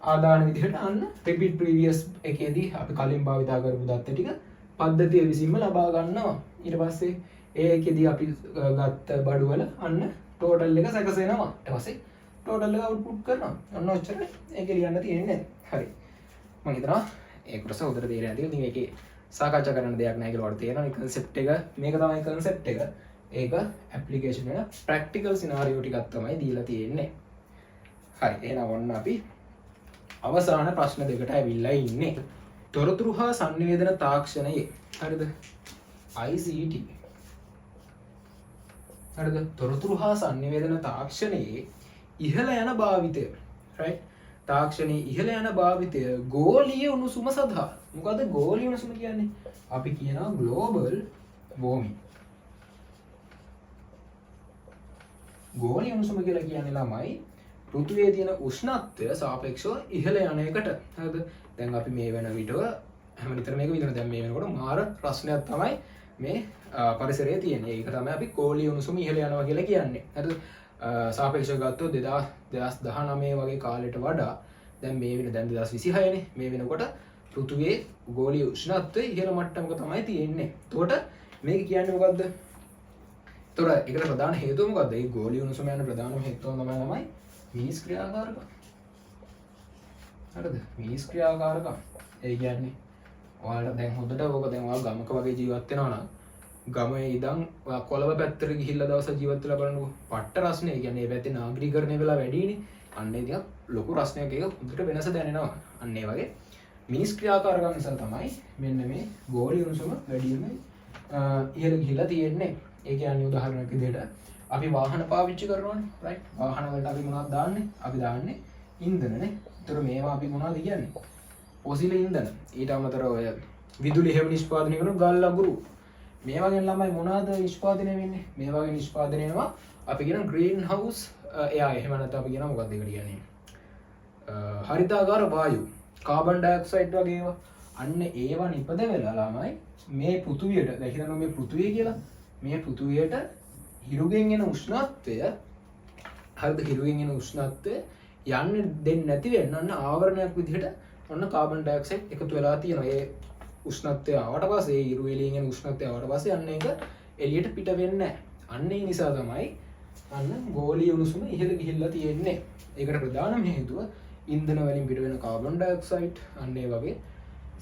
ආදාන විදිහට අන්න repeat previous එකේදී අපි කලින් භාවිතා කරපු දත්ත ටික පද්ධතිය විසින්ම ලබා ගන්නවා. ඊට පස්සේ ඒකෙදී අපි ගත්ත බඩු වල අන්න total එක සැකසෙනවා. ඊට පස්සේ total එක output කරනවා. ඔන්න ඔච්චරයි. ඒක ලියන්න තියෙන්නේ. හරි. මම හිතනවා ඒ කොටස උදේට තේරෙන්නේ නැතිව ඉතින් ඒකේ සාකච්ඡා කරන්න දෙයක් නැහැ කියලා වඩ තේරෙනවා. මේ concept එක මේක තමයි concept එක. ඒක application එක practical scenario ටිකක් තමයි දීලා තියෙන්නේ. හරි. එහෙනම් ඔන්න අපි අවසාන ප්‍රශ්න දෙකට ඇවිල්ලා ඉන්නේ. තොරතුරු හා sannivedana තාක්ෂණයේ හරිද? ICT. හරිද? තොරතුරු හා sannivedana තාක්ෂණයේ ඉහළ යන භාවිතය. right? තාක්ෂණයේ ඉහළ යන භාවිතය ගෝලීය උණුසුම සඳහා. මොකද ගෝලීය උණුසුම කියන්නේ? අපි කියනවා global warming. ගෝලීය උණුසුම කියලා කියන්නේ ළමයි පෘථිවියේ තියෙන උෂ්ණත්වය සාපේක්ෂව ඉහළ යන එකට. හරිද? දැන් අපි මේ වෙන විදිහව හැම නිතරම මේක විතර දැන් මේ වෙනකොට මාර ප්‍රශ්නයක් තමයි මේ පරිසරයේ තියෙන්නේ. ඒක තමයි අපි ගෝලීය උණුසුම ඉහළ යනවා කියලා කියන්නේ. හරිද? සාපේක්ෂව ගත්තොත් 2019 වගේ කාලෙට වඩා දැන් මේ වෙන දැන් 2026 නේ මේ වෙනකොට පෘථිවියේ ගෝලීය උෂ්ණත්වය ඉහළ මට්ටමක තමයි තියෙන්නේ. එතකොට මේක කියන්නේ මොකද්ද? එතකොට ඒකට ප්‍රධාන හේතුව මොකද්ද? ඒ ගෝලීය උණුසුම යන ප්‍රධානම හේතුව තමයි මිනිස් ක්‍රියාකාරකම්. හරිද? මිනිස් ක්‍රියාකාරකම්. ඒ කියන්නේ ඔයාලා දැන් හොඳට ඕක දැන් ඔයාලා ගමක වගේ ජීවත් වෙනවා නම් ගමේ ඉඳන් කොළඹ පැත්තට ගිහිල්ලා දවස් ජීවත් වෙලා බලනකො පට්ට රස්නේ. ඒ කියන්නේ මේ පැත්තේ නාගරිකීකරණය වෙලා වැඩිනේ. අන්න ඒ ටිකක් ලොකු රස්නයක් එක හොඳට වෙනස දැනෙනවා. අන්න ඒ වගේ මිනිස් ක්‍රියාකාරකම් නිසා තමයි මෙන්න මේ ගෝලීය උණුසුම වැඩිම ඉහළ ගිහිලා තියෙන්නේ. ඒ කියන්නේ උදාහරණයක් විදිහට අපි වාහන පාවිච්චි කරනවානේ. right? වාහන වලට අපි මොනවද දාන්නේ? අපි දාන්නේ ඉන්ධනනේ. ඒතර මේවා අපි මොනවද කියන්නේ? ෆොසිල් ඉන්ධන. ඊට අමතරව ඔය විදුලි හේව නිෂ්පාදනය කරන ගල් අඟුරු මේ වගේ ළමයි මොනවද නිෂ්පාදනය වෙන්නේ? මේ වගේ නිෂ්පාදනය වෙනවා අපි කියන ග්‍රීන් හවුස් එයා එහෙම නැත්නම් අපි කියන මොකක්ද ඒකට කියන්නේ? හරිතාගාර වායු, කාබන් ඩයොක්සයිඩ් වගේ ඒවා. අන්න ඒවා නිපද වෙලා ළමයි මේ පෘථුවියට දැන් හිතන්න මේ පෘථුවිය කියලා. මේ පෘථුවියට හිරුගෙන් එන උෂ්ණත්වය හරිද? හිරුගෙන් එන උෂ්ණත්වය යන්නේ දෙන්නේ නැති වෙන්න අන්න ආවරණයක් විදිහට ඔන්න කාබන් ඩයොක්සයිඩ් එකතු වෙලා තියෙනවා. ඒ උෂ්ණත්වය ආවට පස්සේ හිරු එළියෙන් එන උෂ්ණත්වය ආවට පස්සේ අන්න ඒක එළියට පිට වෙන්නේ නැහැ. අන්න ඒ නිසා තමයි අන්න ගෝලීය උණුසුම ඉහළ ගිහිල්ලා තියෙන්නේ. ඒකට ප්‍රධානම හේතුව ඉන්ධන වලින් පිට වෙන කාබන් ඩයොක්සයිඩ් අන්න ඒ වගේ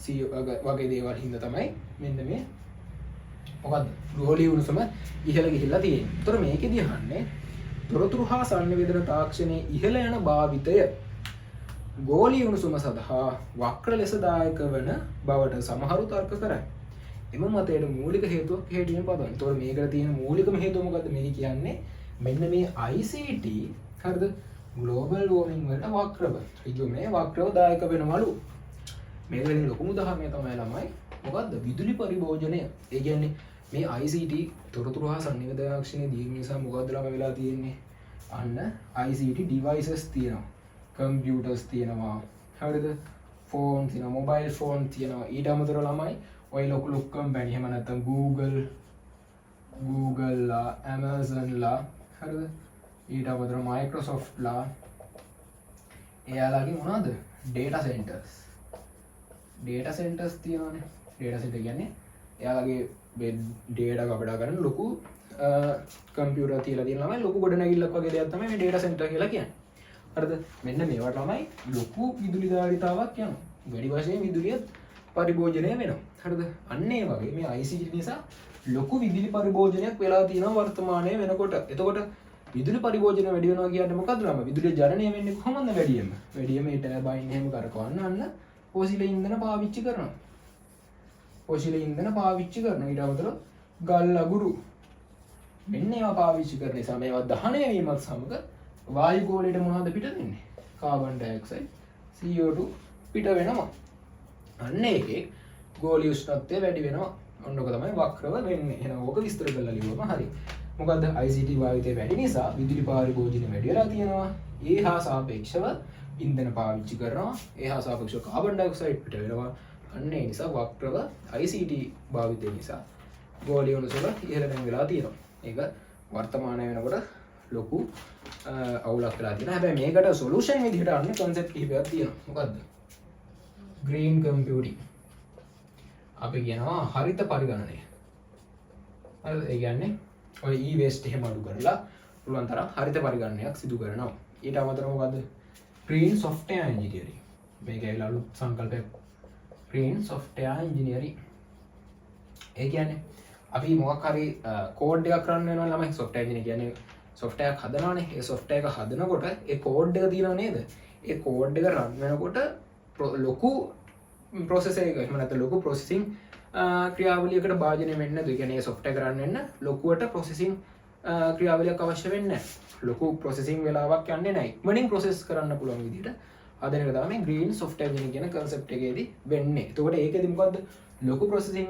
CO වගේ දේවල් හින්දා තමයි මෙන්න මේ මොකද්ද ගෝලීය උණුසුම ඉහළ ගිහිල්ලා තියෙන්නේ. ඒතර මේකෙදී අහන්නේ තොරතුරු හා sannivedana තාක්ෂණයේ ඉහළ යන භාවිතය ගෝලීය උණුසුම සඳහා වක්‍ර ලෙස දායක වන බවට සමහරු තර්ක කරයි. එම මතයට මූලික හේතුවක් හේතුවෙන් පදවන. ඒතකොට මේකට තියෙන මූලිකම හේතුව මොකද්ද? මේක කියන්නේ මෙන්න මේ ICT හරිද? ග්ලෝබල් වෝර්මින් වලට වක්‍රව. ඍජු මේ වක්‍රව දායක වෙනවලු. මේක වෙන ලොකුම උදාහරණය තමයි ළමයි. මොකද්ද? විදුලි පරිභෝජනය. ඒ කියන්නේ මේ ICT තොරතුරු හා sannivedana තාක්ෂණයේ දීම නිසා මොකද්ද ළම වෙලා තියෙන්නේ? අන්න ICT devices තියෙනවා. computers තියෙනවා. හරිද? phone තියෙනවා, mobile phone තියෙනවා. ඊට අමතරව ළමයි ඔය ලොකු ලොකු කම්පැනි එහෙම නැත්නම් Google ලා, Amazon ලා හරිද? ඊට අමතරව Microsoft ලා එයාලගේ මොනවද? data centers තියෙනවානේ. data center කියන්නේ එයාලගේ data කපඩා කරන ලොකු කම්පියුටර් තියලා තියෙන ළමයි ලොකු ගොඩනැගිල්ලක් වගේ දෙයක් තමයි මේ data center කියලා කියන්නේ. හරිද? මෙන්න මේවට ළමයි ලොකු විදුලි ධාරිතාවක් යනවා. වැඩි වශයෙන් විදුලිය පරිභෝජනය වෙනවා. හරිද? අන්න ඒ වගේ මේ ICT නිසා ලොකු විදුලි පරිභෝජනයක් වෙලා තියෙනවා වර්තමානයේ වෙනකොට. එතකොට විදුලි පරිභෝජනය වැඩි වෙනවා කියන්නේ මොකද්ද ළම? විදුලිය ජනනය වෙන්නේ කොහොමද වැඩියෙන්ම? වැඩියෙන්ම ඒ ටර්බයින් එහෙම කරකවන්න අන්න ෆොසිල් ඉන්ධන පාවිච්චි කරනවා. ෆොසිල් ඉන්ධන පාවිච්චි කරනවා. ඊට අමතරව ගල් අගුරු මෙන්න ඒවා පාවිච්චි කරන නිසා මේවා දහනය වීමත් සමග වායු ගෝලයට මොනවද පිට වෙන්නේ? කාබන් ඩයොක්සයිඩ් CO2 පිට වෙනවා. අන්න ඒකේ ගෝලීය උෂ්ණත්වය වැඩි වෙනවා. ඔන්නක තමයි වක්‍රව වෙන්නේ. එහෙනම් ඕක විස්තර කරලා ලියුවම හරි. මොකද ICT භාවිතය වැඩි නිසා විදුලි පරිභෝජනය වැඩි වෙලා තියෙනවා. ඒ හා සාපේක්ෂව ඉන්ධන පාවිච්චි කරනවා. ඒ හා සාපේක්ෂව කාබන් ඩයොක්සයිඩ් පිට වෙනවා. අන්න ඒ නිසා වක්‍රව ICT භාවිතය නිසා ගෝලීය උණුසුම ඉහළ වෙලා තියෙනවා. ඒක වර්තමානය වෙනකොට ලොකු අවුලක් වෙලා තියෙනවා. හැබැයි මේකට සොලියුෂන් විදිහට අන්න concept කිහිපයක් තියෙනවා. මොකද්ද? green computing. අපි කියනවා හරිත පරිගණනය. හරිද? ඒ කියන්නේ ඔය e-waste එහෙම අඩු කරලා පුළුවන් තරම් හරිත පරිගණනයක් සිදු කරනවා. ඊට අමතරව මොකද්ද? green software engineering. මේක ඇවිල්ලා අලුත් සංකල්පයක්. green software engineering. ඒ කියන්නේ අපි මොකක් හරි කෝඩ් එකක් රන් වෙනවා ළමයි software engineer කියන්නේ software එකක් හදනවානේ. ඒ software එක හදනකොට ඒ කෝඩ් එක තියෙනව නේද? ඒ කෝඩ් එක රන් වෙනකොට ලොකු process එකක එහෙම නැත්නම් ලොකු processing ක්‍රියාවලියකට භාජනය වෙන්නේ නැද්ද? ඒ කියන්නේ software එක රන් වෙන්න ලොකුවට processing ක්‍රියාවලියක් අවශ්‍ය වෙන්නේ නැහැ. ලොකු processing වෙලාවක් යන්නේ නැහැ. ඉක්මනින් process කරන්න පුළුවන් විදිහට හදන එක තමයි green software engineering කියන concept එකේදී වෙන්නේ. එතකොට ඒකෙදි මොකද්ද? ලොකු processing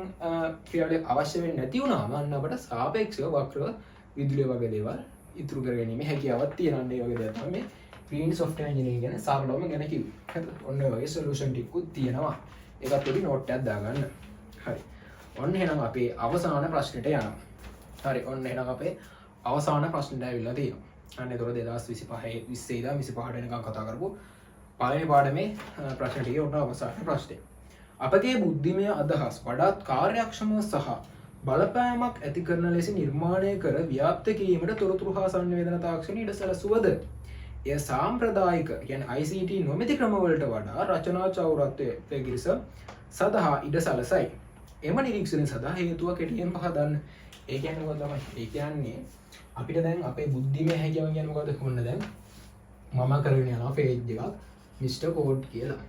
ක්‍රියාවලියක් අවශ්‍ය වෙන්නේ නැති වුණාම අන්න අපට සාපේක්ෂව වක්‍රව විදුලිය වගේ දේවල් ඉතුරු කර ගැනීම හැකියාවක් තියෙනවා. ඒ වගේ දේවල් තමයි green software engineering ගැන සාකලවම ගැන කිව්වේ. හරිද? ඔන්න ඔය වගේ solution ටිකකුත් තියෙනවා. ඒකත් පොඩි note එකක් දාගන්න. හරි. ඔන්න එහෙනම් අපේ අවසාන ප්‍රශ්නෙට යනවා. හරි. ඔන්න එහෙනම් අපේ අවසාන ප්‍රශ්නෙට ඇවිල්ලා තියෙනවා. අන්න ඒතකොට 2025 20 ඉඳන් 25ට වෙනකම් කතා කරපු පළවෙනි පාඩමේ ප්‍රශ්න ටිකේ ඔන්න අවසාන ප්‍රශ්නේ. අපගේ බුද්ධිමය අදහස් වඩාත් කාර්යක්ෂම සහ බලපෑමක් ඇති කරන ලෙස නිර්මාණය කර ව්‍යාප්ත කිරීමට තොරතුරු හා සංවේදන තාක්ෂණ ඉඩ සැලසුවද එය සාම්ප්‍රදායික කියන්නේ ICT නොමැති ක්‍රමවලට වඩා රචනා චෞරත්වයේ පිරිස සඳහා ඉඩ සැලසයි. එම නිරීක්ෂණය සඳහා හේතුව කෙටියෙන් පහදන්න. ඒ කියන්නේ මොකද තමයි? ඒ කියන්නේ අපිට දැන් අපේ බුද්ධිමය හැකියාව කියන්නේ මොකද? කොහොමද දැන් මම කරගෙන යනවා page එකක් Mr. Code කියලා.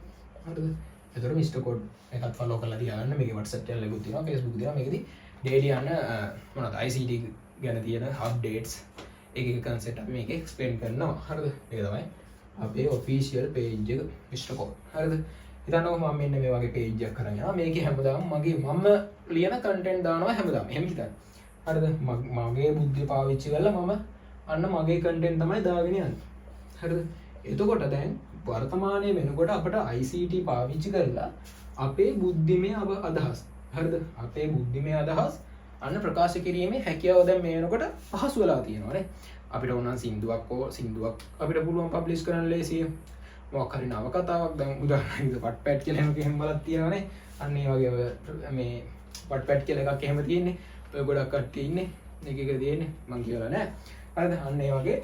හරිද? එතකොට Mr. Code එකත් follow කරලා තියාගන්න. මේකේ WhatsApp channel එකකුත් තියෙනවා, Facebook තියෙනවා. මේකෙදි daily යන මොනවද ICT ගැන තියෙන updates එක concept අපි මේක explain කරනවා. හරිද? මේක තමයි අපේ official page එක Mr. Code. හරිද? හිතන්නකො මම මෙන්න මේ වගේ page එකක් කරගෙන යනවා. මේකේ හැමදාම මම ලියන content දානවා හැමදාම. එහෙම හිතන්න. හරිද? මගේ බුද්ධිය පාවිච්චි කරලා මම අන්න මගේ content තමයි දාගෙන යන්නේ. හරිද? එතකොට දැන් වර්තමානයේ වෙනකොට අපට ICT පාවිච්චි කරලා අපේ බුද්ධිමය අදහස් හරිද? අපේ බුද්ධිමය අදහස් අන්න ප්‍රකාශ කිරීමේ හැකියාව දැන් මේ වෙනකොට පහසු වෙලා තියෙනවා නේ. අපිට ඕනනම් සින්දුවක් අපිට පුළුවන් පබ්ලිෂ් කරන්න ලේසියි. මොකක් හරි නවකතාවක් දැන් උදාහරණයක් Wattpad කියලා එහෙම බලක් තියෙනවානේ. අන්න ඒ වගේ මේ Wattpad කියලා එකක් එහෙම තියෙන්නේ. ඔය ගොඩක් කට්ටිය ඉන්නේ. එක තියෙන්නේ මං කියලා නෑ. හරිද? අන්න ඒ වගේ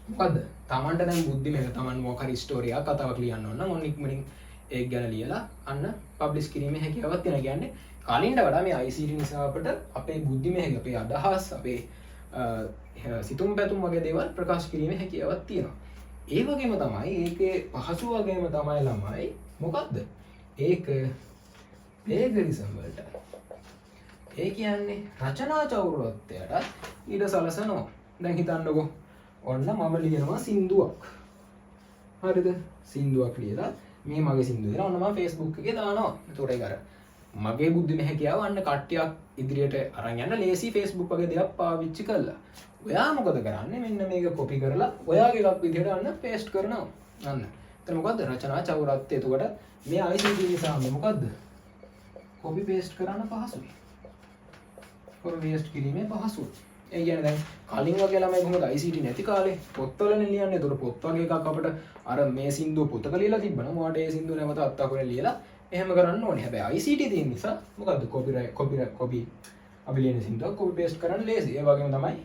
මොකද්ද? තමන්ට දැන් බුද්ධිමය තමන් මොකක් හරි ස්ටෝරි එකක් කතාවක් ලියන්න ඕන නම් ඔන්න ඉක්මනින් ඒක ගැන ලියලා අන්න පබ්ලිෂ් කිරීමේ හැකියාවක් තියෙනවා. කියන්නේ කලින්ට වඩා මේ ICT නිසා අපිට අපේ බුද්ධිමය අපේ අදහස් අපේ සිතුම් පැතුම් වගේ දේවල් ප්‍රකාශ කිරීමේ හැකියාවක් තියෙනවා. ඒ වගේම තමයි ඒකේ පහසු වගේම තමයි ළමයි මොකද්ද? ඒක plagiarism වලට. ඒ කියන්නේ රචනා චෞර්යත්වයට ඊට සලසනවා. දැන් හිතන්නකෝ ඔන්න මම ලියනවා සින්දුවක්. හරිද? සින්දුවක් ලියලා මේ මගේ සින්දුව දෙනවා. ඔන්න මම Facebook එකේ දානවා. ඒතකොට ඒක අර මගේ බුද්ධිමය හැකියාව අන්න කට්ටියක් ඉදිරියට අරන් යන්න ලේසි Facebook වගේ දෙයක් පාවිච්චි කළා. ඔයා මොකද කරන්නේ? මෙන්න මේක කොපි කරලා ඔයාගේ එකක් විදිහට අන්න පේස්ට් කරනවා. අන්න. එතන මොකද්ද? රචනා චෞරත්වය. එතකොට මේ ICT නිසා මොකද්ද? කොපි පේස්ට් කරන්න පහසුයි. කොපි පේස්ට් කිරීමේ පහසුයි. ඒ කියන්නේ දැන් කලින් වගේ ළමයි කොහොමද ICT නැති කාලේ පොත්වලනේ ලියන්නේ. ඒතකොට පොත් වගේ එකක් අපිට අර මේ සින්දුව පොතක ලියලා තිබ්බනම් ඔයාට ඒ සින්දුව නැවත අත්අකුරෙන් ලියලා එහෙම කරන්න ඕනේ. හැබැයි ICT තියෙන නිසා මොකද්ද කොපි අපි ලියන සින්දුව කොපි පේස්ට් කරන්න ලේසි. ඒ වගේම තමයි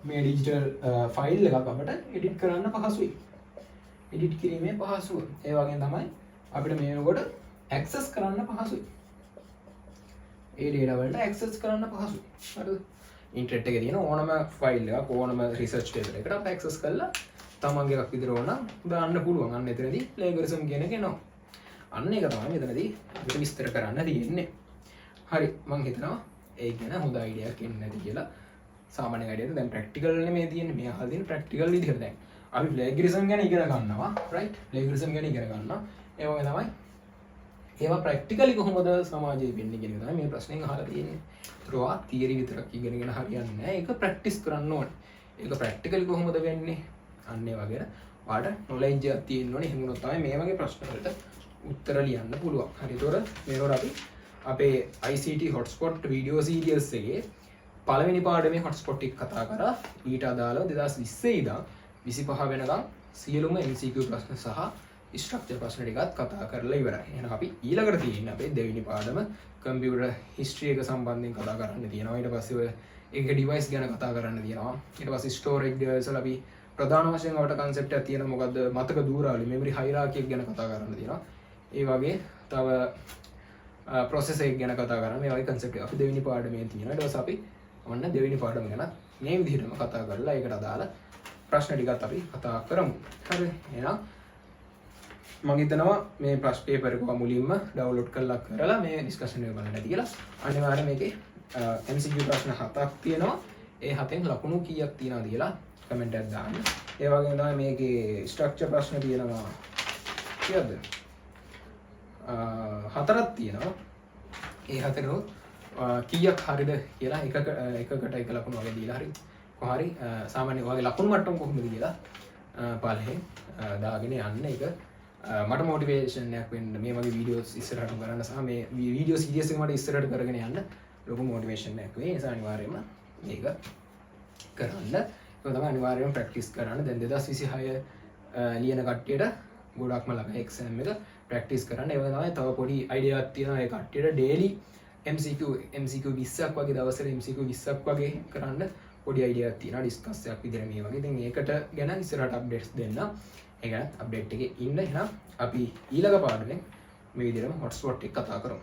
මේ ඩිජිටල් ෆයිල් එකක් අපිට එඩිට් කරන්න පහසුයි. එඩිට් කිරීමේ පහසුව. ඒ වගේම තමයි අපිට මේ වෙනකොට ඇක්සස් කරන්න පහසුයි. ඒ data වලට ඇක්සස් කරන්න පහසුයි. හරිද? ඉන්ටර්නෙට් එකේ තියෙන ඕනම ෆයිල් එකක් ඕනම රිසර්ච් පේපර් එකකට අපි ඇක්සස් කරලා තමන්ගේ එකක් විතර ඕන නම් දාන්න පුළුවන්. අන්න එතනදී ප්ලේගරිසම් කියන එක එනවා. අන්න ඒක තමයි මෙතනදී අපිට විස්තර කරන්න තියෙන්නේ. හරි මම හිතනවා ඒ ගැන හොඳ අයිඩියාවක් එන්නේ නැති කියලා සාමාන්‍ය අයිඩියාවට දැන් ප්‍රැක්ටිකල් නෙමෙයි තියෙන්නේ මේ අහලා තියෙන ප්‍රැක්ටිකල් විදිහට දැන් අපි ප්ලේගරිසම් ගැන ඉගෙන ගන්නවා රයිට් ප්ලේගරිසම් ගැන ඉගෙන ගන්නවා ඒ වගේ තමයි ඒවා ප්‍රැක්ටිකලි කොහොමද සමාජයේ වෙන්නේ කියන එක තමයි මේ ප්‍රශ්نين අහලා තියෙන්නේ. ඒතරවා තියරි විතරක් ඉගෙනගෙන හරියන්නේ නැහැ. ඒක ප්‍රැක්ටිස් කරන්න ඕනේ. ඒක ප්‍රැක්ටිකලි කොහොමද වෙන්නේ? අන්න ඒ වගේ ඔයාලට නොලෙජ් එකක් තියෙන්න ඕනේ. එහෙම වුණොත් තමයි මේ වගේ ප්‍රශ්න වලට උත්තර ලියන්න පුළුවන්. හරි. ඒතකොට මේනොර අපි අපේ ICT hotspot වීඩියෝ සීරීස් එකේ පළවෙනි පාඩමේ hotspot එක කතා කරා. ඊට අදාළව 2020 ඉඳන් 25 වෙනකම් සියලුම MCQ ප්‍රශ්න සහ ස්ට්‍රක්චර් ප්‍රශ්න ටිකත් කතා කරලා ඉවරයි. එහෙනම් අපි ඊළඟට තියෙන්නේ අපේ දෙවෙනි පාඩම කම්පියුටර් හිස්ටරි එක සම්බන්ධයෙන් කතා කරන්න තියෙනවා. ඊට පස්සේ ඔය ඒක ඩිවයිස් ගැන කතා කරන්න තියෙනවා. ඊට පස්සේ ස්ටෝරේජ් ඩිවයිස් වල අපි ප්‍රධාන වශයෙන් අපට කන්සෙප්ට් එකක් තියෙනවා. මොකද්ද? මතක දූරාවලි මෙමරි හයිරාකි එක ගැන කතා කරන්න තියෙනවා. ඒ වගේ තව ප්‍රොසෙස් එක ගැන කතා කරන්න මේ වගේ කන්සෙප්ට් එක අපි දෙවෙනි පාඩමේ තියෙනවා. ඊට පස්සේ අපි ඔන්න දෙවෙනි පාඩම ගැන මේ විදිහටම කතා කරලා ඒකට අදාළ ප්‍රශ්න ටිකත් අපි කතා කරමු. හරි. එහෙනම් මම හිතනවා මේ ප්‍රශ්න පේපර් එක මුලින්ම ඩවුන්ලෝඩ් කරලා මේ ඩිස්කෂන් එක බලන්න ඇති කියලා. අනිවාර්යයෙන් මේකේ MCQ ප්‍රශ්න 7ක් තියෙනවා. ඒ 7න් ලකුණු කීයක් තියෙනවද කියලා කමෙන්ට් එකක් දාන්න. ඒ වගේම තමයි මේකේ ස්ට්‍රක්චර් ප්‍රශ්න තියෙනවා. කීයද? 4ක් තියෙනවා. ඒ 4 කීයක් හරිද කියලා එකකට එක ලකුණු වගේ දීලා හරි. කොහරි සාමාන්‍ය වගේ ලකුණු මට්ටම කොහොමද කියලා පළවෙනි දාගෙන යන්න එක මට මොටිවේෂන් එකක් වෙන්න මේ වගේ වීඩියෝස් ඉස්සරහට කරන්න සහ මේ වීඩියෝ සීරීස් එක මට ඉස්සරහට කරගෙන යන්න ලොකු මොටිවේෂන් එකක් වෙයි. ඒ නිසා අනිවාර්යයෙන්ම මේක කරන්න. ඒක තමයි අනිවාර්යයෙන්ම ප්‍රැක්ටිස් කරන්න. දැන් 2026 ලියන කට්ටියට ගොඩක්ම ළඟ එක්සෑම් එක ප්‍රැක්ටිස් කරන්න. ඒ වගේ තමයි තව පොඩි අයිඩියාවක් තියෙනවා ඒ කට්ටියට ඩේලි MCQ 20ක් වගේ දවසට MCQ 20ක් වගේ කරන්න පොඩි අයිඩියාවක් තියෙනවා ඩිස්කස් එකක් විදිහට මේ වගේ. ඉතින් ඒකට ගැන ඉස්සරහට අප්ඩේට්ස් දෙන්න. ඒක අප්ඩේට් එකේ ඉන්න. එහෙනම් අපි ඊළඟ පාඩමෙන් මේ විදිහටම හොට්ස්පොට් එක කතා කරමු.